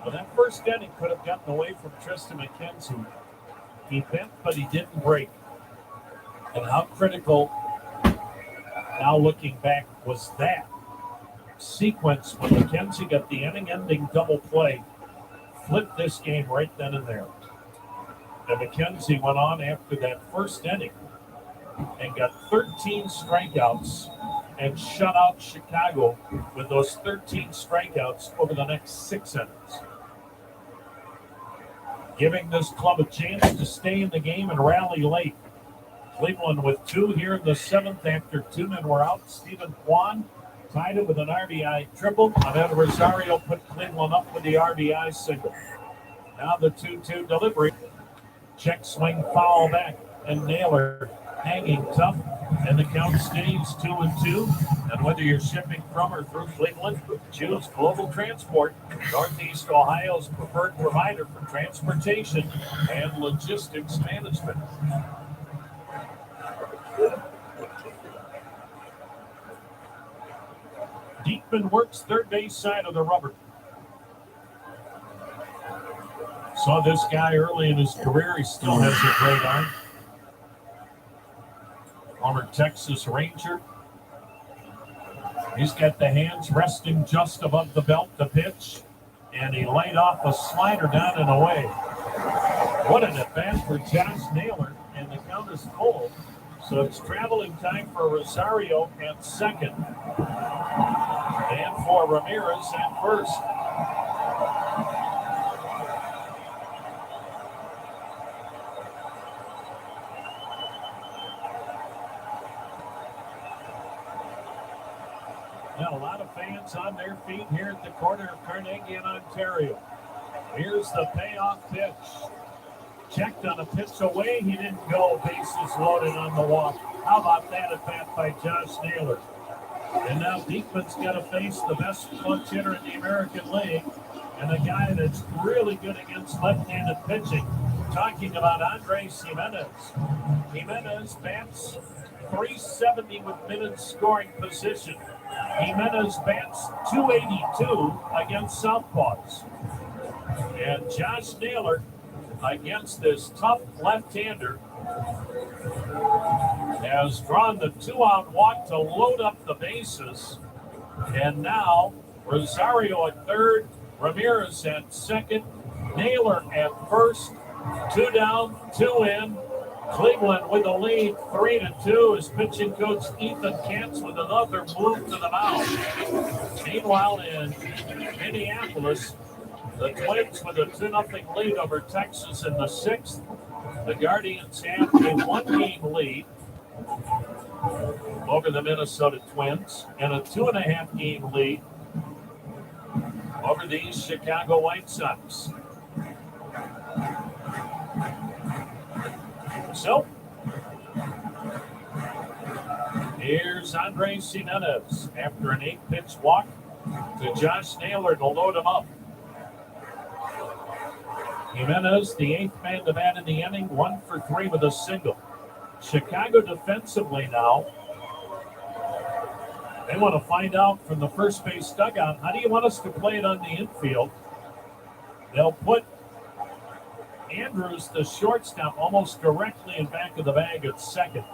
Well, that first inning could have gotten away from Tristan McKenzie. He bent, but he didn't break. And how critical, now looking back, was that sequence when McKenzie got the inning-ending double play, flipped this game right then and there. And McKenzie went on after that first inning and got 13 strikeouts and shut out Chicago with those 13 strikeouts over the next 6 innings, giving this club a chance to stay in the game and rally late. Cleveland with 2 here in the 7th after 2 men were out. Stephen Kwan tied it with an RBI triple. Ahmed Rosario put Cleveland up with the RBI single. Now the 2-2 delivery. Check swing foul back, and Naylor hanging tough, and the count stays 2-2. And whether you're shipping from or through Cleveland, choose Global Transport, Northeast Ohio's preferred provider for transportation and logistics management. Diekman works third base side of the rubber. Saw this guy early in his career. He still has a great arm. Former Texas Ranger. He's got the hands resting just above the belt to pitch. And he laid off a slider down and away. What an at-bat for Josh Naylor. And the count is full. So it's traveling time for Rosario at second. And for Ramirez at first. Now, a lot of fans on their feet here at the corner of Carnegie and Ontario. Here's the payoff pitch. Checked on a pitch away. He didn't go. Bases loaded on the walk. How about that at bat by Josh Naylor? And now Diekman's got to face the best clutch hitter in the American League and a guy that's really good against left-handed pitching. Talking about Andres Jimenez. Jimenez bats .370 with minutes scoring position. Jimenez bats .282 against southpaws. And Josh Naylor against this tough left-hander has drawn the 2-out walk to load up the bases. And now Rosario at third, Ramirez at second, Naylor at first. 2 down, 2 in. Cleveland with the lead, 3-2, is pitching coach Ethan Katz with another move to the mound. Meanwhile, in Minneapolis, the Twins with a 2-0 lead over Texas in the 6th. The Guardians have a 1-game lead over the Minnesota Twins and a 2.5-game lead over the Chicago White Sox. So, here's Andres Jimenez after an 8-pitch walk to Josh Naylor to load him up. Jimenez, the 8th man to bat in the inning, 1 for 3 with a single. Chicago defensively now. They want to find out from the first base dugout, how do you want us to play it on the infield? They'll put Andrews, the shortstop, almost directly in back of the bag at second.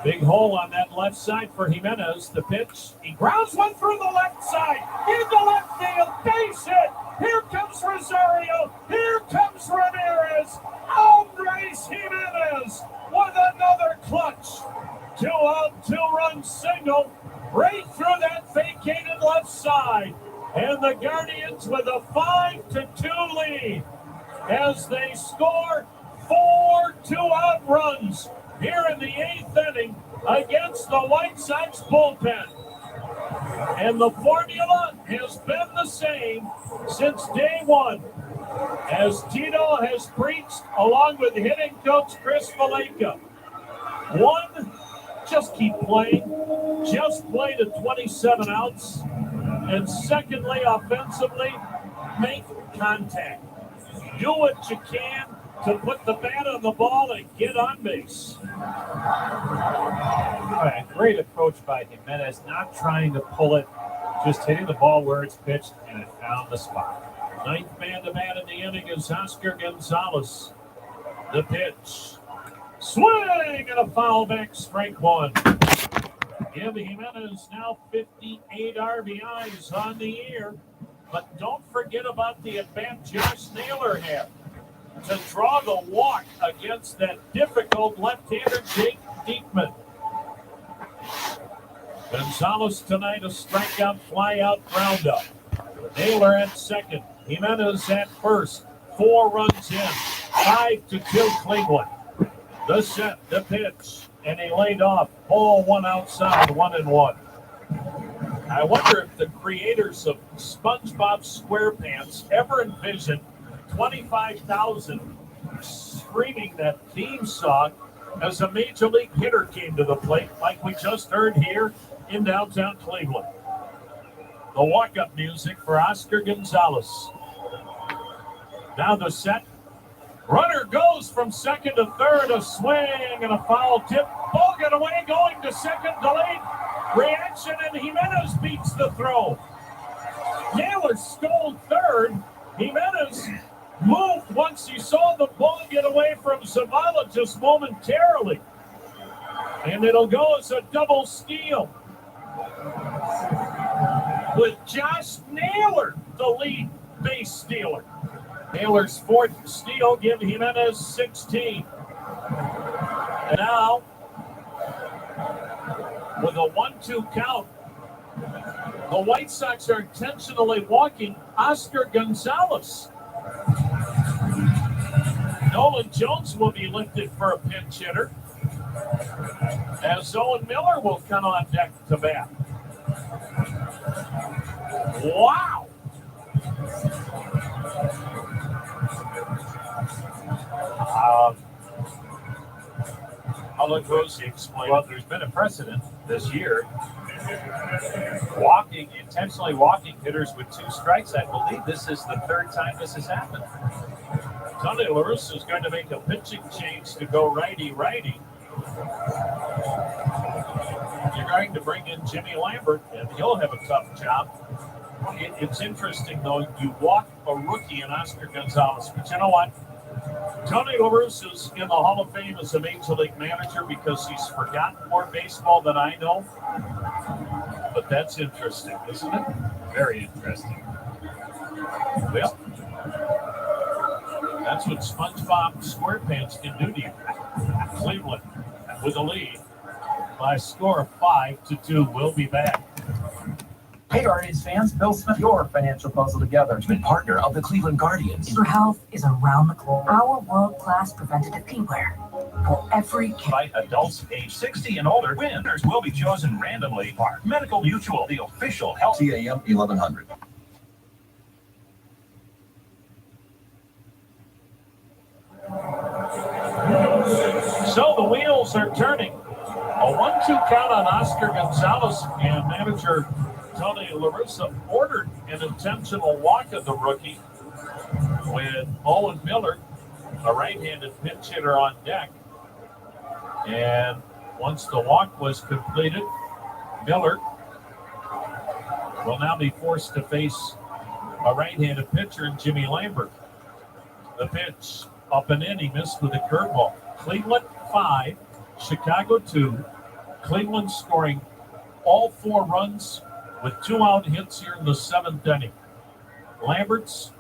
Big hole on that left side for Jimenez. The pitch. He grounds one through the left side. Into left field. Base hit. Here comes Rosario. Here comes Ramirez. Andres Jimenez with another clutch. 2-out, 2-run single right through that vacated left side. And the Guardians with a 5-2 lead as they score 4 2-out runs here in the 8th inning against the White Sox bullpen. And the formula has been the same since day one, as Tito has preached along with hitting coach Chris Valaika. One, just keep playing. Just play to 27 outs. And secondly, offensively, make contact. Do what you can to put the bat on the ball and get on base. All right, great approach by Jimenez, not trying to pull it, just hitting the ball where it's pitched, and it found the spot. Ninth man-to-man in the inning is Oscar Gonzalez. The pitch. Swing and a foul back, strike one. Give Jimenez now 58 RBIs on the year. But don't forget about the at-bat Josh Naylor had to draw the walk against that difficult left-hander Jake Diekman. Gonzalez tonight a strikeout, flyout, groundup. Naylor at second. Jimenez at first. 4 runs in. 5-2 Cleveland. The set, the pitch, and he laid off. Ball one outside, 1-1. I wonder if the creators of SpongeBob SquarePants ever envisioned 25,000 screaming that theme song as a major league hitter came to the plate, like we just heard here in downtown Cleveland. The walk-up music for Oscar Gonzalez. Now the set. Runner goes from second to third, a swing and a foul tip. Ball get away, going to second, delayed reaction, and Jimenez beats the throw. Naylor stole third. Jimenez moved once he saw the ball get away from Zavala just momentarily. And it'll go as a double steal, with Josh Naylor the lead base stealer. Naylor's fourth steal give Jimenez 16. And now, with a 1-2 count, the White Sox are intentionally walking Oscar Gonzalez. Nolan Jones will be lifted for a pinch hitter, as Owen Miller will come on deck to bat. Wow! I'll let Rosie explain. Well, there's been a precedent this year. Intentionally walking hitters with 2 strikes. I believe this is the 3rd time this has happened. Tony La Russa is going to make a pitching change to go righty-righty. You're going to bring in Jimmy Lambert, and he'll have a tough job. It's interesting, though. You walk a rookie in Oscar Gonzalez, but you know what? Tony La Russa is in the Hall of Fame as a Major League manager because he's forgotten more baseball than I know. But that's interesting, isn't it? Very interesting. Well, that's what SpongeBob SquarePants can do to you. Cleveland with a lead by a score of 5-2. We'll be back. Hey Guardians fans, Bill Smith, your financial puzzle together. Partner of the Cleveland Guardians. Your health is around the clock. Our world-class preventative paintwear for every kid. By adults age 60 and older, winners will be chosen randomly. Park Medical Mutual, the official health. CAM 1100. So the wheels are turning. A 1-2 count on Oscar Gonzalez, and manager Tony La Russa ordered an intentional walk of the rookie with Owen Miller, a right-handed pinch hitter, on deck. And once the walk was completed, Miller will now be forced to face a right-handed pitcher in Jimmy Lambert. The pitch up and in, he missed with a curveball. Cleveland 5, Chicago 2. Cleveland scoring all 4 runs with 2 out hits here in the 7th inning. Lambert's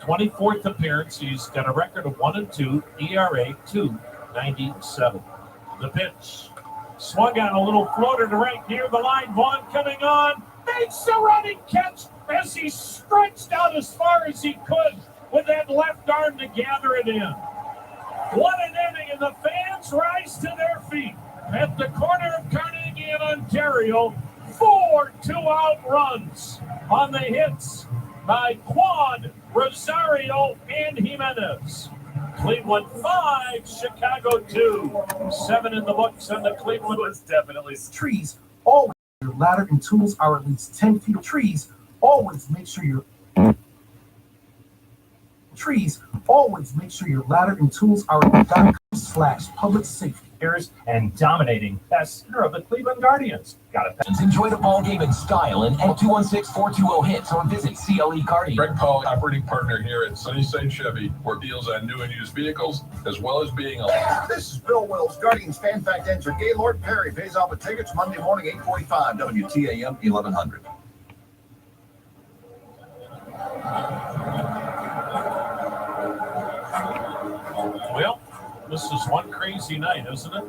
24th appearance. He's got a record of 1-2, ERA 2.97. The pitch swung on a little floater to right near the line. Vaughn coming on, makes a running catch as he stretched out as far as he could with that left arm to gather it in. What an inning, and the fans rise to their feet. at the corner of Carnegie and Ontario. 4 2-out runs on the hits by Quad, Rosario, and Jimenez. Cleveland 5, Chicago 2. 7 in the books, and the Cleveland was definitely Trees, always your ladder and tools are at least 10 feet. Trees, always make sure your ladder and tools are at .com/public safety. And dominating passer of the Cleveland Guardians. Got it. Enjoy the ball game in style and 216-420-HITS or visit CLE Guardian. Greg Paul, operating partner here at Sunnyside Chevy, where deals on new and used vehicles, as well as being a... This is Bill Wills, Guardians Fan Fact Answer. Gaylord Perry pays off with tickets Monday morning, 8:45, WTAM 1100. Well, this is one crazy night, isn't it?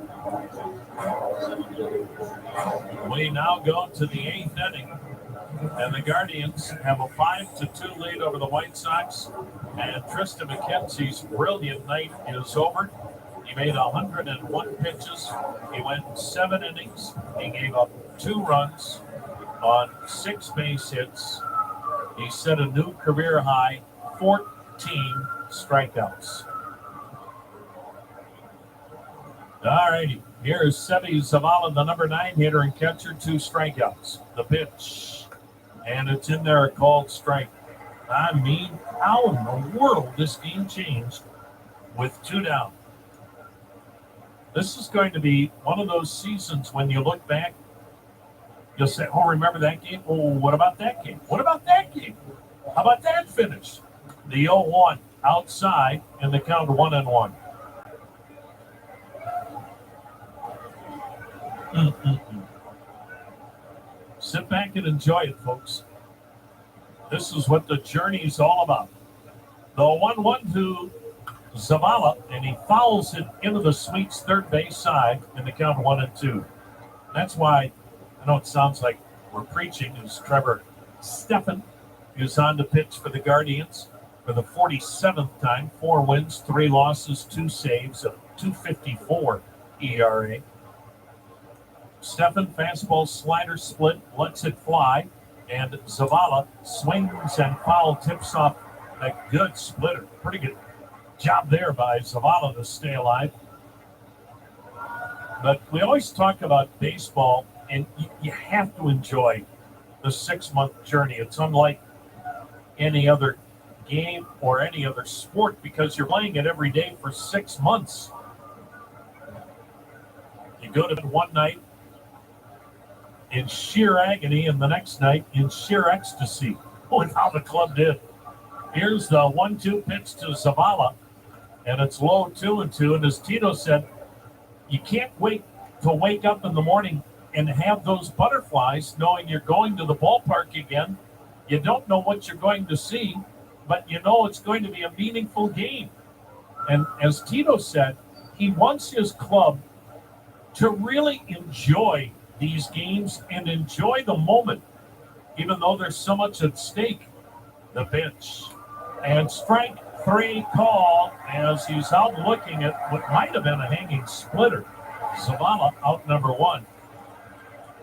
We now go to the 8th inning, and the Guardians have a 5-2 lead over the White Sox, and Tristan McKenzie's brilliant night is over. He made 101 pitches. He went 7 innings. He gave up 2 runs on 6 base hits. He set a new career high, 14 strikeouts. All righty, here's Seby Zavala, the number 9 hitter and catcher, 2 strikeouts. The pitch, and it's in there, a called strike. I mean, how in the world this game changed with 2 down? This is going to be one of those seasons when you look back, you'll say, oh, remember that game? Oh, what about that game? What about that game? How about that finish? The 0-1 outside, and the count 1-1. Sit back and enjoy it, folks. This is what the journey is all about. The 1-1 to Zavala, and he fouls it into the Sweets' third base side, and the count 1-2. That's why, I know it sounds like we're preaching, is Trevor Stephan is on the pitch for the Guardians for the 47th time. 4 wins, 3 losses, 2 saves, a 2.54 ERA. Stephan, fastball slider split, lets it fly, and Zavala swings and foul tips off a good splitter. Pretty good job there by Zavala to stay alive. But we always talk about baseball, and you have to enjoy the 6-month journey. It's unlike any other game or any other sport because you're playing it every day for 6 months. You go to one night in sheer agony, and the next night in sheer ecstasy with how the club did. Here's the 1-2 pitch to Zavala, and it's low 2-2. And as Tito said, you can't wait to wake up in the morning and have those butterflies knowing you're going to the ballpark again. You don't know what you're going to see, but you know it's going to be a meaningful game. And as Tito said, he wants his club to really enjoy these games and enjoy the moment, even though there's so much at stake. The pitch, and strike 3 call as he's out looking at what might have been a hanging splitter. Zavala out number 1.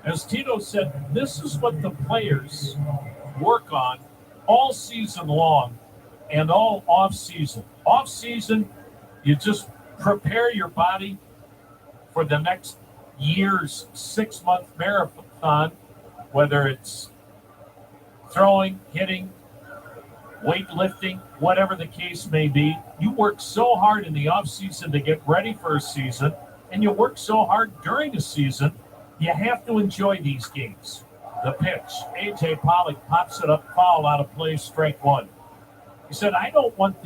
As Tito said, this is what the players work on all season long and all off season. Off season, you just prepare your body for the next year's 6-month marathon, whether it's throwing, hitting, weightlifting, whatever the case may be. You work so hard in the offseason to get ready for a season, and you work so hard during a season, you have to enjoy these games. The pitch, A.J. Pollock pops it up, foul out of play, strike 1. He said, I don't want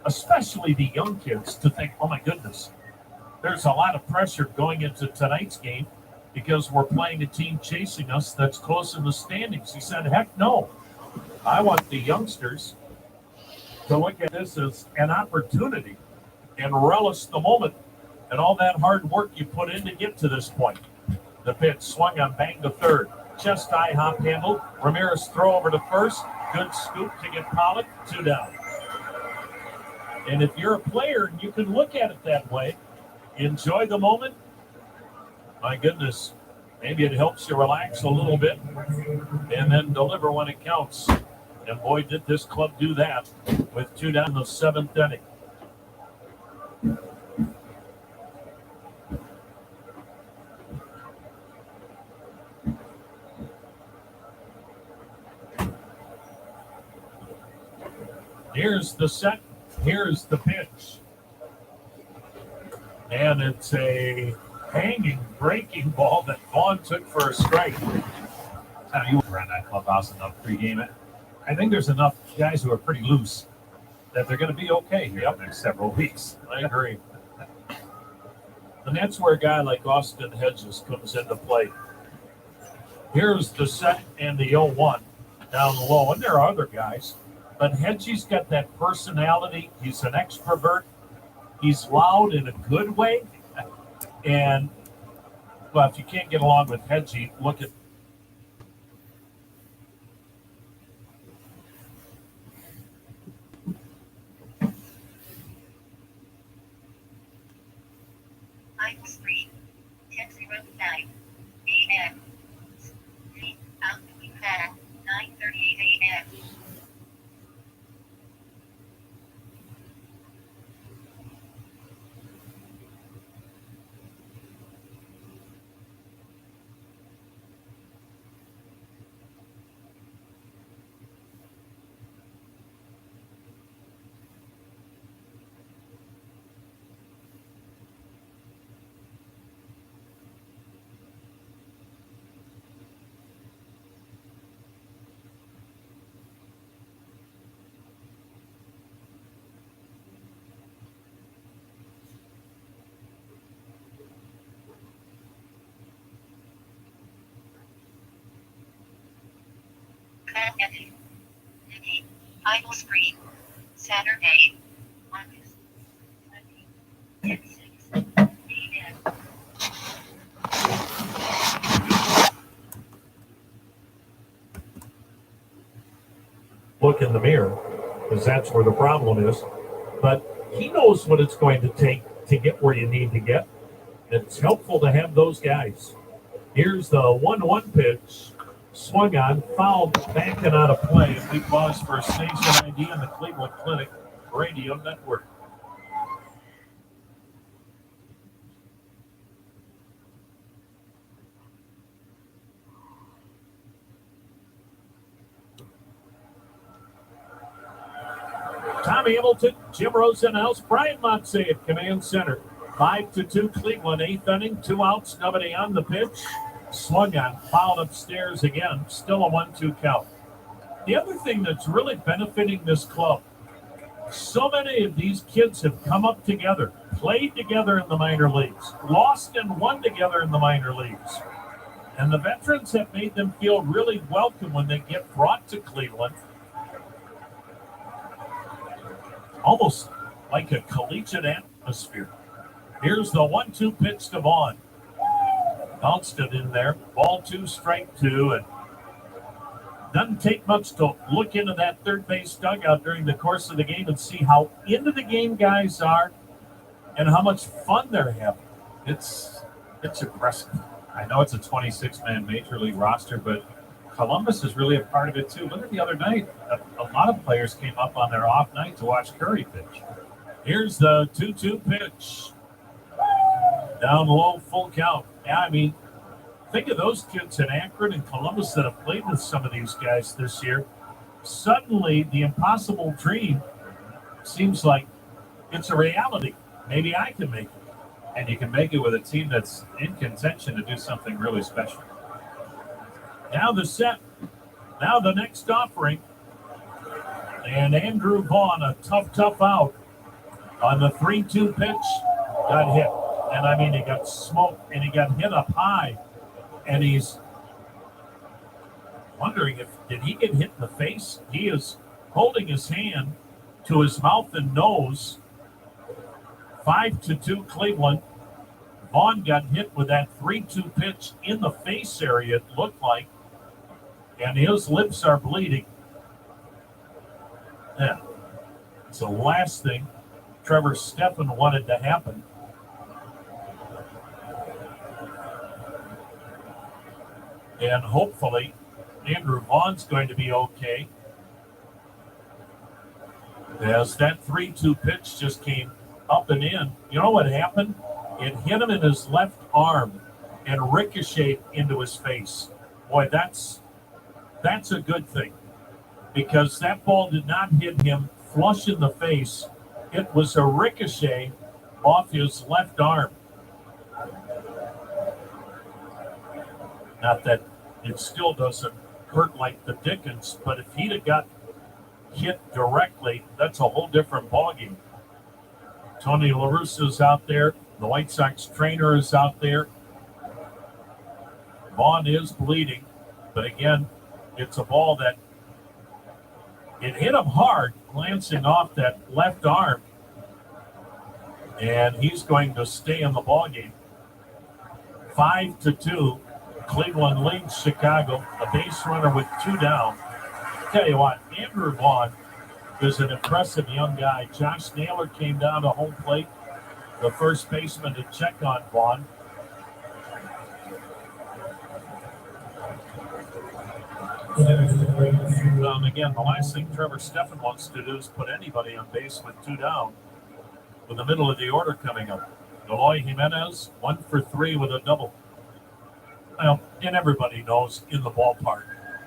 especially the young kids, to think, oh my goodness, there's a lot of pressure going into tonight's game because we're playing a team chasing us that's close in the standings. He said, heck no. I want the youngsters to look at this as an opportunity and relish the moment and all that hard work you put in to get to this point. The pitch swung on, bang to third. Chest high, hop handle. Ramirez throw over to first. Good scoop to get Pollock. 2 down. And if you're a player, you can look at it that way. Enjoy the moment my goodness, maybe it helps you relax a little bit and then deliver when it counts. And boy, did this club do that with 2 down in the 7th inning. Here's the set. Here's the pitch. And it's a hanging, breaking ball that Vaughn took for a strike. How do you around that clubhouse enough pregame it? I think there's enough guys who are pretty loose that they're going to be okay here the next several weeks. I agree. And that's where a guy like Austin Hedges comes into play. Here's the set and the 0-1 down low. And there are other guys. But Hedges got that personality. He's an extrovert. He's loud in a good way. And, well, if you can't get along with Hedgie, look at Iowa Street, 10:09 a.m. Out we have 9:38 a.m. Edit. Idle Street, Saturday, August 20, 10:06 a.m. look in the mirror, because that's where the problem is. But he knows what it's going to take to get where you need to get. It's helpful to have those guys. Here's the 1-1 pitch. Swung on, fouled, back and out of play. We pause for station ID on the Cleveland Clinic Radio Network. Tommy Hamilton, Jim Rosenhaus, Brian Montse at command center. 5-2 Cleveland, 8th inning, 2 outs, nobody on the pitch. Swung on, fouled upstairs again, still a 1-2 count. The other thing that's really benefiting this club, so many of these kids have come up together, played together in the minor leagues, lost and won together in the minor leagues. And the veterans have made them feel really welcome when they get brought to Cleveland. Almost like a collegiate atmosphere. Here's the 1-2 pitch to Vaughn. Bounced it in there. Ball 2, strike 2. And doesn't take much to look into that third base dugout during the course of the game and see how into the game guys are and how much fun they're having. It's impressive. I know it's a 26-man major league roster, but Columbus is really a part of it too. Look at the other night. A lot of players came up on their off night to watch Curry pitch. Here's the 2-2 pitch. Down low, full count. Yeah, I mean, think of those kids in Akron and Columbus that have played with some of these guys this year. Suddenly, the impossible dream seems like it's a reality. Maybe I can make it. And you can make it with a team that's in contention to do something really special. Now the set. Now the next offering. And Andrew Vaughn, a tough out on the 3-2 pitch, got hit. And I mean, he got smoked and he got hit up high. And he's wondering did he get hit in the face? He is holding his hand to his mouth and nose. 5-2 Cleveland. Vaughn got hit with that 3-2 pitch in the face area, it looked like. And his lips are bleeding. Yeah. It's the last thing Trevor Stephan wanted to happen. And hopefully, Andrew Vaughn's going to be okay. As that 3-2 pitch just came up and in. You know what happened? It hit him in his left arm and ricocheted into his face. Boy, that's a good thing, because that ball did not hit him flush in the face. It was a ricochet off his left arm. Not that it still doesn't hurt like the Dickens, but if he'd have got hit directly, that's a whole different ballgame. Tony La Russa's out there. The White Sox trainer is out there. Vaughn is bleeding, but again, it's a ball that it hit him hard, glancing off that left arm, and he's going to stay in the ballgame. 5-2. Cleveland leads Chicago. A base runner with 2 down. Tell you what, Andrew Vaughn is an impressive young guy. Josh Naylor came down to home plate, the first baseman, to check on Vaughn. Again, the last thing Trevor Stephan wants to do is put anybody on base with 2 down with the middle of the order coming up. Eloy Jimenez, 1 for 3 with a double. Well, and everybody knows in the ballpark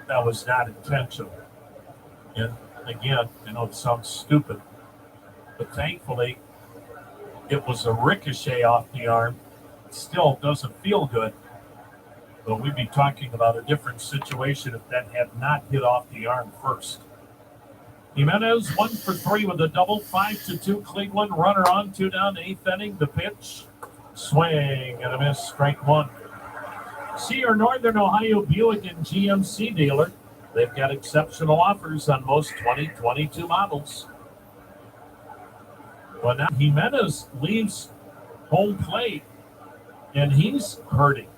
that was not intentional. And again, I know it sounds stupid, but thankfully it was a ricochet off the arm. It still doesn't feel good, but we'd be talking about a different situation if that had not hit off the arm first. Jimenez, 1 for 3 with a double. 5-2 Cleveland. Runner on, 2 down, 8th inning. The pitch, swing and a miss, strike 1. See your Northern Ohio Buick and GMC dealer. They've got exceptional offers on most 2022 models. Well, now Jimenez leaves home plate, and he's hurting.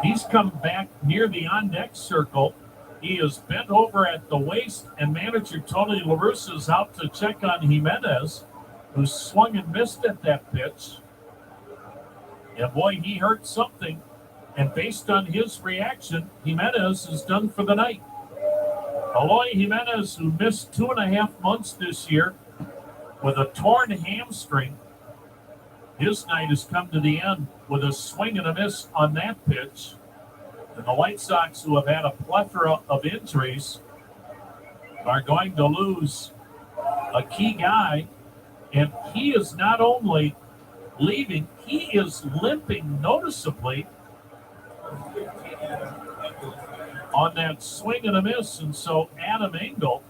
He's come back near the on-deck circle. He is bent over at the waist, and manager Tony La Russa is out to check on Jimenez, who swung and missed at that pitch. And boy, he hurt something. And based on his reaction, Jimenez is done for the night. Eloy Jimenez, who missed 2.5 months this year with a torn hamstring, his night has come to the end with a swing and a miss on that pitch. And the White Sox, who have had a plethora of injuries, are going to lose a key guy. And he is not only leaving, he is limping noticeably on that swing and a miss. And so Adam Engel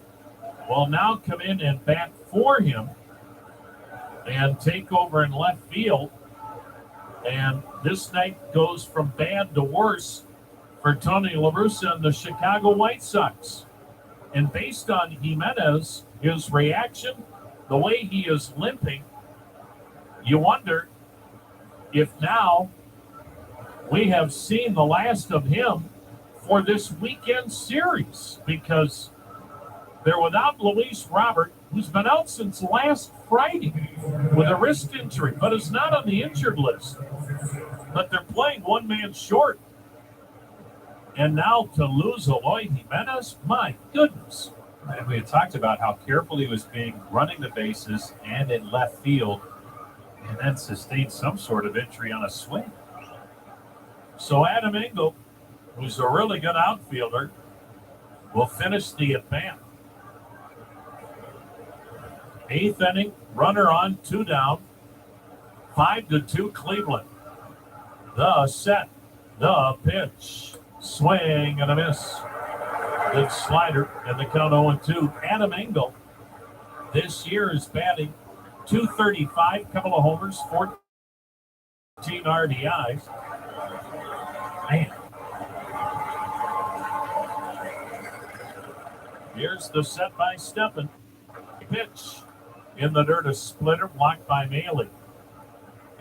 will now come in and bat for him and take over in left field. And this night goes from bad to worse for Tony La Russa and the Chicago White Sox. And based on Jimenez, his reaction, the way he is limping, you wonder if now we have seen the last of him for this weekend series, because they're without Luis Robert, who's been out since last Friday with a wrist injury, but is not on the injured list. But they're playing one man short. And now to lose Eloy Jimenez, my goodness. And we had talked about how careful he was being running the bases and in left field, and then sustained some sort of injury on a swing. So Adam Engel, who's a really good outfielder, will finish the at-bat. 8th inning, runner on, 2 down. 5-2 Cleveland. The set, the pitch, swing and a miss. Good slider, and the count 0-2. Adam Engel this year is batting .235, couple of homers, 14 RBIs. Man. Here's the set by Stephan. Pitch in the dirt, a splitter blocked by Maile.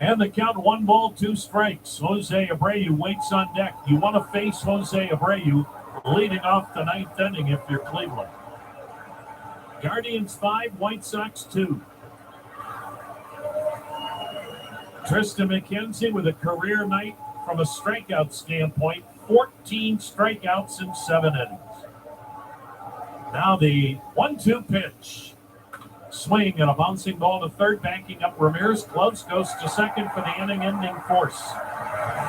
And the count 1 ball, 2 strikes. Jose Abreu waits on deck. You want to face Jose Abreu leading off the 9th inning if you're Cleveland. Guardians 5, White Sox 2. Tristan McKenzie with a career night from a strikeout standpoint, 14 strikeouts in 7 innings. Now the 1-2 pitch. Swing and a bouncing ball to third, backing up Ramirez. Gloves goes to second for the inning-ending force.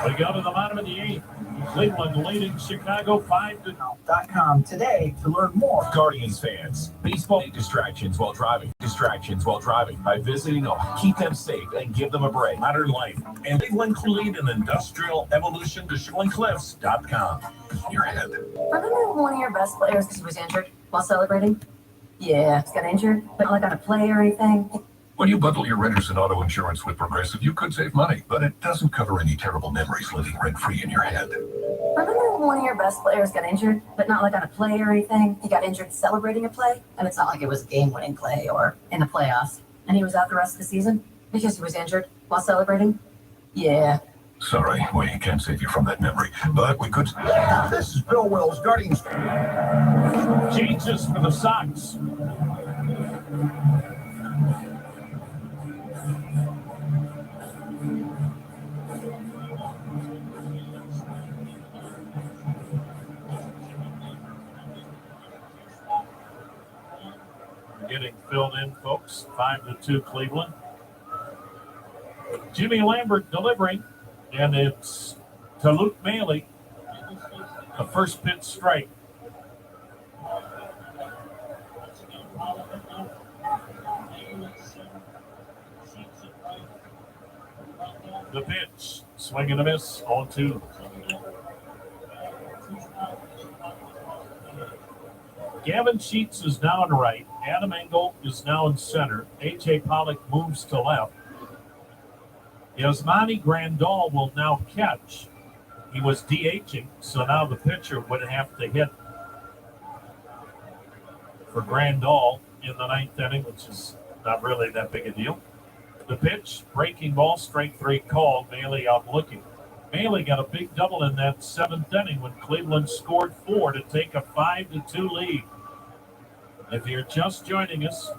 We go to the bottom of the 8th. Cleveland leading Chicago 5-0.com today to learn more. Guardians fans, baseball distractions while driving by visiting keep them safe and give them a break. Modern Life and Cleveland lead an industrial evolution to ClevelandCliffs.com. Your head. Remember one of your best players because he was injured while celebrating? Yeah, he's got injured, but not like on a play or anything. When you bundle your renters and auto insurance with Progressive, you could save money, but it doesn't cover any terrible memories living rent-free in your head. Remember one of your best players got injured, but not like on a play or anything? He got injured celebrating a play, and it's not like it was a game-winning play or in the playoffs. And he was out the rest of the season because he was injured while celebrating? Yeah. Sorry, we can't save you from that memory, but we could. This is Bill Wills, Guardians. Changes for the Sox. Getting filled in, folks. 5-2 Cleveland. Jimmy Lambert delivering, and it's to Luke Maile. The first pitch strike. The pitch, swing and a miss, 0-2. Gavin Sheets is now in right. Adam Engel is now in center. A.J. Pollock moves to left. Yasmani Grandal will now catch. He was DHing, so now the pitcher would have to hit for Grandal in the 9th inning, which is not really that big a deal. The pitch, breaking ball, strike 3 call. Maile out looking. Maile got a big double in that 7th inning when Cleveland scored 4 to take a 5-2 lead. If you're just joining us,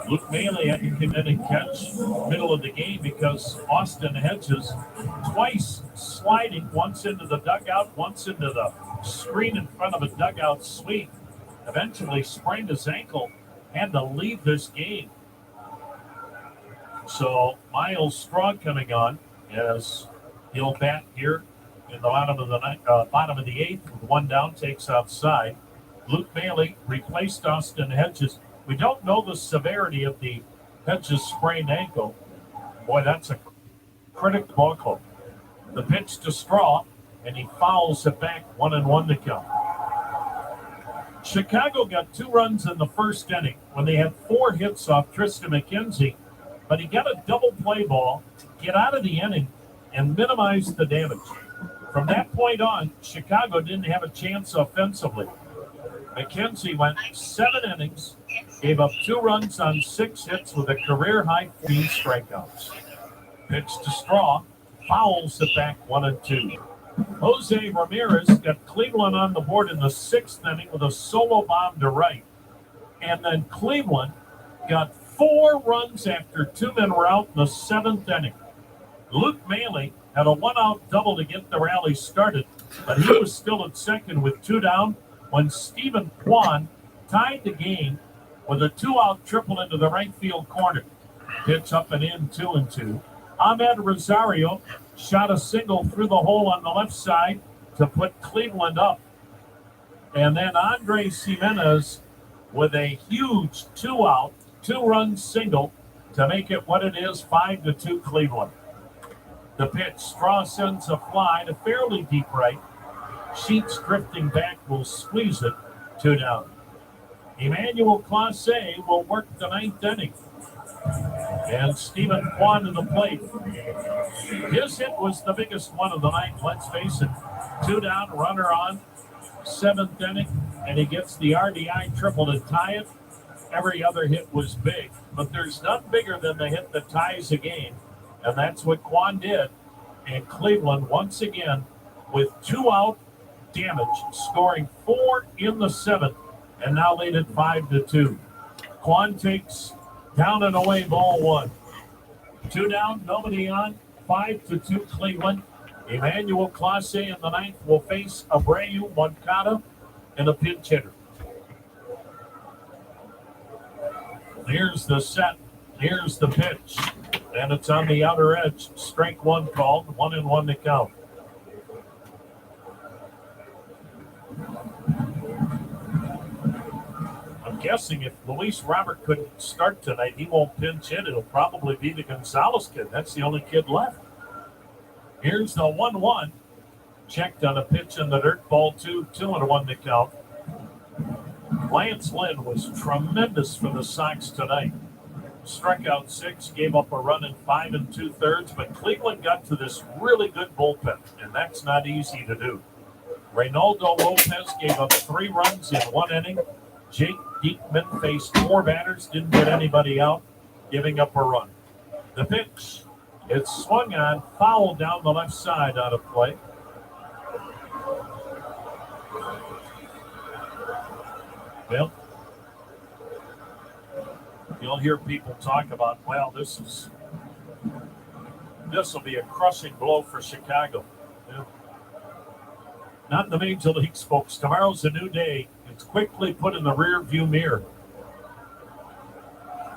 Luke Maile had to come in and catch middle of the game because Austin Hedges twice sliding, once into the dugout, once into the screen in front of a dugout suite. Eventually sprained his ankle, had to leave this game. So Miles Straw coming on as he'll bat here in the bottom of the 8th with 1 down, takes outside. Luke Maile replaced Austin Hedges. We don't know the severity of the Hedges sprained ankle. Boy, that's a critical ball club. The pitch to Straw, and he fouls it back, 1-1 to come. Chicago got 2 runs in the first inning when they had 4 hits off Tristan McKenzie, but he got a double play ball to get out of the inning and minimize the damage. From that point on, Chicago didn't have a chance offensively. McKenzie went 7 innings, gave up 2 runs on 6 hits with a career-high 3 strikeouts. Pitch to Straw, fouls it back 1-2. Jose Ramirez got Cleveland on the board in the 6th inning with a solo bomb to right. And then Cleveland got 4 runs after 2 men were out in the 7th inning. Luke Maile had a 1-out double to get the rally started, but he was still at second with 2 down when Stephen Kwan tied the game with a 2-out triple into the right field corner. Pitch up and in, 2-2. Ahmed Rosario shot a single through the hole on the left side to put Cleveland up. And then Andres Jimenez with a huge 2-out, 2-run single to make it what it is, 5-2 Cleveland. The pitch, Straw sends a fly to fairly deep right. Sheets drifting back will squeeze it, 2 down. Emmanuel Clase will work the 9th inning. And Stephen Kwan to the plate. His hit was the biggest one of the night, let's face it. 2 down, runner on, 7th inning, and he gets the RBI triple to tie it. Every other hit was big, but there's none bigger than the hit that ties a game, and that's what Kwan did. And Cleveland, once again, with 2 out, damage, scoring 4 in the 7th, and now lead at 5-2. Kwan takes down and away ball 1. 2 down, nobody on, 5-2 Cleveland. Emmanuel Clase in the ninth will face Abreu Moncada and a pinch hitter. Here's the set. Here's the pitch. And it's on the outer edge. Strike one called. 1-1 to count. I'm guessing if Luis Robert couldn't start tonight, he won't pinch hit. It'll probably be the Gonzalez kid. That's the only kid left. Here's the 1-1. Checked on a pitch in the dirt. Ball 2-1 to count. Lance Lynn was tremendous for the Sox tonight. Struck out 6, gave up a run in 5 2/3, but Cleveland got to this really good bullpen, and that's not easy to do. Reynaldo Lopez gave up 3 runs in 1 inning. Jake Diekman faced 4 batters, didn't get anybody out, giving up a run. The pitch, it's swung on, foul down the left side out of play. Well, you'll hear people talk about, well, this will be a crushing blow for Chicago. Yeah. Not in the major leagues, folks. Tomorrow's a new day. It's quickly put in the rear view mirror.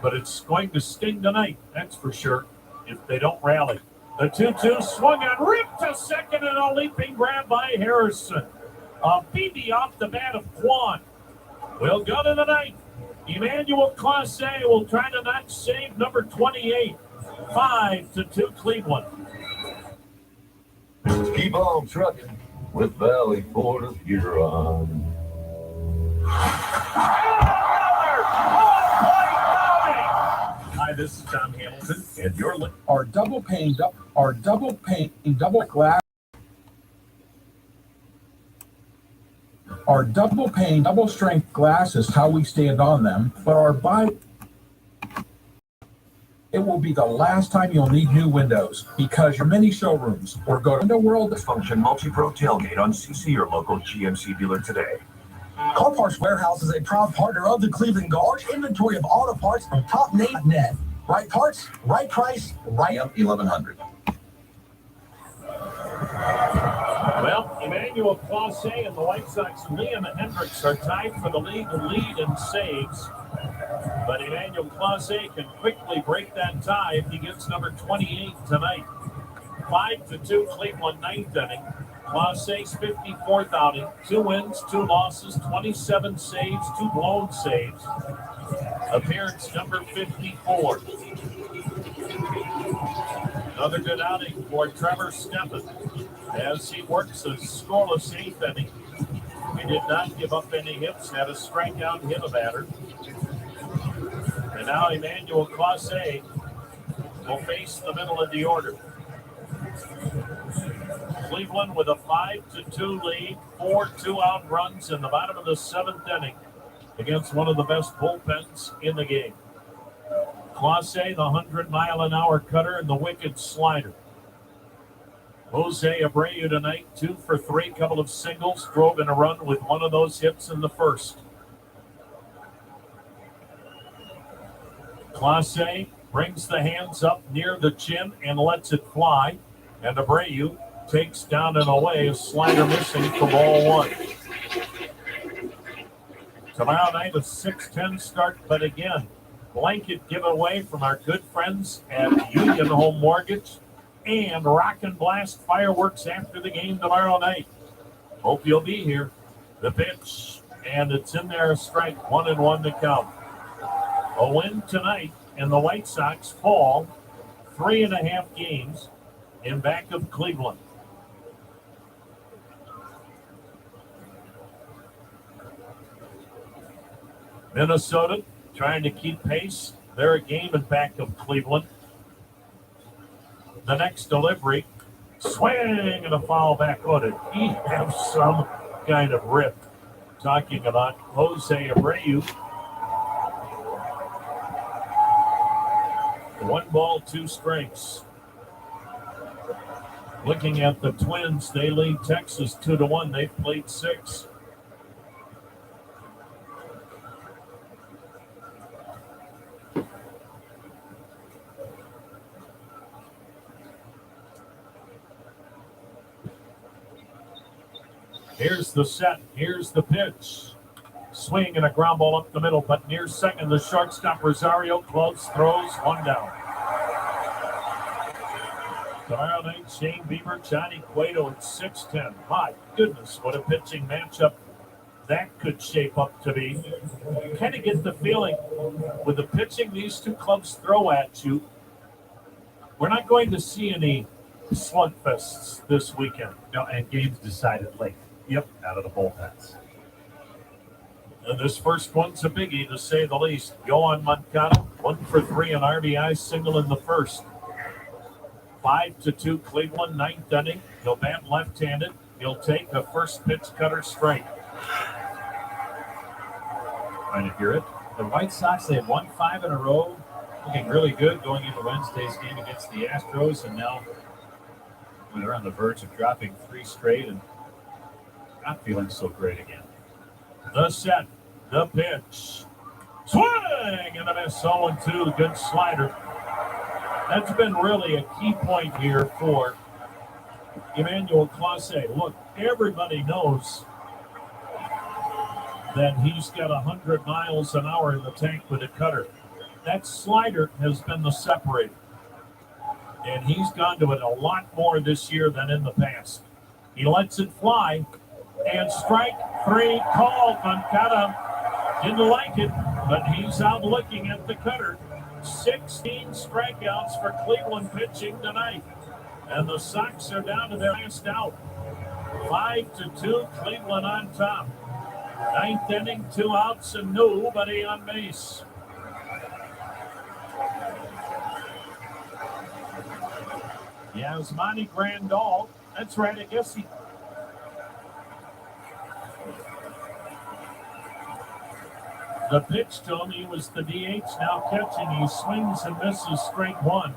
But it's going to sting tonight, that's for sure, if they don't rally. The 2-2 swung on, ripped to second, and a leaping grab by Harrison. A BB off the bat of Kwan. We'll go to the ninth. Emmanuel Clase will try to not save number 28. 5-2 Cleveland. Keep on trucking with Valley Ford of Huron. Hi, this is Tom Hamilton, and you're our double glass. Our double pane, double strength glass is how we stand on them, but it will be the last time you'll need new windows because your many showrooms or go to Window World. Function Multi-Pro Tailgate on CC your local GMC dealer today. Car Parts Warehouse is a proud partner of the Cleveland Guard. Inventory of auto parts from top name.net. Right parts, right price, right up 1100. Well, Emmanuel Clase and the White Sox, Liam Hendricks, are tied for the league lead in saves. But Emmanuel Clase can quickly break that tie if he gets number 28 tonight. 5-2 Cleveland, ninth inning. Clase's 54th outing, 2 wins, 2 losses, 27 saves, 2 blown saves. Appearance number 54. Another good outing for Trevor Stephan as he works a scoreless 8th inning. He did not give up any hits, had a strikeout and hit a batter. And now Emmanuel Clase will face the middle of the order. Cleveland with a 5-2 lead, 4 2-out runs in the bottom of the 7th inning against one of the best bullpens in the game. Clase, the 100-mile-an-hour cutter, and the wicked slider. Jose Abreu tonight, 2 for 3, couple of singles, drove in a run with one of those hits in the first. Clase brings the hands up near the chin and lets it fly, and Abreu takes down and away, a slider missing for ball 1. Tomorrow night, a 6:10 start, but again, blanket giveaway from our good friends at Union Home Mortgage and Rock and Blast fireworks after the game tomorrow night. Hope you'll be here. The pitch, and it's in there, a strike, 1-1 to count. A win tonight, and the White Sox fall 3.5 games in back of Cleveland. Minnesota trying to keep pace. They're a game in back of Cleveland. The next delivery, swing and a foul back. Oh, did he have some kind of rip? Talking about Jose Abreu. 1 ball, 2 strikes. Looking at the Twins, they lead Texas 2-1. They've played 6. Here's the set. Here's the pitch. Swing and a ground ball up the middle, but near second, the shortstop Rosario close, throws one down. Tomorrow night, Shane Bieber, Johnny Cueto at 6:10. My goodness, what a pitching matchup that could shape up to be. You kind of get the feeling with the pitching these two clubs throw at you, we're not going to see any slugfests this weekend. No, and games decided late. Yep, out of the bullpens. And this first one's a biggie, to say the least. Yohan Moncada, 1 for 3, an RBI single in the first. 5-2 Cleveland, ninth inning. He'll bat left-handed. He'll take a first pitch cutter straight. Trying to hear it. The White Sox, they have won 5 in a row. Looking really good going into Wednesday's game against the Astros. And now they're on the verge of dropping 3 straight and not feeling so great again. The set, the pitch. Swing and a miss, 0-2. Good slider. That's been really a key point here for Emmanuel Clase. Look, everybody knows that he's got 100 miles an hour in the tank with a cutter. That slider has been the separator. And he's gone to it a lot more this year than in the past. He lets it fly. And strike 3 called. Moncada didn't like it, but he's out looking at the cutter. 16 strikeouts for Cleveland pitching tonight. And the Sox are down to their last out. 5-2, Cleveland on top. Ninth inning, 2 outs and nobody on base. Yasmani Grandal. That's right, I guess he... The pitch to him, he was the DH, now catching. He swings and misses, straight 1.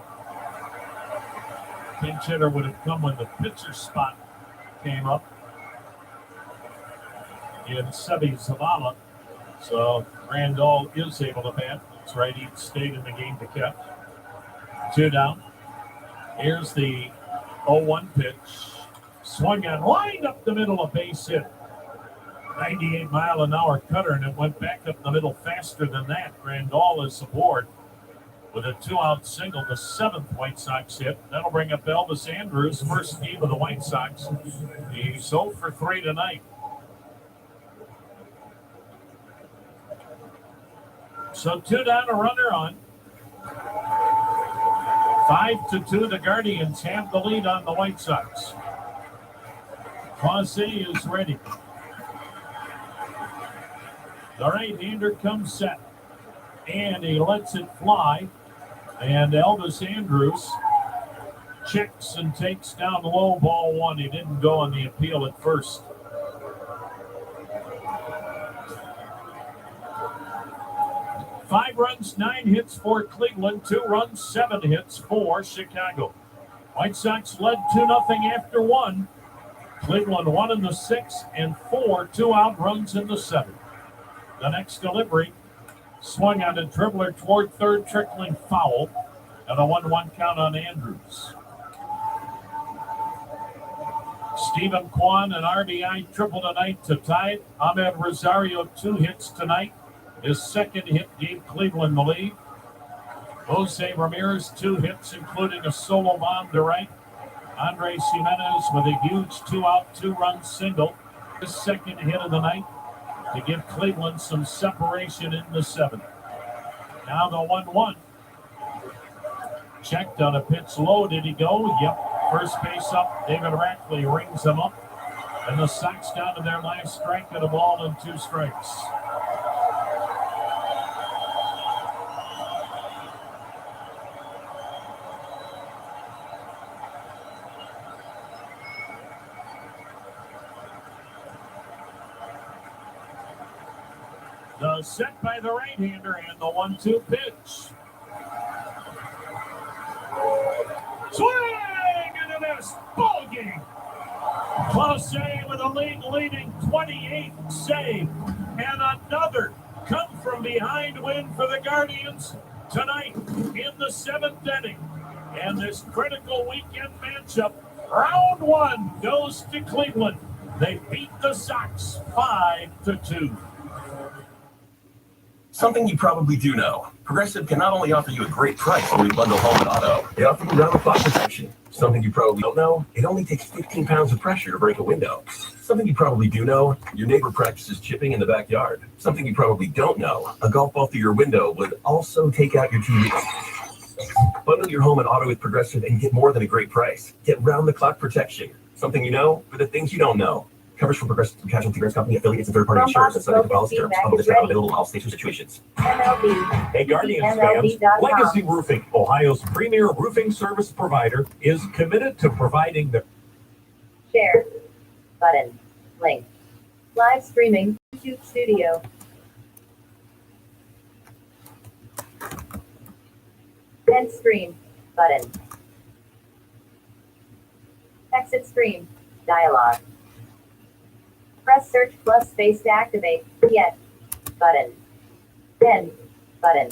Pinch hitter would have come when the pitcher spot came up in Sebi Zavala. So Grandal is able to bat. That's right, he stayed in the game to catch. 2 down. Here's the 0-1 pitch. Swung on, lined up the middle, a base hit. 98-mile-an-hour cutter, and it went back up the middle faster than that. Grandal is aboard with a 2-out single, the 7th White Sox hit. That'll bring up Elvis Andrus, first game of the White Sox. He's 0 for 3 tonight. So 2 down, a runner on. 5-2, the Guardians have the lead on the White Sox. Clase is ready. The right-hander comes set, and he lets it fly, and Elvis Andrus checks and takes down low, ball 1. He didn't go on the appeal at first. Five runs, 9 hits for Cleveland, 2 runs, 7 hits for Chicago. White Sox led 2-0 after 1. Cleveland 1 in the 6th and 4 2-out runs in the 7th. The next delivery, swung on a dribbler toward third, trickling foul, and a 1-1 count on Andrus. Stephen Kwan, an RBI triple tonight to tie it. Ahmed Rosario, 2 hits tonight. His second hit gave Cleveland the lead. Jose Ramirez, 2 hits, including a solo bomb to right. Andres Jimenez with a huge 2-out, 2-run single. His second hit of the night to give Cleveland some separation in the 7th. Now the 1-1. Checked on a pitch low. Did he go? Yep. First base up. David Rackley rings him up. And the Sox down to their last strike of the ball and 2 strikes. The set by the right-hander and the 1-2 pitch. Swing and a miss. Ball game. Clase with a leading 28 save. And another come-from-behind win for the Guardians tonight in the 7th inning. And this critical weekend matchup, round 1 goes to Cleveland. They beat the Sox 5-2. Something you probably do know. Progressive can not only offer you a great price when we bundle home and auto, they offer you round-the-clock protection. Something you probably don't know, it only takes 15 pounds of pressure to break a window. Something you probably do know, your neighbor practices chipping in the backyard. Something you probably don't know, a golf ball through your window would also take out your TV. Bundle your home and auto with Progressive and get more than a great price. Get round-the-clock protection. Something you know for the things you don't know. Coverage from Progressive Casualty Insurance Company, affiliates, and third-party insurance and subject to policy terms. Bundle discount available in all states and situations. MLB. Hey, Guardians fans, Legacy Roofing, Ohio's premier roofing service provider, is committed to providing the Share. Button. Link. Live streaming. YouTube studio. End stream. Button. Exit stream. Dialog. Press search plus space to activate. Yet. Button. End. Button.